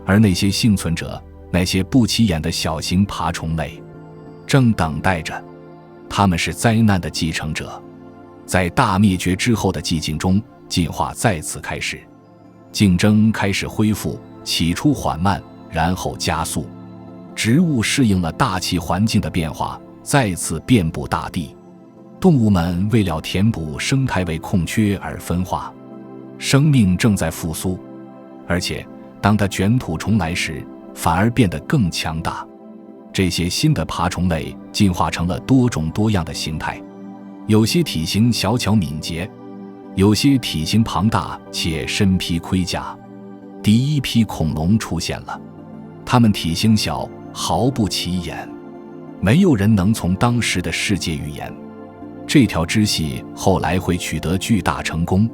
而那些幸存者，那些不起眼的小型爬虫类，正等待着。他们是灾难的继承者。在大灭绝之后的寂静中，进化再次开始，竞争开始恢复，起初缓慢，然后加速。植物适应了大气环境的变化，再次遍布大地。动物们为了填补生态位空缺而分化。生命正在复苏，而且当它卷土重来时，反而变得更强大。这些新的爬虫类进化成了多种多样的形态，有些体型小巧敏捷，有些体型庞大且身披盔甲。第一批恐龙出现了，它们体型小，毫不起眼，没有人能从当时的世界预言。这条支系后来会取得巨大成功。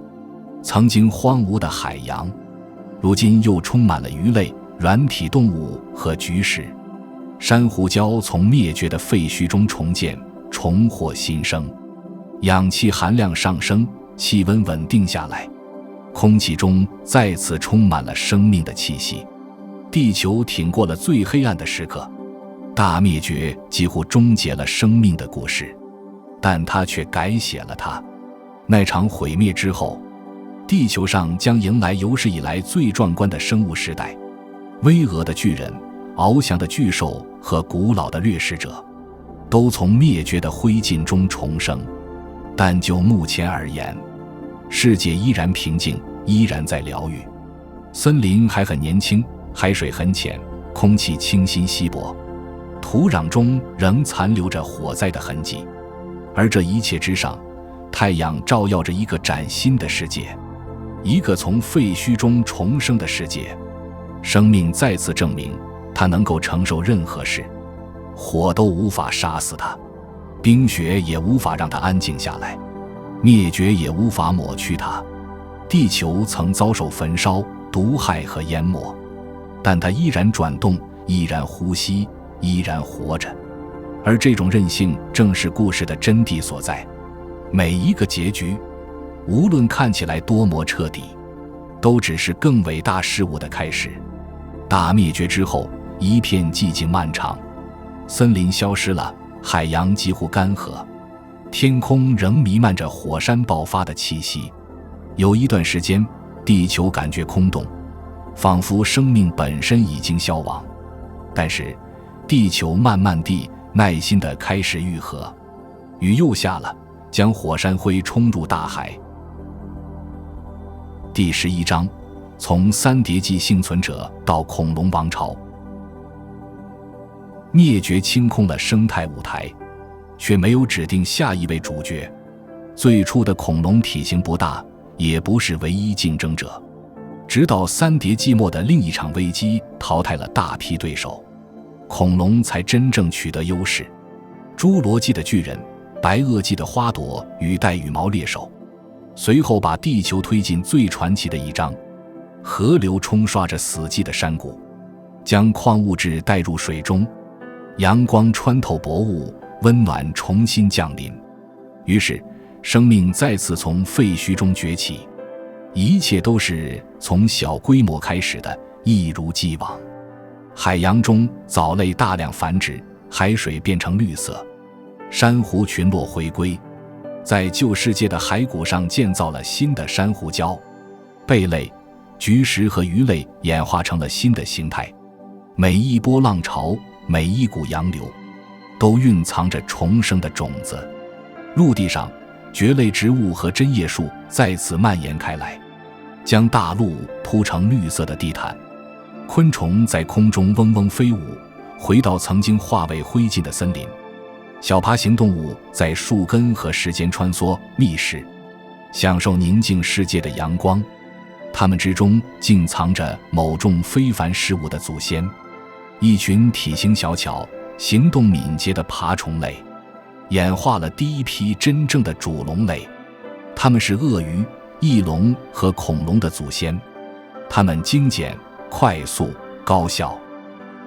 曾经荒芜的海洋，如今又充满了鱼类、软体动物和菊石。珊瑚礁从灭绝的废墟中重建，重获新生。氧气含量上升，气温稳定下来。空气中再次充满了生命的气息。地球挺过了最黑暗的时刻，大灭绝几乎终结了生命的故事，但它却改写了它。那场毁灭之后，地球上将迎来有史以来最壮观的生物时代。巍峨的巨人、翱翔的巨兽和古老的掠食者，都从灭绝的灰烬中重生。但就目前而言，世界依然平静，依然在疗愈。森林还很年轻，海水很浅，空气清新稀薄，土壤中仍残留着火灾的痕迹。而这一切之上，太阳照耀着一个崭新的世界，一个从废墟中重生的世界。生命再次证明，它能够承受任何事，火都无法杀死它，冰雪也无法让它安静下来，灭绝也无法抹去它。地球曾遭受焚烧、毒害和淹没，但它依然转动，依然呼吸，依然活着。而这种韧性正是故事的真谛所在。每一个结局，无论看起来多么彻底，都只是更伟大事物的开始。大灭绝之后，一片寂静漫长，森林消失了，海洋几乎干涸，天空仍弥漫着火山爆发的气息。有一段时间，地球感觉空洞，仿佛生命本身已经消亡。但是，地球慢慢地、耐心地开始愈合，雨又下了，将火山灰冲入大海。第11章，从三叠纪幸存者到恐龙王朝。灭绝清空了生态舞台，却没有指定下一位主角。最初的恐龙体型不大，也不是唯一竞争者。直到三叠纪末的另一场危机淘汰了大批对手，恐龙才真正取得优势。侏罗纪的巨人、白垩纪的花朵与带羽毛猎手，随后把地球推进最传奇的一章。河流冲刷着死寂的山谷，将矿物质带入水中，阳光穿透薄雾，温暖重新降临。于是生命再次从废墟中崛起，一切都是从小规模开始的，一如既往。海洋中藻类大量繁殖，海水变成绿色，珊瑚群落回归，在旧世界的海谷上建造了新的珊瑚礁。贝类、菊石和鱼类演化成了新的形态。每一波浪潮，每一股洋流，都蕴藏着重生的种子。陆地上，蕨类植物和针叶树再次蔓延开来，将大陆铺成绿色的地毯。昆虫在空中嗡嗡飞舞，回到曾经化为灰烬的森林。小爬行动物在树根和时间穿梭觅食，享受宁静世界的阳光。它们之中竟藏着某种非凡事物的祖先，一群体型小巧、行动敏捷的爬虫类，演化了第一批真正的主龙类。它们是鳄鱼、翼龙和恐龙的祖先。它们精简、快速、高效，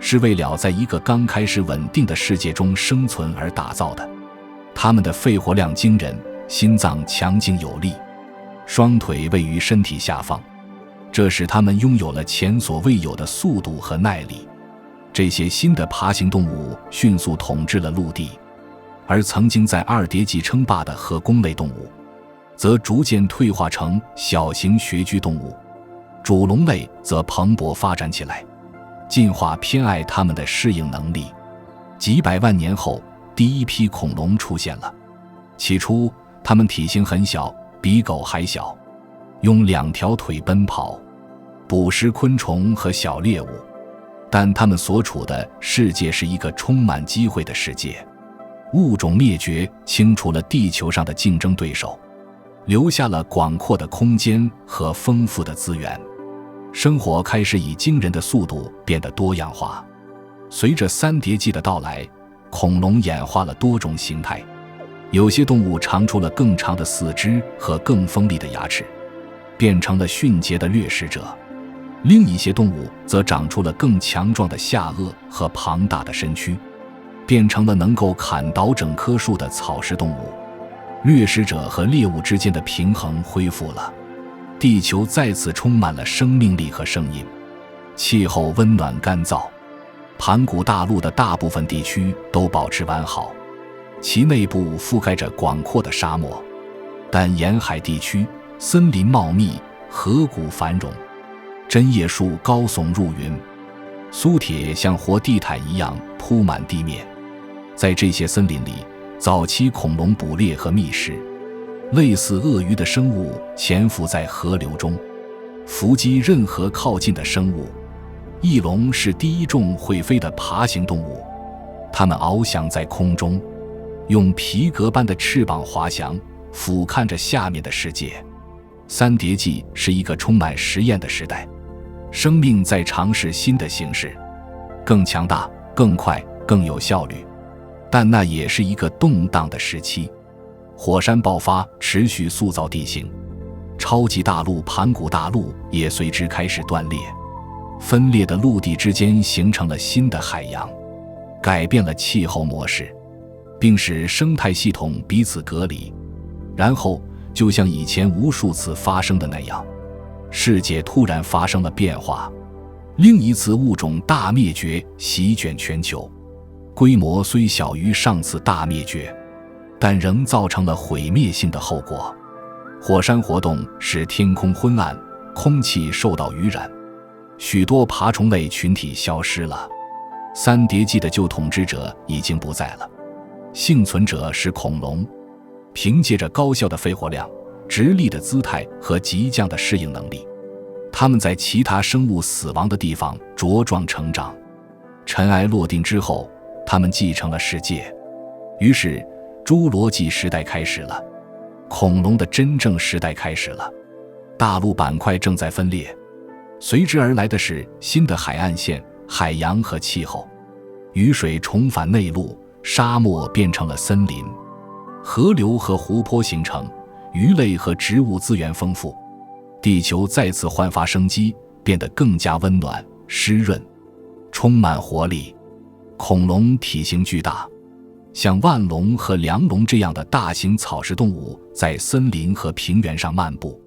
是为了在一个刚开始稳定的世界中生存而打造的。它们的肺活量惊人，心脏强劲有力，双腿位于身体下方，这使它们拥有了前所未有的速度和耐力。这些新的爬行动物迅速统治了陆地，而曾经在二叠纪称霸的河弓类动物，则逐渐退化成小型穴居动物。主龙类则蓬勃发展起来，进化偏爱它们的适应能力。几百万年后，第一批恐龙出现了。起初，它们体型很小，比狗还小，用2条腿奔跑，捕食昆虫和小猎物。但它们所处的世界是一个充满机会的世界。物种灭绝清除了地球上的竞争对手，留下了广阔的空间和丰富的资源。生活开始以惊人的速度变得多样化。随着三叠纪的到来，恐龙演化了多种形态。有些动物长出了更长的四肢和更锋利的牙齿，变成了迅捷的掠食者。另一些动物则长出了更强壮的下颚和庞大的身躯，变成了能够砍倒整棵树的草食动物。掠食者和猎物之间的平衡恢复了。地球再次充满了生命力和声音。气候温暖干燥，盘古大陆的大部分地区都保持完好，其内部覆盖着广阔的沙漠，但沿海地区森林茂密，河谷繁荣，针叶树高耸入云，苏铁像活地毯一样铺满地面。在这些森林里，早期恐龙捕猎和觅食，类似鳄鱼的生物潜伏在河流中，伏击任何靠近的生物。翼龙是第一种会飞的爬行动物，它们翱翔在空中，用皮革般的翅膀滑翔，俯瞰着下面的世界。三叠纪是一个充满实验的时代，生命在尝试新的形式，更强大、更快、更有效率。但那也是一个动荡的时期，火山爆发持续塑造地形，超级大陆盘古大陆也随之开始断裂，分裂的陆地之间形成了新的海洋，改变了气候模式，并使生态系统彼此隔离。然后就像以前无数次发生的那样，世界突然发生了变化，另一次物种大灭绝席卷全球，规模虽小于上次大灭绝，但仍造成了毁灭性的后果。火山活动使天空昏暗，空气受到污染，许多爬虫类群体消失了。三叠纪的旧统治者已经不在了，幸存者是恐龙，凭借着高效的肺活量、直立的姿态和极强的适应能力，它们在其他生物死亡的地方茁壮成长。尘埃落定之后，它们继承了世界，于是侏罗纪时代开始了，恐龙的真正时代开始了。大陆板块正在分裂，随之而来的是新的海岸线、海洋和气候。雨水重返内陆，沙漠变成了森林，河流和湖泊形成，鱼类和植物资源丰富，地球再次焕发生机，变得更加温暖、湿润，充满活力。恐龙体型巨大，像腕龙和梁龙这样的大型草食动物在森林和平原上漫步，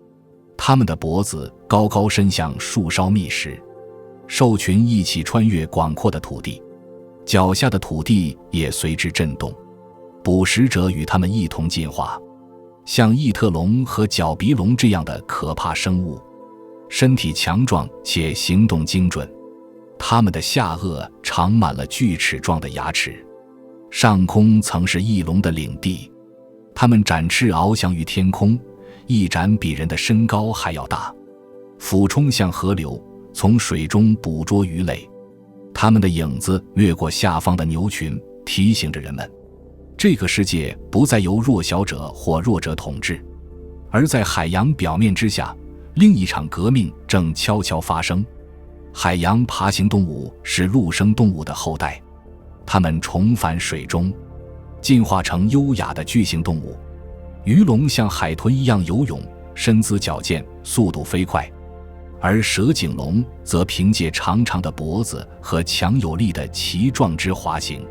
它们的脖子高高伸向树梢觅食，兽群一起穿越广阔的土地，脚下的土地也随之震动，捕食者与它们一同进化，像异特龙和角鼻龙这样的可怕生物，身体强壮且行动精准，它们的下颚长满了锯齿状的牙齿。上空曾是翼龙的领地，它们展翅翱翔于天空，一展比人的身高还要大，俯冲向河流，从水中捕捉鱼类。它们的影子掠过下方的牛群，提醒着人们，这个世界不再由弱小者或弱者统治，而在海洋表面之下，另一场革命正悄悄发生。海洋爬行动物是陆生动物的后代，它们重返水中，进化成优雅的巨型动物。鱼龙像海豚一样游泳，身姿矫健，速度飞快，而蛇颈龙则凭借长长的脖子和强有力的鳍状肢滑行。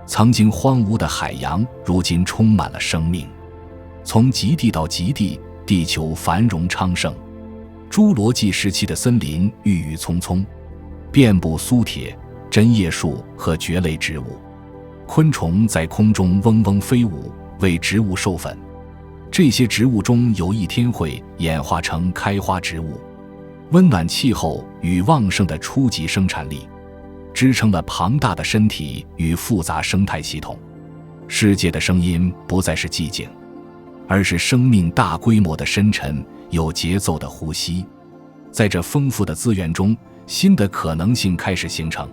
曾经荒芜的海洋如今充满了生命，从极地到极地，地球繁荣昌盛。侏罗纪时期的森林郁郁葱葱，遍布苏铁、针叶树和蕨类植物，昆虫在空中嗡嗡飞舞，为植物授粉。这些植物中有一天会演化成开花植物。温暖气候与旺盛的初级生产力支撑了庞大的身体与复杂生态系统。世界的声音不再是寂静，而是生命大规模的深沉、有节奏的呼吸。在这丰富的资源中，新的可能性开始形成。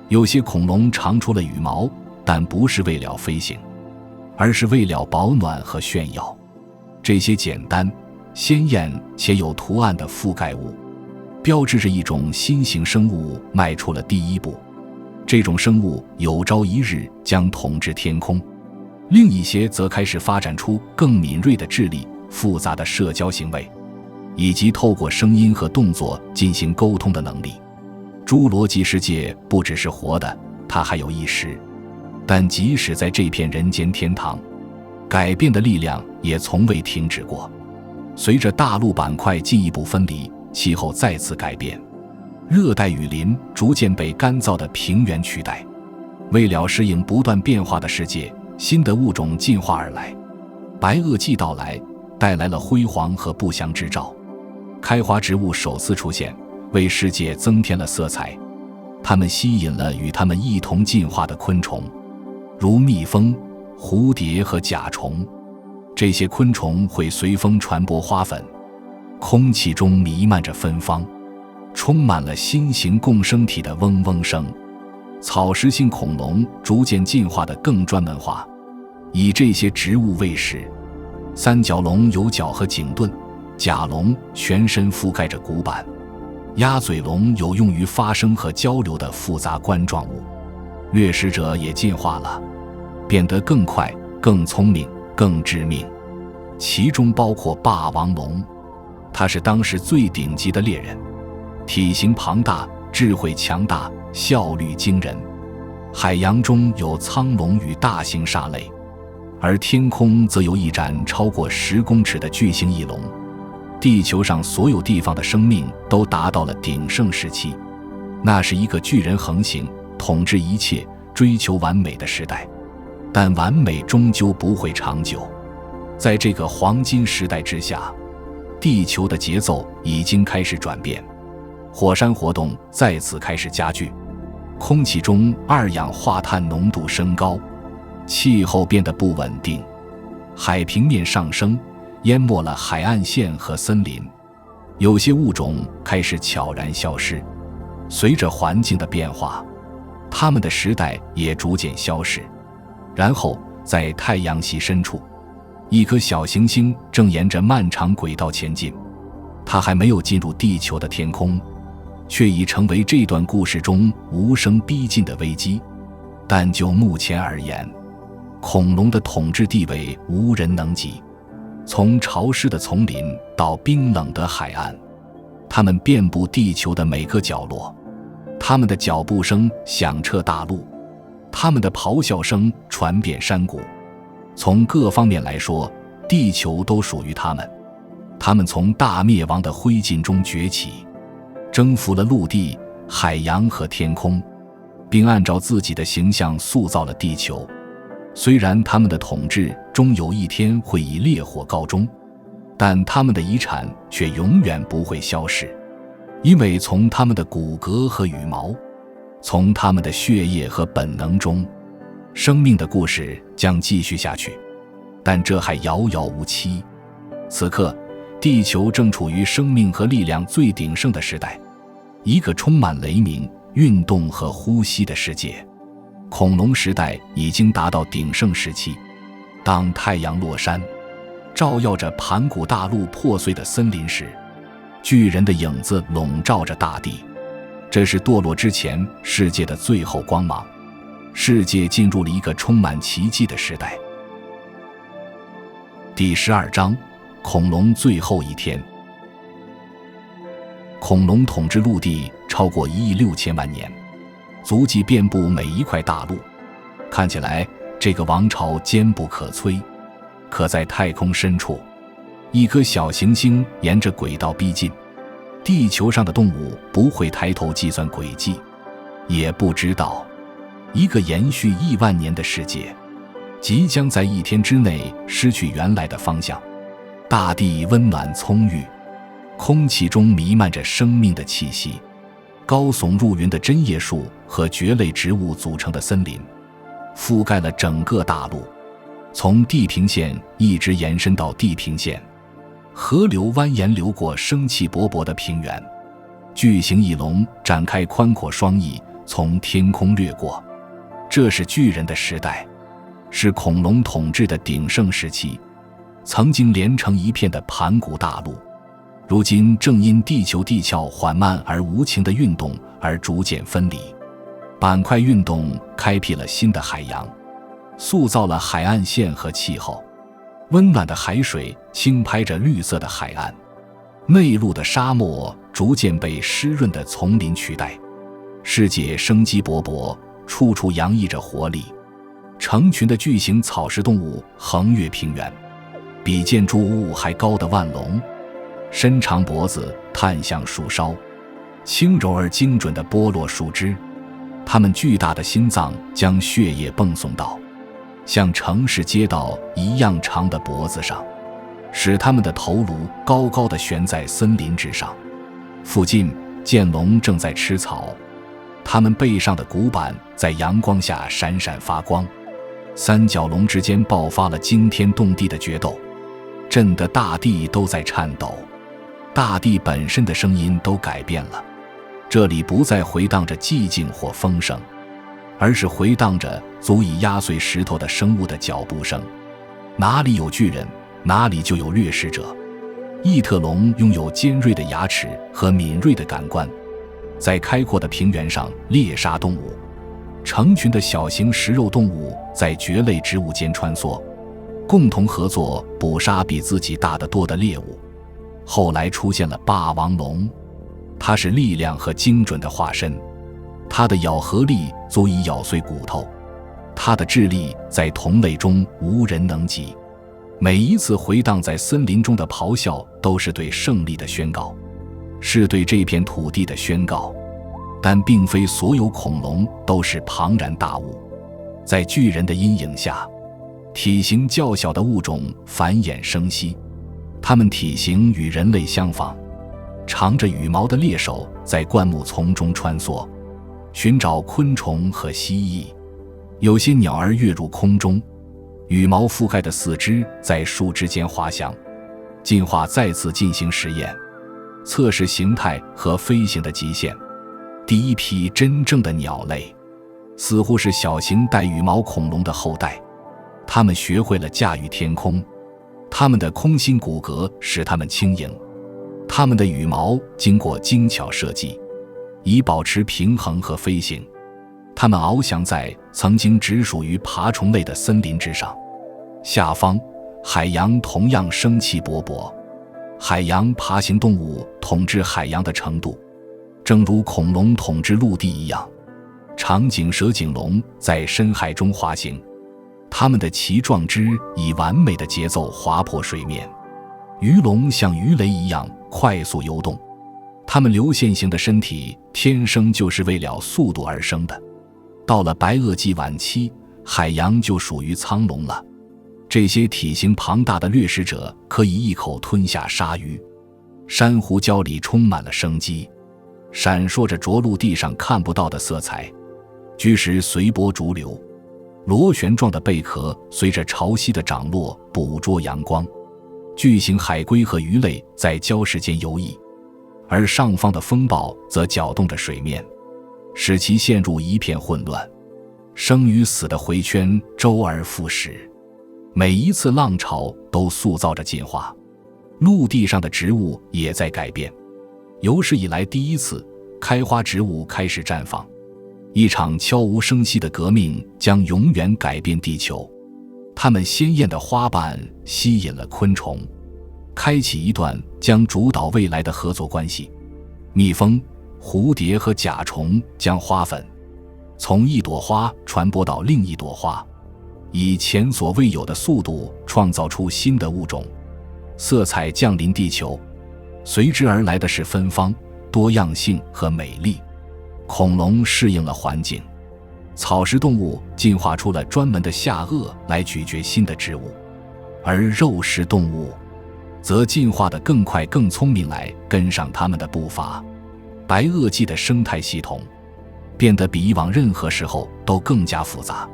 有些恐龙长出了羽毛，但不是为了飞行，而是为了保暖和炫耀。这些简单、鲜艳且有图案的覆盖物，标志着一种新型生物迈出了第一步。这种生物有朝一日将统治天空。另一些则开始发展出更敏锐的智力、复杂的社交行为，以及透过声音和动作进行沟通的能力。侏罗纪世界不只是活的，它还有意识。但即使在这片人间天堂，改变的力量也从未停止过。随着大陆板块进一步分离，气候再次改变，热带雨林逐渐被干燥的平原取代。为了适应不断变化的世界，新的物种进化而来。白垩纪到来，带来了辉煌和不祥之兆。开花植物首次出现，为世界增添了色彩。它们吸引了与它们一同进化的昆虫，如蜜蜂、蝴蝶和甲虫。这些昆虫会随风传播花粉，空气中弥漫着芬芳，充满了新型共生体的嗡嗡声。草食性恐龙逐渐进化得更专门化，以这些植物为食。三角龙有角和颈盾，甲龙全身覆盖着骨板，鸭嘴龙有用于发声和交流的复杂冠状物。掠食者也进化了，变得更快、更聪明、更致命，其中包括霸王龙。它是当时最顶级的猎人，体型庞大，智慧强大，效率惊人。海洋中有苍龙与大型鲨类，而天空则有一盏超过10公尺的巨型翼龙。地球上所有地方的生命都达到了鼎盛时期，那是一个巨人横行，统治一切，追求完美的时代。但完美终究不会长久，在这个黄金时代之下，地球的节奏已经开始转变，火山活动再次开始加剧，空气中二氧化碳浓度升高，气候变得不稳定，海平面上升，淹没了海岸线和森林，有些物种开始悄然消失。随着环境的变化，它们的时代也逐渐消逝。然后在太阳系深处，一颗小行星正沿着漫长轨道前进，它还没有进入地球的天空，却已成为这段故事中无声逼近的危机。但就目前而言，恐龙的统治地位无人能及，从潮湿的丛林到冰冷的海岸，它们遍布地球的每个角落。它们的脚步声响彻大陆，它们的咆哮声传遍山谷。从各方面来说，地球都属于它们。它们从大灭亡的灰烬中崛起，征服了陆地、海洋和天空，并按照自己的形象塑造了地球。虽然他们的统治终有一天会以烈火告终，但他们的遗产却永远不会消逝，因为从他们的骨骼和羽毛，从他们的血液和本能中，生命的故事将继续下去。但这还遥遥无期。此刻，地球正处于生命和力量最鼎盛的时代，一个充满雷鸣、运动和呼吸的世界。恐龙时代已经达到鼎盛时期。当太阳落山，照耀着盘古大陆破碎的森林时，巨人的影子笼罩着大地。这是堕落之前世界的最后光芒，世界进入了一个充满奇迹的时代。第12章，恐龙最后一天。恐龙统治陆地超过1亿6千万年，足迹遍布每一块大陆。看起来这个王朝坚不可摧。可在太空深处，一颗小行星沿着轨道逼近，地球上的动物不会抬头计算轨迹，也不知道一个延续亿万年的世界即将在一天之内失去原来的方向。大地温暖葱郁，空气中弥漫着生命的气息。高耸入云的针叶树和蕨类植物组成的森林覆盖了整个大陆，从地平线一直延伸到地平线。河流蜿蜒流过生气勃勃的平原，巨型翼龙展开宽阔双翼，从天空掠过。这是巨人的时代，是恐龙统治的鼎盛时期。曾经连成一片的盘古大陆，如今正因地球地壳缓慢而无情的运动而逐渐分离。板块运动开辟了新的海洋，塑造了海岸线和气候。温暖的海水轻拍着绿色的海岸，内陆的沙漠逐渐被湿润的丛林取代。世界生机勃勃，处处洋溢着活力。成群的巨型草食动物横越平原，比建筑物还高的腕龙，伸长脖子探向树梢，轻柔而精准地剥落树枝。它们巨大的心脏将血液泵送到像城市街道一样长的脖子上，使它们的头颅高高地悬在森林之上。附近剑龙正在吃草，它们背上的骨板在阳光下闪闪发光。三角龙之间爆发了惊天动地的决斗，震得大地都在颤抖，大地本身的声音都改变了。这里不再回荡着寂静或风声，而是回荡着足以压碎石头的生物的脚步声。哪里有巨人，哪里就有掠食者。异特龙拥有尖锐的牙齿和敏锐的感官，在开阔的平原上猎杀动物。成群的小型食肉动物在蕨类植物间穿梭，共同合作捕杀比自己大得多的猎物。后来出现了霸王龙，它是力量和精准的化身，它的咬合力足以咬碎骨头，它的智力在同类中无人能及。每一次回荡在森林中的咆哮都是对胜利的宣告，是对这片土地的宣告。但并非所有恐龙都是庞然大物，在巨人的阴影下，体型较小的物种繁衍生息，它们体型与人类相仿。长着羽毛的猎手在灌木丛中穿梭，寻找昆虫和蜥蜴。有些鸟儿跃入空中，羽毛覆盖的四肢在树枝间滑翔。进化再次进行实验，测试形态和飞行的极限。第一批真正的鸟类似乎是小型带羽毛恐龙的后代，它们学会了驾驭天空，它们的空心骨骼使它们轻盈，它们的羽毛经过精巧设计，以保持平衡和飞行。它们翱翔在曾经只属于爬虫类的森林之上。下方，海洋同样生气勃勃，海洋爬行动物统治海洋的程度，正如恐龙统治陆地一样。长颈蛇颈龙在深海中滑行，它们的鳍状肢以完美的节奏划破水面。鱼龙像鱼雷一样快速游动，它们流线型的身体天生就是为了速度而生的。到了白垩纪晚期，海洋就属于苍龙了。这些体型庞大的掠食者可以一口吞下鲨鱼。珊瑚礁里充满了生机，闪烁着着陆地上看不到的色彩。巨石随波逐流，螺旋状的贝壳随着潮汐的涨落捕捉阳光。巨型海龟和鱼类在礁石间游弋，而上方的风暴则搅动着水面，使其陷入一片混乱。生与死的回圈周而复始，每一次浪潮都塑造着进化。陆地上的植物也在改变，有史以来第一次，开花植物开始绽放。一场悄无声息的革命将永远改变地球。它们鲜艳的花瓣吸引了昆虫，开启一段将主导未来的合作关系。蜜蜂、蝴蝶和甲虫将花粉从一朵花传播到另一朵花，以前所未有的速度创造出新的物种。色彩降临地球，随之而来的是芬芳、多样性和美丽。恐龙适应了环境，草食动物进化出了专门的下颚来咀嚼新的植物，而肉食动物则进化得更快更聪明来跟上它们的步伐。白垩纪的生态系统变得比以往任何时候都更加复杂，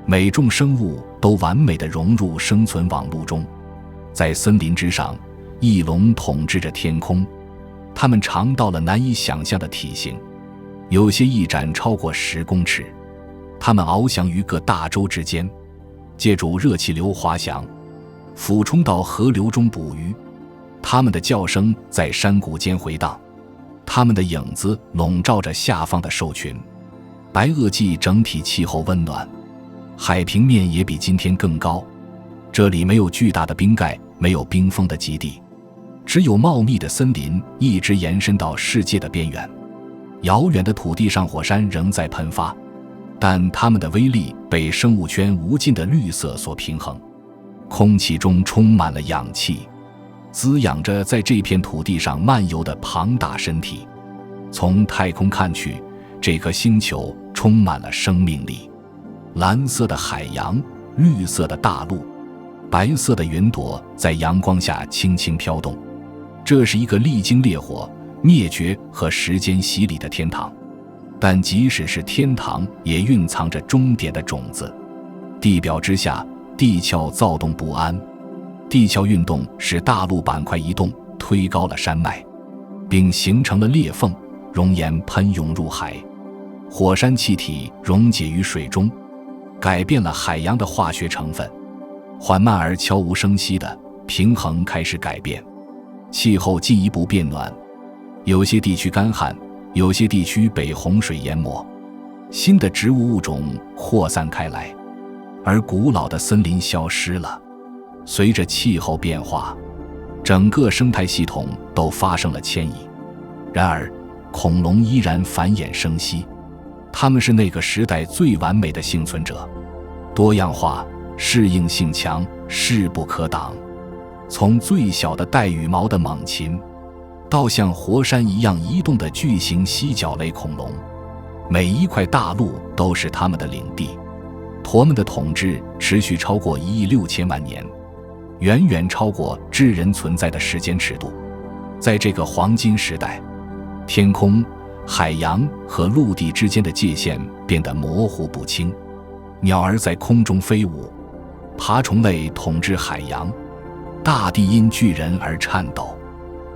每种生物都完美地融入生存网络中。在森林之上，翼龙统治着天空，它们长到了难以想象的体型，有些翼展超过10公尺。它们翱翔于各大洲之间，借助热气流滑翔，俯冲到河流中捕鱼。它们的叫声在山谷间回荡，它们的影子笼罩着下方的兽群。白垩纪整体气候温暖，海平面也比今天更高。这里没有巨大的冰盖，没有冰封的基地，只有茂密的森林一直延伸到世界的边缘。遥远的土地上火山仍在喷发，但它们的威力被生物圈无尽的绿色所平衡。空气中充满了氧气，滋养着在这片土地上漫游的庞大身体。从太空看去，这颗星球充满了生命力。蓝色的海洋，绿色的大陆，白色的云朵在阳光下轻轻飘动。这是一个历经烈火、灭绝和时间洗礼的天堂，但即使是天堂，也蕴藏着终点的种子。地表之下，地壳躁动不安，地壳运动使大陆板块移动，推高了山脉，并形成了裂缝，熔岩喷涌入海，火山气体溶解于水中，改变了海洋的化学成分。缓慢而悄无声息的平衡开始改变，气候进一步变暖，有些地区干旱，有些地区被洪水淹没，新的植物物种扩散开来，而古老的森林消失了。随着气候变化，整个生态系统都发生了迁移。然而，恐龙依然繁衍生息，它们是那个时代最完美的幸存者，多样化、适应性强，势不可挡。从最小的带羽毛的猛禽，到像活山一样移动的巨型犀角类恐龙，每一块大陆都是它们的领地。驼们的统治持续超过1.6亿年，远远超过智人存在的时间尺度。在这个黄金时代，天空、海洋和陆地之间的界限变得模糊不清，鸟儿在空中飞舞，爬虫类统治海洋，大地因巨人而颤抖。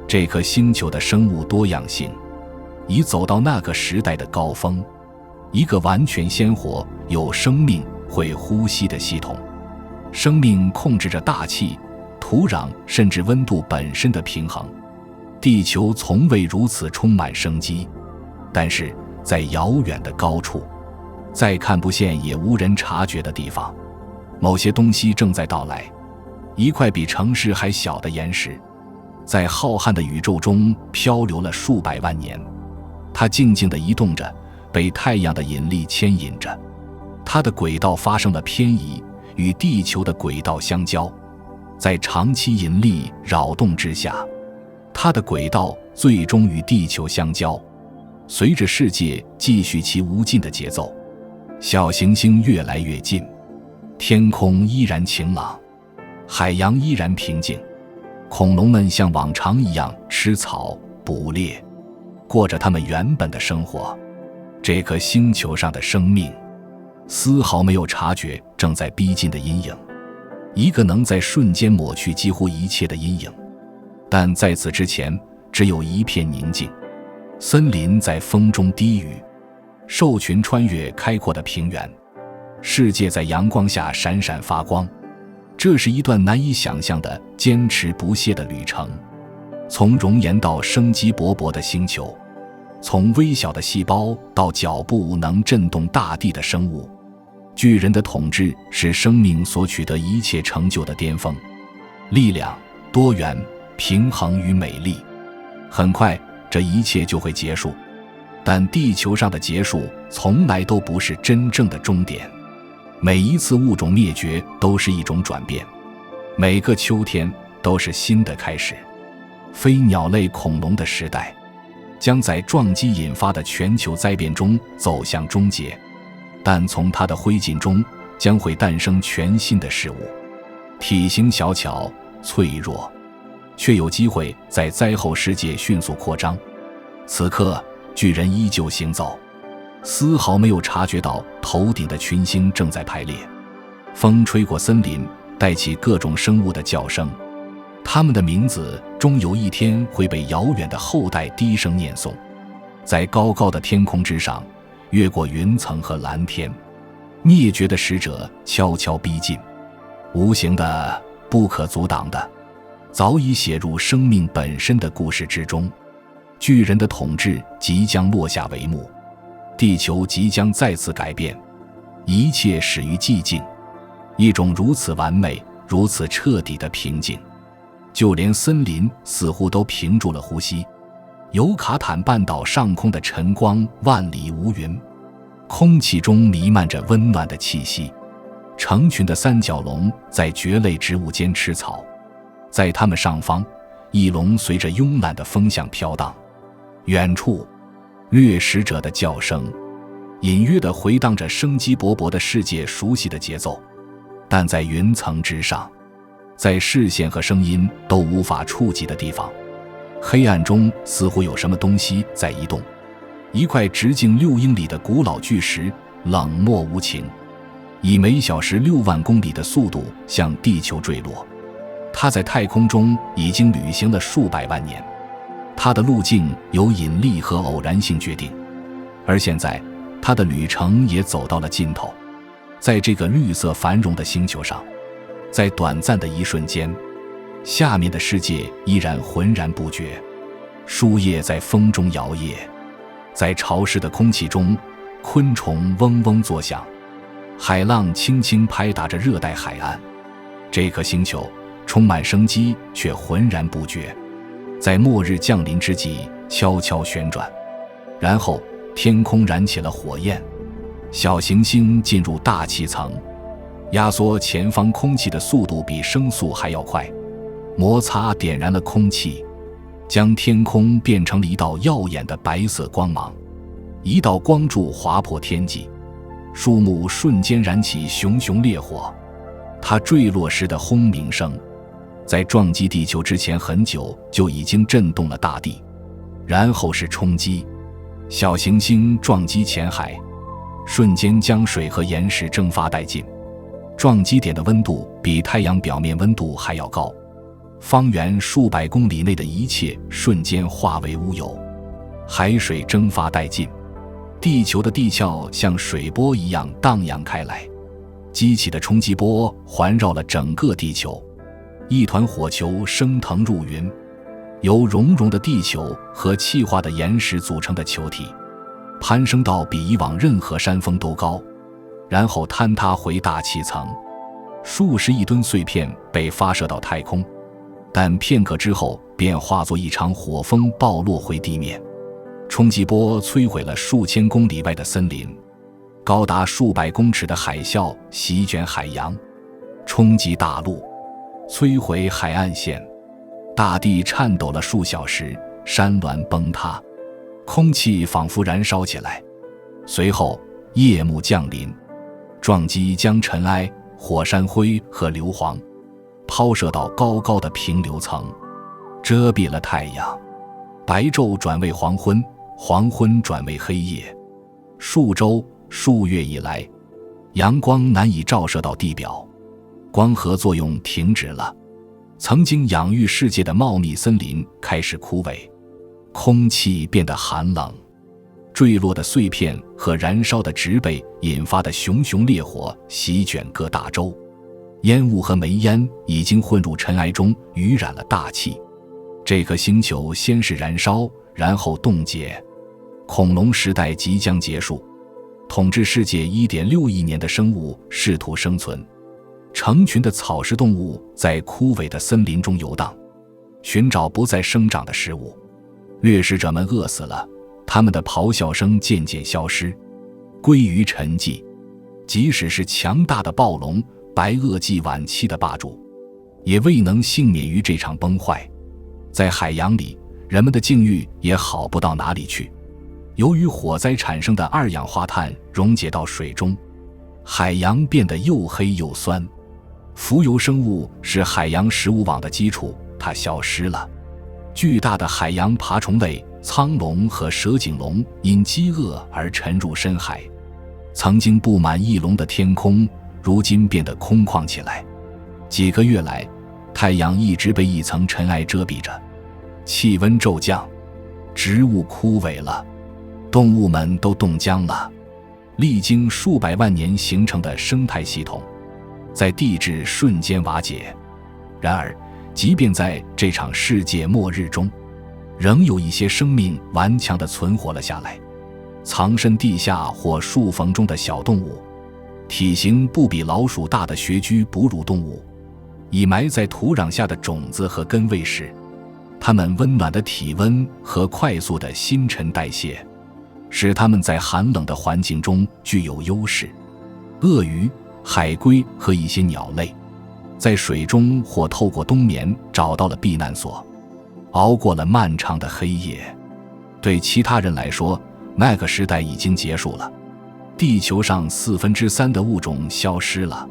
这颗星球的生物多样性已走到那个时代的高峰，一个完全鲜活、有生命、会呼吸的系统。生命控制着大气、土壤甚至温度本身的平衡。地球从未如此充满生机，但是在遥远的高处，在看不见也无人察觉的地方，某些东西正在到来。一块比城市还小的岩石，在浩瀚的宇宙中漂流了数百万年，它静静地移动着，被太阳的引力牵引着。它的轨道发生了偏移，与地球的轨道相交，在长期引力扰动之下，它的轨道最终与地球相交。随着世界继续其无尽的节奏，小行星越来越近，天空依然晴朗，海洋依然平静，恐龙们像往常一样吃草、捕猎，过着他们原本的生活。这颗星球上的生命丝毫没有察觉正在逼近的阴影，一个能在瞬间抹去几乎一切的阴影。但在此之前，只有一片宁静，森林在风中低语，兽群穿越开阔的平原，世界在阳光下闪闪发光。这是一段难以想象的坚持不懈的旅程，从熔岩到生机勃勃的星球，从微小的细胞到脚步能震动大地的生物。巨人的统治是生命所取得一切成就的巅峰，力量、多元、平衡与美丽。很快这一切就会结束，但地球上的结束从来都不是真正的终点。每一次物种灭绝都是一种转变，每个秋天都是新的开始。飞鸟类恐龙的时代将在撞击引发的全球灾变中走向终结，但从它的灰烬中将会诞生全新的事物，体型小巧、脆弱，却有机会在灾后世界迅速扩张。此刻，巨人依旧行走，丝毫没有察觉到头顶的群星正在排列。风吹过森林，带起各种生物的叫声，它们的名字终有一天会被遥远的后代低声念诵。在高高的天空之上，越过云层和蓝天，灭绝的使者悄悄逼近，无形的、不可阻挡的，早已写入生命本身的故事之中。巨人的统治即将落下帷幕，地球即将再次改变，一切始于寂静，一种如此完美、如此彻底的平静，就连森林似乎都屏住了呼吸。尤卡坦半岛上空的晨光万里无云，空气中弥漫着温暖的气息，成群的三角龙在蕨类植物间吃草，在它们上方，翼龙随着慵懒的风向飘荡。远处，掠食者的叫声隐约地回荡着生机勃勃的世界熟悉的节奏。但在云层之上，在视线和声音都无法触及的地方，黑暗中似乎有什么东西在移动。一块直径6英里的古老巨石冷漠无情，以每小时6万公里的速度向地球坠落。它在太空中已经旅行了数百万年，它的路径由引力和偶然性决定，而现在它的旅程也走到了尽头。在这个绿色繁荣的星球上，在短暂的一瞬间，下面的世界依然浑然不觉。树叶在风中摇曳，在潮湿的空气中，昆虫嗡嗡作响，海浪轻轻拍打着热带海岸。这颗星球充满生机，却浑然不觉，在末日降临之际悄悄旋转。然后天空燃起了火焰，小行星进入大气层，压缩前方空气的速度比声速还要快，摩擦点燃了空气，将天空变成了一道耀眼的白色光芒。一道光柱划破天际，树木瞬间燃起熊熊烈火。它坠落时的轰鸣声，在撞击地球之前很久就已经震动了大地。然后是冲击，小行星撞击浅海，瞬间将水和岩石蒸发殆尽。撞击点的温度比太阳表面温度还要高，方圆数百公里内的一切瞬间化为乌有，海水蒸发殆尽，地球的地壳像水波一样荡漾开来。激起的冲击波环绕了整个地球，一团火球升腾入云，由熔融的地球和气化的岩石组成的球体攀升到比以往任何山峰都高，然后坍塌回大气层。数十亿吨碎片被发射到太空，但片刻之后便化作一场火风暴落回地面。冲击波摧毁了数千公里外的森林，高达数百公尺的海啸席卷海洋，冲击大陆，摧毁海岸线。大地颤抖了数小时，山峦崩塌，空气仿佛燃烧起来。随后夜幕降临，撞击将尘埃、火山灰和硫磺抛射到高高的平流层，遮蔽了太阳。白昼转为黄昏，黄昏转为黑夜。数周、数月以来，阳光难以照射到地表，光合作用停止了。曾经养育世界的茂密森林开始枯萎，空气变得寒冷，坠落的碎片和燃烧的植被引发的熊熊烈火席卷各大洲，烟雾和煤烟已经混入尘埃中，污染了大气。这颗星球先是燃烧，然后冻结。恐龙时代即将结束，统治世界 1.6 亿年的生物试图生存。成群的草食动物在枯萎的森林中游荡，寻找不再生长的食物。掠食者们饿死了，他们的咆哮声渐渐消失，归于沉寂。即使是强大的暴龙，白垩纪晚期的霸主，也未能幸免于这场崩坏。在海洋里，人们的境遇也好不到哪里去。由于火灾产生的二氧化碳溶解到水中，海洋变得又黑又酸。浮游生物是海洋食物网的基础，它消失了。巨大的海洋爬虫类苍龙和蛇颈龙因饥饿而沉入深海，曾经布满翼龙的天空如今变得空旷起来。几个月来，太阳一直被一层尘埃遮蔽着，气温骤降，植物枯萎了，动物们都冻僵了。历经数百万年形成的生态系统在地质瞬间瓦解。然而即便在这场世界末日中，仍有一些生命顽强地存活了下来。藏身地下或树缝中的小动物，体型不比老鼠大的穴居哺乳动物，以埋在土壤下的种子和根喂食。它们温暖的体温和快速的新陈代谢使它们在寒冷的环境中具有优势。鳄鱼、海龟和一些鸟类，在水中或透过冬眠找到了避难所，熬过了漫长的黑夜。对其他人来说，那个时代已经结束了。地球上3/4的物种消失了，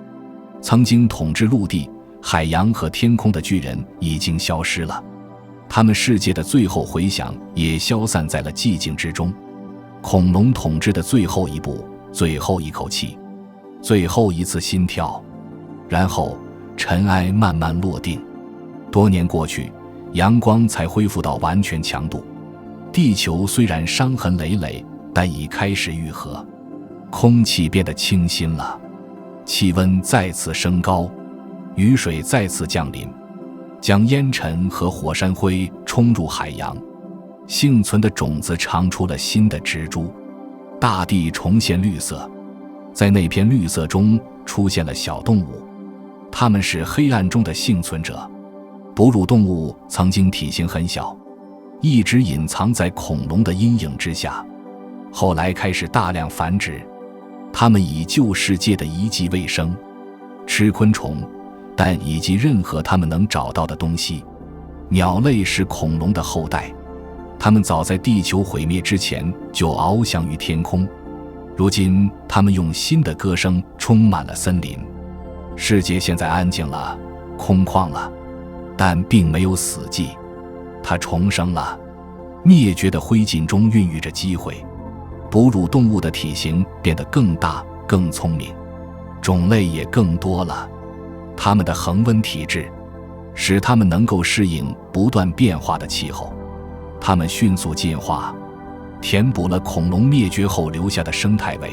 曾经统治陆地、海洋和天空的巨人已经消失了，他们世界的最后回响也消散在了寂静之中。恐龙统治的最后一步，最后一口气，最后一次心跳，然后尘埃慢慢落定。多年过去，阳光才恢复到完全强度。地球虽然伤痕累累，但已开始愈合。空气变得清新了，气温再次升高，雨水再次降临，将烟尘和火山灰冲入海洋。幸存的种子长出了新的植株，大地重现绿色。在那片绿色中出现了小动物，它们是黑暗中的幸存者。哺乳动物曾经体型很小，一直隐藏在恐龙的阴影之下，后来开始大量繁殖。它们以旧世界的遗迹为生，吃昆虫，但以及任何它们能找到的东西。鸟类是恐龙的后代，它们早在地球毁灭之前就翱翔于天空。如今它们用新的歌声充满了森林。世界现在安静了，空旷了，但并没有死寂，它重生了。灭绝的灰烬中孕育着机会。哺乳动物的体型变得更大更聪明，种类也更多了。它们的恒温体质使它们能够适应不断变化的气候。它们迅速进化，填补了恐龙灭绝后留下的生态位。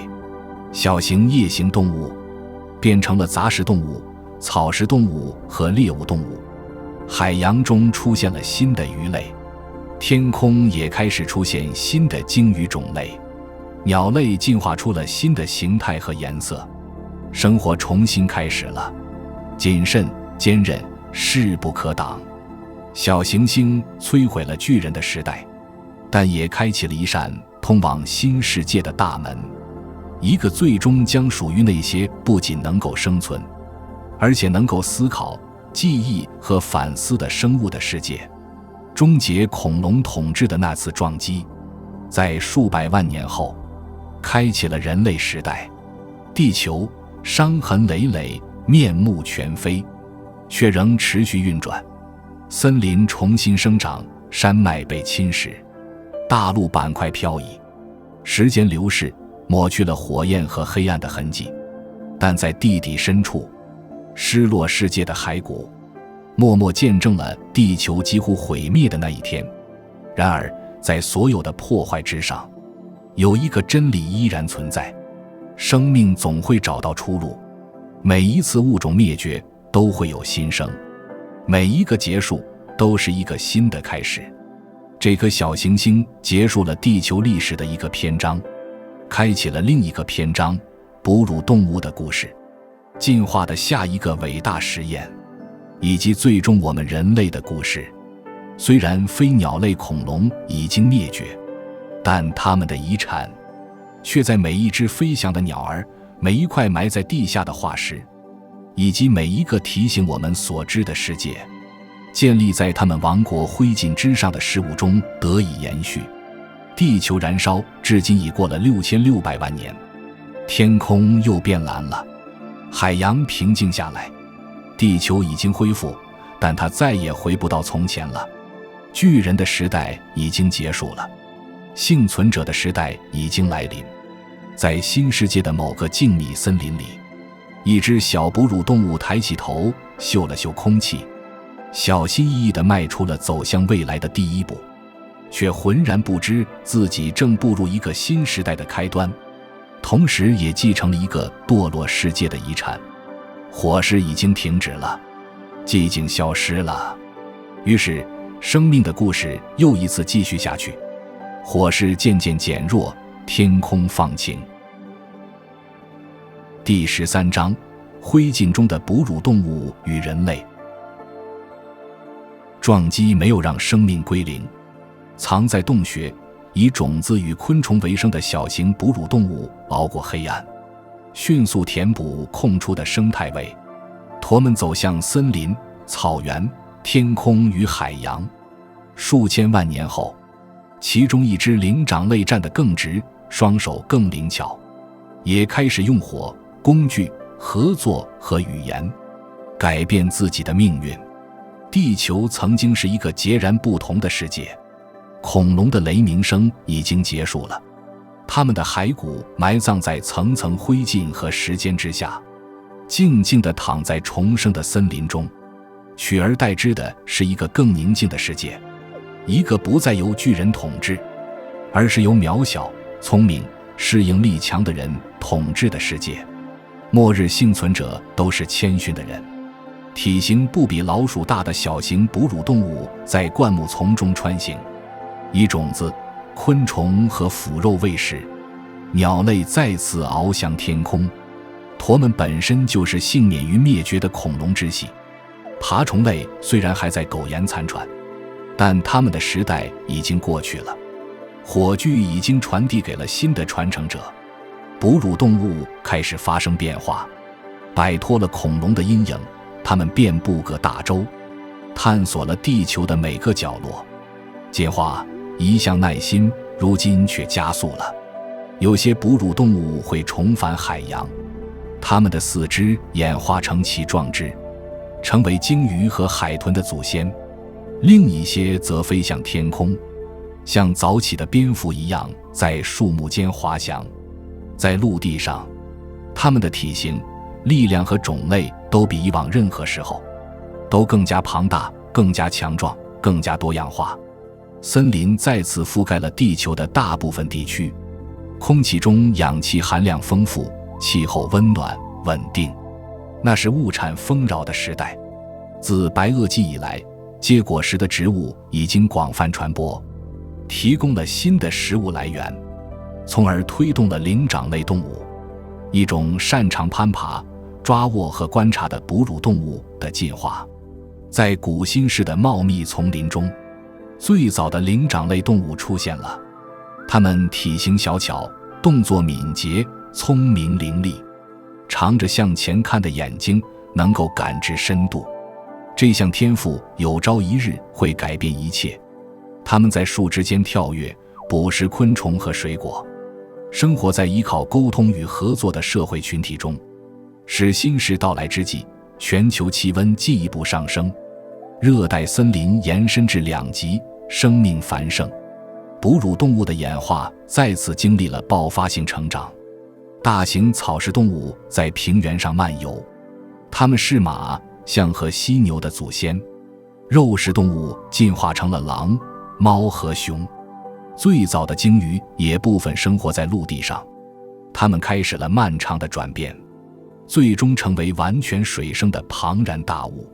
小型夜行动物变成了杂食动物、草食动物和猎物动物。海洋中出现了新的鱼类，天空也开始出现新的鲸鱼种类。鸟类进化出了新的形态和颜色，生活重新开始了。谨慎、坚韧，势不可挡。小行星摧毁了巨人的时代，但也开启了一扇通往新世界的大门，一个最终将属于那些不仅能够生存，而且能够思考、记忆和反思的生物的世界。终结恐龙统治的那次撞击，在数百万年后开启了人类时代。地球伤痕累累，面目全非，却仍持续运转。森林重新生长，山脉被侵蚀，大陆板块漂移。时间流逝，抹去了火焰和黑暗的痕迹，但在地底深处，失落世界的骸骨默默见证了地球几乎毁灭的那一天。然而，在所有的破坏之上，有一个真理依然存在：生命总会找到出路。每一次物种灭绝都会有新生，每一个结束都是一个新的开始。这颗小行星结束了地球历史的一个篇章，开启了另一个篇章——哺乳动物的故事，进化的下一个伟大实验，以及最终我们人类的故事。虽然非鸟类恐龙已经灭绝，但它们的遗产却在每一只飞翔的鸟儿、每一块埋在地下的化石，以及每一个提醒我们所知的世界，建立在他们王国灰烬之上的事物中得以延续。地球燃烧至今已过了6600万年，天空又变蓝了，海洋平静下来。地球已经恢复，但它再也回不到从前了。巨人的时代已经结束了，幸存者的时代已经来临。在新世界的某个静谧森林里，一只小哺乳动物抬起头，嗅了嗅空气，小心翼翼地迈出了走向未来的第一步，却浑然不知自己正步入一个新时代的开端，同时也继承了一个堕落世界的遗产。火势已经停止了，寂静消失了，于是生命的故事又一次继续下去。火势渐渐减弱，天空放晴。第13章：灰烬中的哺乳动物与人类。撞击没有让生命归零，藏在洞穴以种子与昆虫为生的小型哺乳动物熬过黑暗，迅速填补空出的生态位。驼们走向森林、草原、天空与海洋。数千万年后，其中一只灵长类站得更直，双手更灵巧，也开始用火、工具、合作和语言改变自己的命运。地球曾经是一个截然不同的世界，恐龙的雷鸣声已经结束了，它们的骸骨埋葬在层层灰烬和时间之下，静静地躺在重生的森林中。取而代之的是一个更宁静的世界，一个不再由巨人统治，而是由渺小、聪明、适应力强的人统治的世界。末日幸存者都是谦逊的人，体型不比老鼠大的小型哺乳动物在灌木丛中穿行，以种子、昆虫和腐肉喂食。鸟类再次翱翔天空，驼们本身就是幸免于灭绝的恐龙之系。爬虫类虽然还在苟延残喘，但它们的时代已经过去了，火炬已经传递给了新的传承者。哺乳动物开始发生变化，摆脱了恐龙的阴影，它们遍布各大洲，探索了地球的每个角落。进化一向耐心，如今却加速了。有些哺乳动物会重返海洋，它们的四肢演化成其壮肢，成为鲸鱼和海豚的祖先。另一些则飞向天空，像早起的蝙蝠一样在树木间滑翔。在陆地上，它们的体型、力量和种类都比以往任何时候都更加庞大、更加强壮、更加多样化。森林再次覆盖了地球的大部分地区，空气中氧气含量丰富，气候温暖稳定。那是物产丰饶的时代。自白垩纪以来，结果实的植物已经广泛传播，提供了新的食物来源，从而推动了灵长类动物，一种擅长攀爬、抓握和观察的哺乳动物的进化。在古新世的茂密丛林中，最早的灵长类动物出现了。它们体型小巧，动作敏捷，聪明伶俐，长着向前看的眼睛，能够感知深度。这项天赋有朝一日会改变一切。它们在树枝间跳跃，捕食昆虫和水果，生活在依靠沟通与合作的社会群体中。使新世到来之际，全球气温进一步上升，热带森林延伸至2极，生命繁盛。哺乳动物的演化再次经历了爆发性成长。大型草食动物在平原上漫游，它们是马、象和犀牛的祖先。肉食动物进化成了狼、猫和熊。最早的鲸鱼也部分生活在陆地上，它们开始了漫长的转变，最终成为完全水生的庞然大物。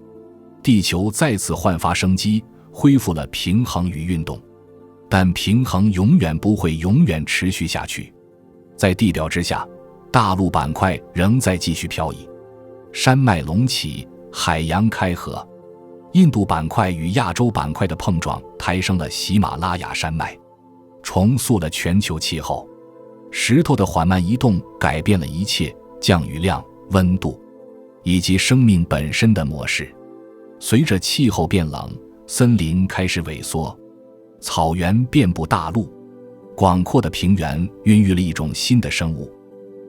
地球再次焕发生机，恢复了平衡与运动。但平衡永远不会永远持续下去。在地表之下，大陆板块仍在继续漂移，山脉隆起，海洋开合。印度板块与亚洲板块的碰撞抬升了喜马拉雅山脉，重塑了全球气候。石头的缓慢移动改变了一切，降雨量、温度以及生命本身的模式。随着气候变冷，森林开始萎缩，草原遍布大陆，广阔的平原孕育了一种新的生物，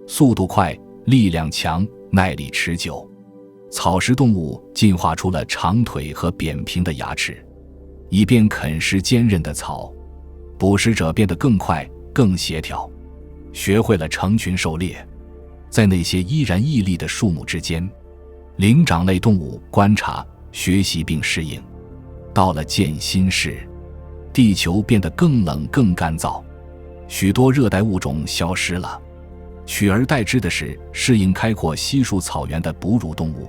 速度快，力量强，耐力持久。草食动物进化出了长腿和扁平的牙齿，以便啃食坚韧的草。捕食者变得更快、更协调，学会了成群狩猎。在那些依然屹立的树木之间，灵长类动物观察、学习并适应。到了渐新世，地球变得更冷更干燥，许多热带物种消失了，取而代之的是适应开阔稀树草原的哺乳动物。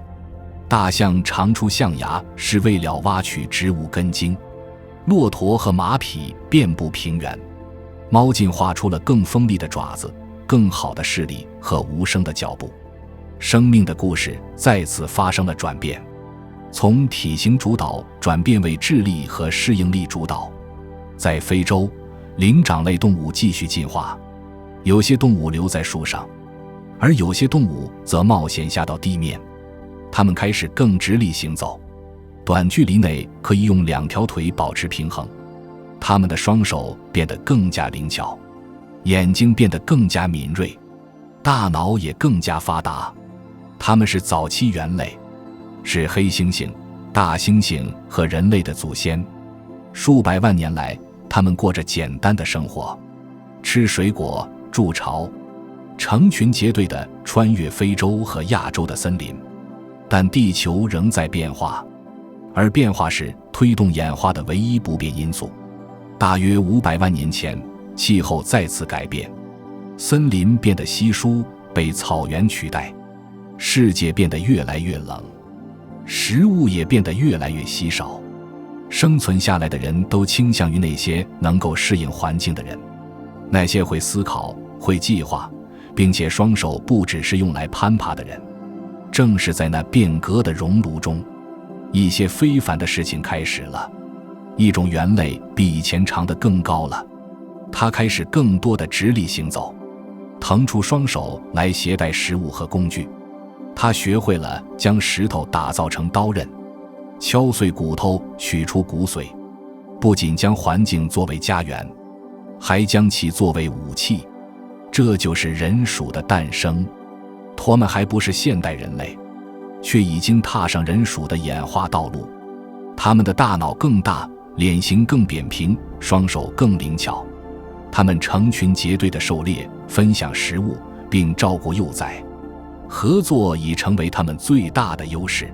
大象长出象牙是为了挖取植物根茎，骆驼和马匹遍布平原，猫进化出了更锋利的爪子、更好的视力和无声的脚步。生命的故事再次发生了转变，从体型主导转变为智力和适应力主导。在非洲，灵长类动物继续进化，有些动物留在树上，而有些动物则冒险下到地面，它们开始更直立行走，短距离内可以用2条腿保持平衡。它们的双手变得更加灵巧，眼睛变得更加敏锐，大脑也更加发达。它们是早期猿类，是黑猩猩、大猩猩和人类的祖先。数百万年来，它们过着简单的生活，吃水果、筑巢，成群结队地穿越非洲和亚洲的森林。但地球仍在变化，而变化是推动演化的唯一不变因素。大约500万年前，气候再次改变，森林变得稀疏，被草原取代，世界变得越来越冷，食物也变得越来越稀少。生存下来的人都倾向于那些能够适应环境的人，那些会思考、会计划，并且双手不只是用来攀爬的人。正是在那变革的熔炉中，一些非凡的事情开始了。一种猿类比以前长得更高了，它开始更多的直立行走，腾出双手来携带食物和工具。它学会了将石头打造成刀刃，敲碎骨头，取出骨髓，不仅将环境作为家园，还将其作为武器。这就是人属的诞生。它们还不是现代人类，却已经踏上人属的演化道路。它们的大脑更大，脸型更扁平，双手更灵巧。它们成群结队地狩猎，分享食物，并照顾幼崽。合作已成为它们最大的优势。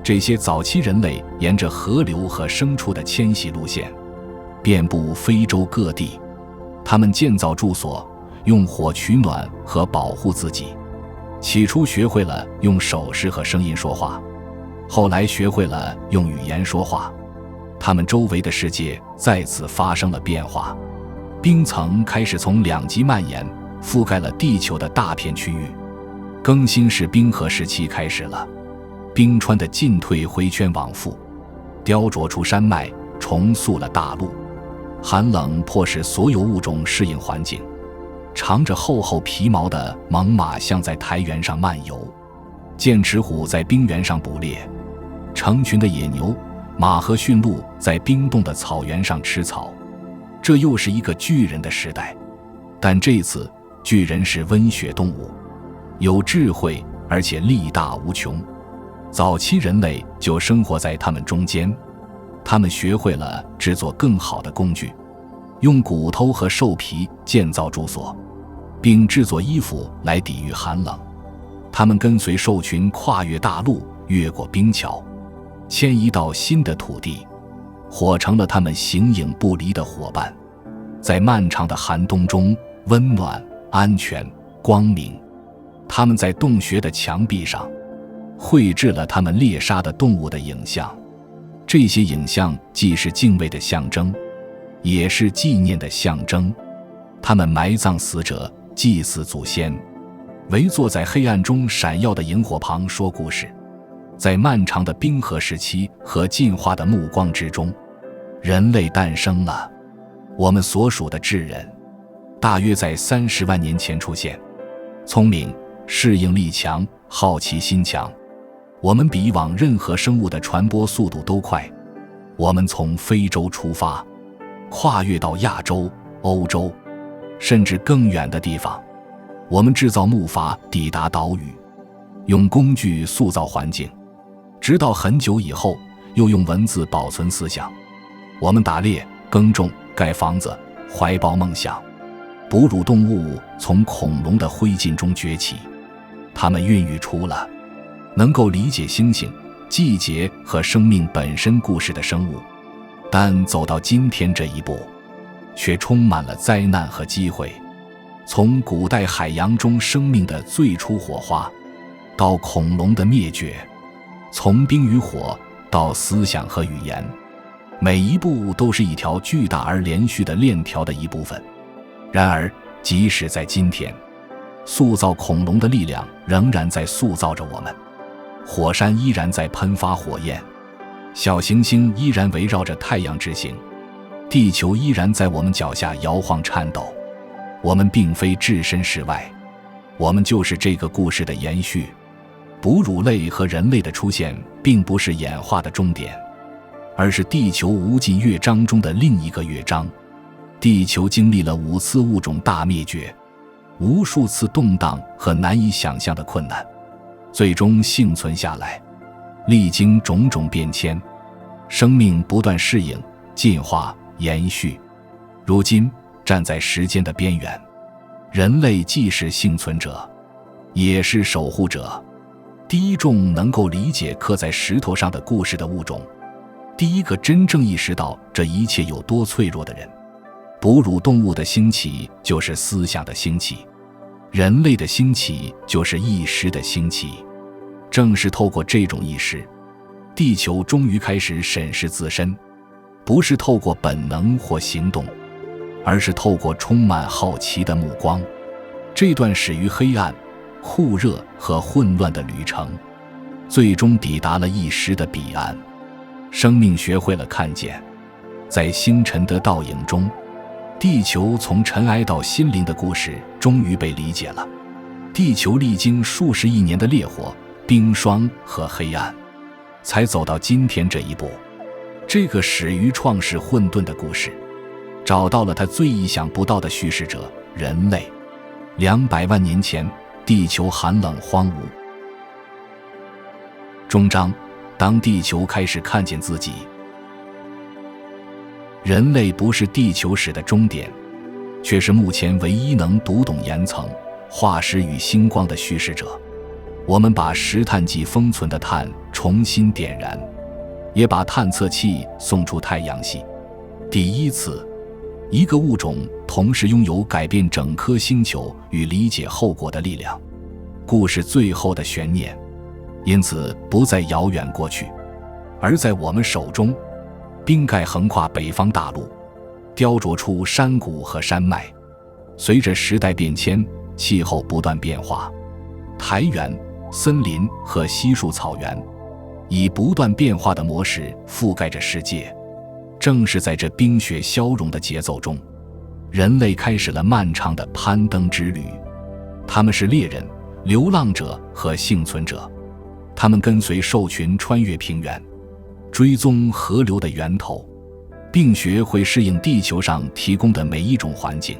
这些早期人类沿着河流和牲畜的迁徙路线，遍布非洲各地。他们建造住所，用火取暖和保护自己。起初学会了用手势和声音说话，后来学会了用语言说话。他们周围的世界再次发生了变化，冰层开始从2极蔓延，覆盖了地球的大片区域。更新世冰河时期开始了，冰川的进退回圈往复，雕琢出山脉，重塑了大陆。寒冷迫使所有物种适应环境，长着厚厚皮毛的猛犸象在苔原上漫游，剑齿虎在冰原上捕猎，成群的野牛、马和驯鹿在冰冻的草原上吃草。这又是一个巨人的时代，但这次巨人是温血动物，有智慧，而且力大无穷。早期人类就生活在他们中间，他们学会了制作更好的工具，用骨头和兽皮建造住所，并制作衣服来抵御寒冷。他们跟随兽群跨越大陆，越过冰桥，迁移到新的土地。火成了他们形影不离的伙伴，在漫长的寒冬中温暖、安全、光明。他们在洞穴的墙壁上绘制了他们猎杀的动物的影像，这些影像既是敬畏的象征，也是纪念的象征。他们埋葬死者，祭祀祖先，围坐在黑暗中闪耀的萤火旁说故事。在漫长的冰河时期和进化的暮光之中，人类诞生了。我们所属的智人大约在30万年前出现，聪明、适应力强，好奇心强。我们比以往任何生物的传播速度都快。我们从非洲出发，跨越到亚洲、欧洲，甚至更远的地方。我们制造木筏抵达岛屿，用工具塑造环境，直到很久以后又用文字保存思想。我们打猎、耕种、盖房子，怀抱梦想。哺乳动物从恐龙的灰烬中崛起，它们孕育出了能够理解星星、季节和生命本身故事的生物。但走到今天这一步，却充满了灾难和机会。从古代海洋中生命的最初火花，到恐龙的灭绝；从冰与火到思想和语言，每一步都是一条巨大而连续的链条的一部分。然而，即使在今天，塑造恐龙的力量仍然在塑造着我们。火山依然在喷发火焰，小行星依然围绕着太阳执行，地球依然在我们脚下摇晃颤抖。我们并非置身事外，我们就是这个故事的延续。哺乳类和人类的出现并不是演化的终点，而是地球无尽乐章中的另一个乐章。地球经历了5次物种大灭绝，无数次动荡和难以想象的困难，最终幸存下来。历经种种变迁，生命不断适应、进化、延续。如今站在时间的边缘，人类既是幸存者，也是守护者。第一种能够理解刻在石头上的故事的物种，第一个真正意识到这一切有多脆弱的人。哺乳动物的兴起就是思想的兴起，人类的兴起就是意识的兴起。正是透过这种意识，地球终于开始审视自身，不是透过本能或行动，而是透过充满好奇的目光。这段始于黑暗、酷热和混乱的旅程，最终抵达了意识的彼岸。生命学会了看见，在星辰的倒影中，地球从尘埃到心灵的故事终于被理解了。地球历经数十亿年的烈火、冰霜和黑暗，才走到今天这一步。这个始于创世混沌的故事，找到了它最意想不到的叙事者——人类。200万年前，地球寒冷荒芜。终章：当地球开始看见自己。人类不是地球史的终点，却是目前唯一能读懂岩层、化石与星光的叙事者。我们把石炭纪封存的碳重新点燃，也把探测器送出太阳系。第一次，一个物种同时拥有改变整颗星球与理解后果的力量。故事最后的悬念，因此不再遥远过去，而在我们手中。冰盖横跨北方大陆，雕琢出山谷和山脉。随着时代变迁，气候不断变化，苔原、森林和稀树草原以不断变化的模式覆盖着世界。正是在这冰雪消融的节奏中，人类开始了漫长的攀登之旅。他们是猎人、流浪者和幸存者，他们跟随兽群穿越平原，追踪河流的源头，并学会适应地球上提供的每一种环境。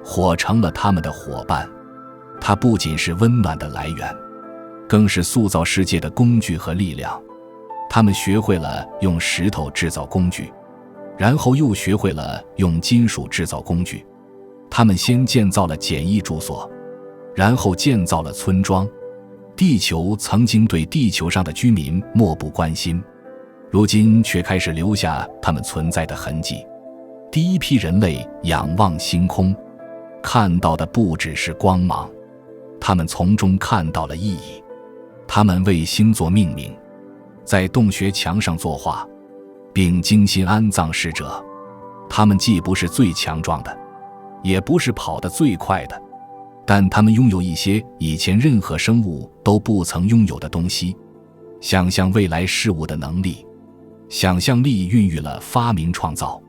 火成了他们的伙伴，它不仅是温暖的来源，更是塑造世界的工具和力量。他们学会了用石头制造工具，然后又学会了用金属制造工具。他们先建造了简易住所，然后建造了村庄。地球曾经对地球上的居民漠不关心，如今却开始留下他们存在的痕迹。第一批人类仰望星空，看到的不只是光芒，他们从中看到了意义。他们为星座命名，在洞穴墙上作画，并精心安葬逝者。他们既不是最强壮的，也不是跑得最快的，但他们拥有一些以前任何生物都不曾拥有的东西：想象未来事物的能力。想象力孕育了发明创造，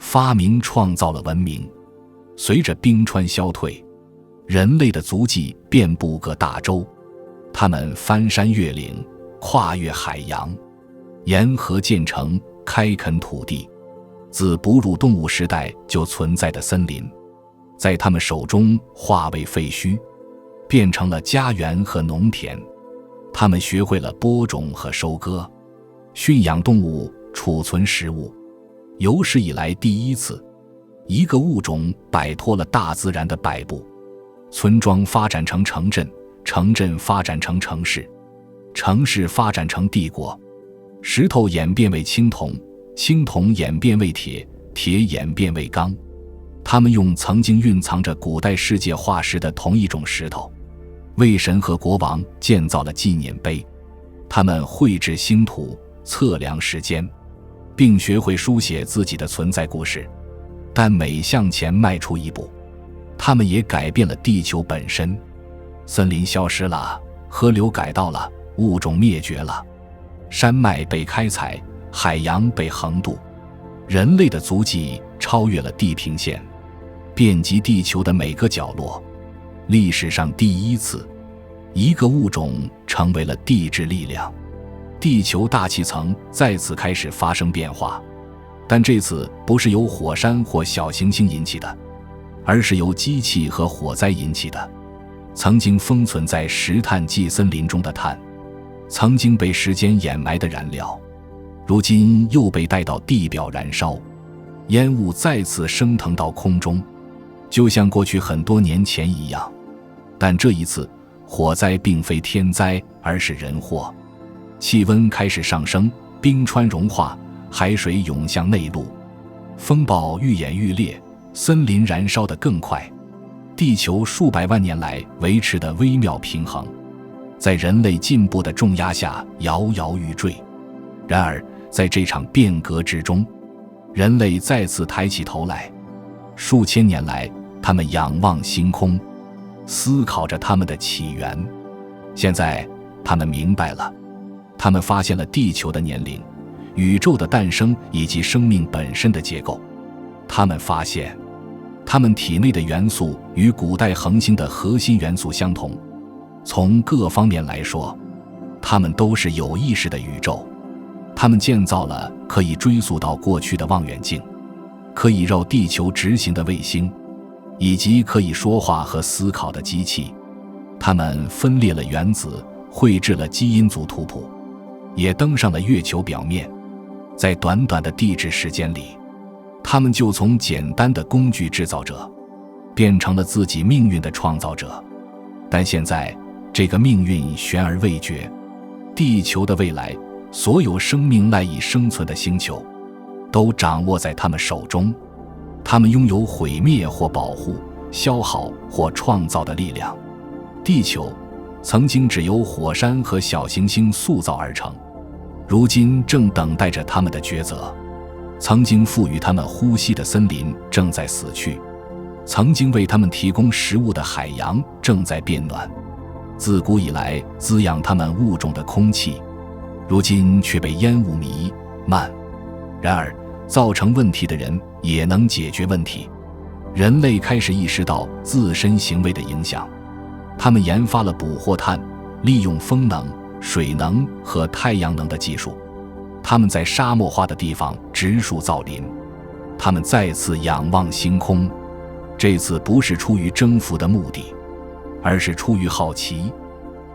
发明创造了文明。随着冰川消退，人类的足迹遍布各大洲，他们翻山越岭，跨越海洋，沿河建城，开垦土地。自哺乳动物时代就存在的森林，在他们手中化为废墟，变成了家园和农田。他们学会了播种和收割，驯养动物，储存食物。有史以来第一次，一个物种摆脱了大自然的摆布。村庄发展成城镇，城镇发展成城市，城市发展成帝国。石头演变为青铜，青铜演变为铁，铁演变为钢。他们用曾经蕴藏着古代世界化石的同一种石头，为神和国王建造了纪念碑。他们绘制星图，测量时间，并学会书写自己的存在故事。但每向前迈出一步，他们也改变了地球本身。森林消失了，河流改道了，物种灭绝了，山脉被开采，海洋被横渡。人类的足迹超越了地平线，遍及地球的每个角落。历史上第一次，一个物种成为了地质力量，地球大气层再次开始发生变化，但这次不是由火山或小行星引起的，而是由机器和火灾引起的。曾经封存在石炭纪森林中的碳，曾经被时间掩埋的燃料，如今又被带到地表燃烧，烟雾再次升腾到空中，就像过去很多年前一样。但这一次，火灾并非天灾，而是人祸。气温开始上升，冰川融化，海水涌向内陆，风暴愈演愈烈，森林燃烧得更快。地球数百万年来维持的微妙平衡，在人类进步的重压下摇摇欲坠。然而，在这场变革之中，人类再次抬起头来。数千年来，他们仰望星空，思考着他们的起源。现在，他们明白了，他们发现了地球的年龄、宇宙的诞生以及生命本身的结构。他们发现，他们体内的元素与古代恒星的核心元素相同。从各方面来说，他们都是有意识的宇宙。他们建造了可以追溯到过去的望远镜，可以绕地球直行的卫星，以及可以说话和思考的机器。他们分裂了原子，绘制了基因组图谱，也登上了月球表面。在短短的地质时间里，他们就从简单的工具制造者变成了自己命运的创造者。但现在，这个命运悬而未决。地球的未来，所有生命赖以生存的星球，都掌握在他们手中。他们拥有毁灭或保护、消耗或创造的力量。地球曾经只由火山和小行星塑造而成，如今正等待着他们的抉择。曾经赋予他们呼吸的森林正在死去，曾经为他们提供食物的海洋正在变暖，自古以来滋养他们物种的空气，如今却被烟雾弥漫。然而，造成问题的人也能解决问题。人类开始意识到自身行为的影响，他们研发了捕获碳、利用风能、水能和太阳能的技术。他们在沙漠化的地方植树造林，他们再次仰望星空。这次不是出于征服的目的，而是出于好奇，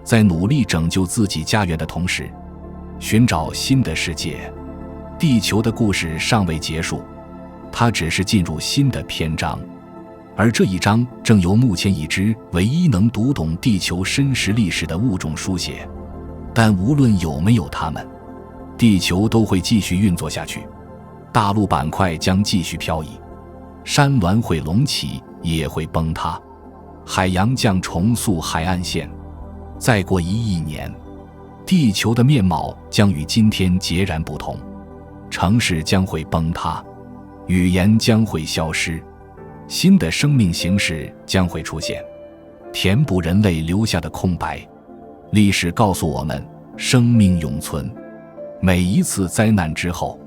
在努力拯救自己家园的同时，寻找新的世界。地球的故事尚未结束，它只是进入新的篇章，而这一章正由目前已知唯一能读懂地球真实历史的物种书写。但无论有没有它们，地球都会继续运作下去，大陆板块将继续漂移，山峦会隆起也会崩塌，海洋将重塑海岸线。再过1亿年，地球的面貌将与今天截然不同，城市将会崩塌，语言将会消失，新的生命形式将会出现，填补人类留下的空白。历史告诉我们，生命永存。每一次灾难之后，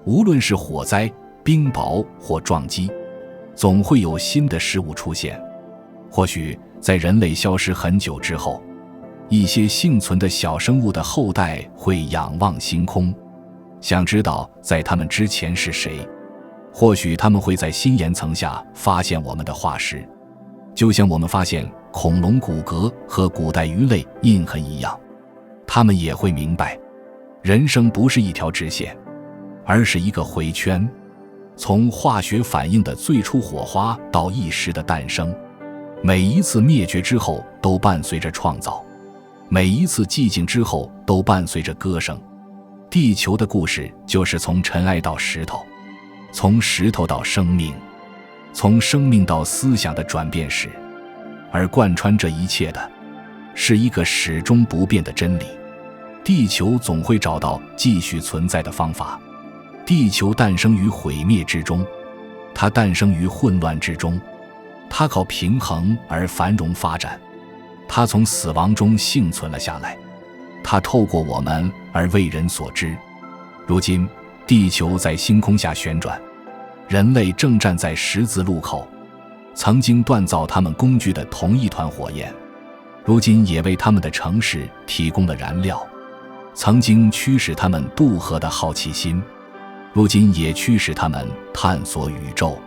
无论是火灾、冰雹或撞击，总会有新的事物出现。或许在人类消失很久之后，一些幸存的小生物的后代会仰望星空，想知道在他们之前是谁。或许他们会在新岩层下发现我们的化石，就像我们发现恐龙骨骼和古代鱼类印痕一样。他们也会明白，人生不是一条直线，而是一个回圈，从化学反应的最初火花到意识的诞生。每一次灭绝之后都伴随着创造，每一次寂静之后都伴随着歌声。地球的故事就是从尘埃到石头，从石头到生命，从生命到思想的转变史。而贯穿这一切的是一个始终不变的真理：地球总会找到继续存在的方法。地球诞生于毁灭之中，它诞生于混乱之中，它靠平衡而繁荣发展，它从死亡中幸存了下来，它透过我们而为人所知。如今，地球在星空下旋转，人类正站在十字路口。曾经锻造他们工具的同一团火焰，如今也为他们的城市提供了燃料。曾经驱使他们渡河的好奇心，如今也驱使他们探索宇宙。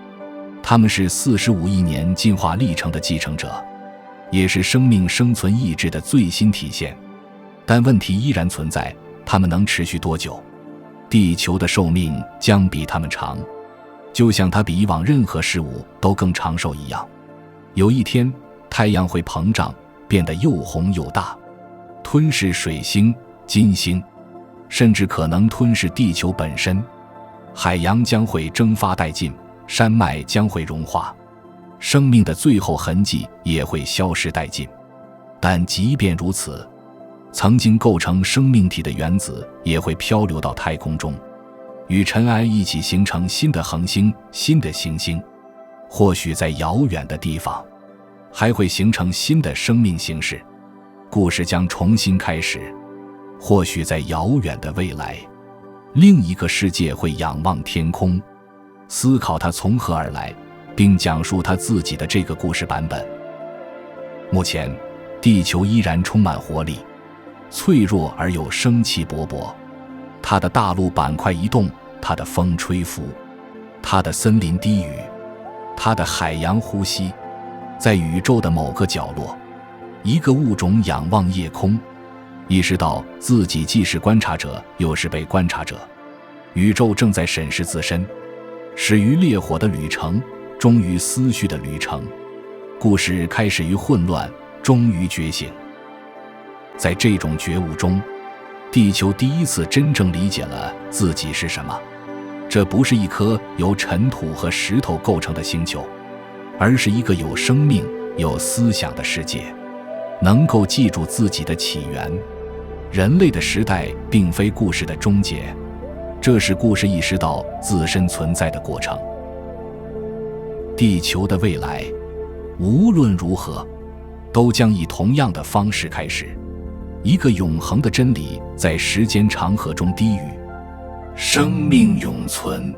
他们是45亿年进化历程的继承者，也是生命生存意志的最新体现。但问题依然存在，他们能持续多久？地球的寿命将比他们长，就像它比以往任何事物都更长寿一样。有一天，太阳会膨胀，变得又红又大，吞噬水星、金星，甚至可能吞噬地球本身。海洋将会蒸发殆尽，山脉将会融化，生命的最后痕迹也会消失殆尽。但即便如此，曾经构成生命体的原子也会漂流到太空中，与尘埃一起形成新的恒星、新的行星。或许在遥远的地方，还会形成新的生命形式，故事将重新开始。或许在遥远的未来，另一个世界会仰望天空，思考它从何而来，并讲述它自己的这个故事版本。目前，地球依然充满活力，脆弱而又生气勃勃。它的大陆板块移动，它的风吹拂，它的森林低语，它的海洋呼吸。在宇宙的某个角落，一个物种仰望夜空，意识到自己既是观察者又是被观察者。宇宙正在审视自身，始于烈火的旅程，终于思绪的旅程。故事开始于混乱，终于觉醒。在这种觉悟中，地球第一次真正理解了自己是什么。这不是一颗由尘土和石头构成的星球，而是一个有生命、有思想的世界，能够记住自己的起源。人类的时代并非故事的终结，这是故事意识到自身存在的过程。地球的未来，无论如何，都将以同样的方式开始。一个永恒的真理在时间长河中低语：生命永存。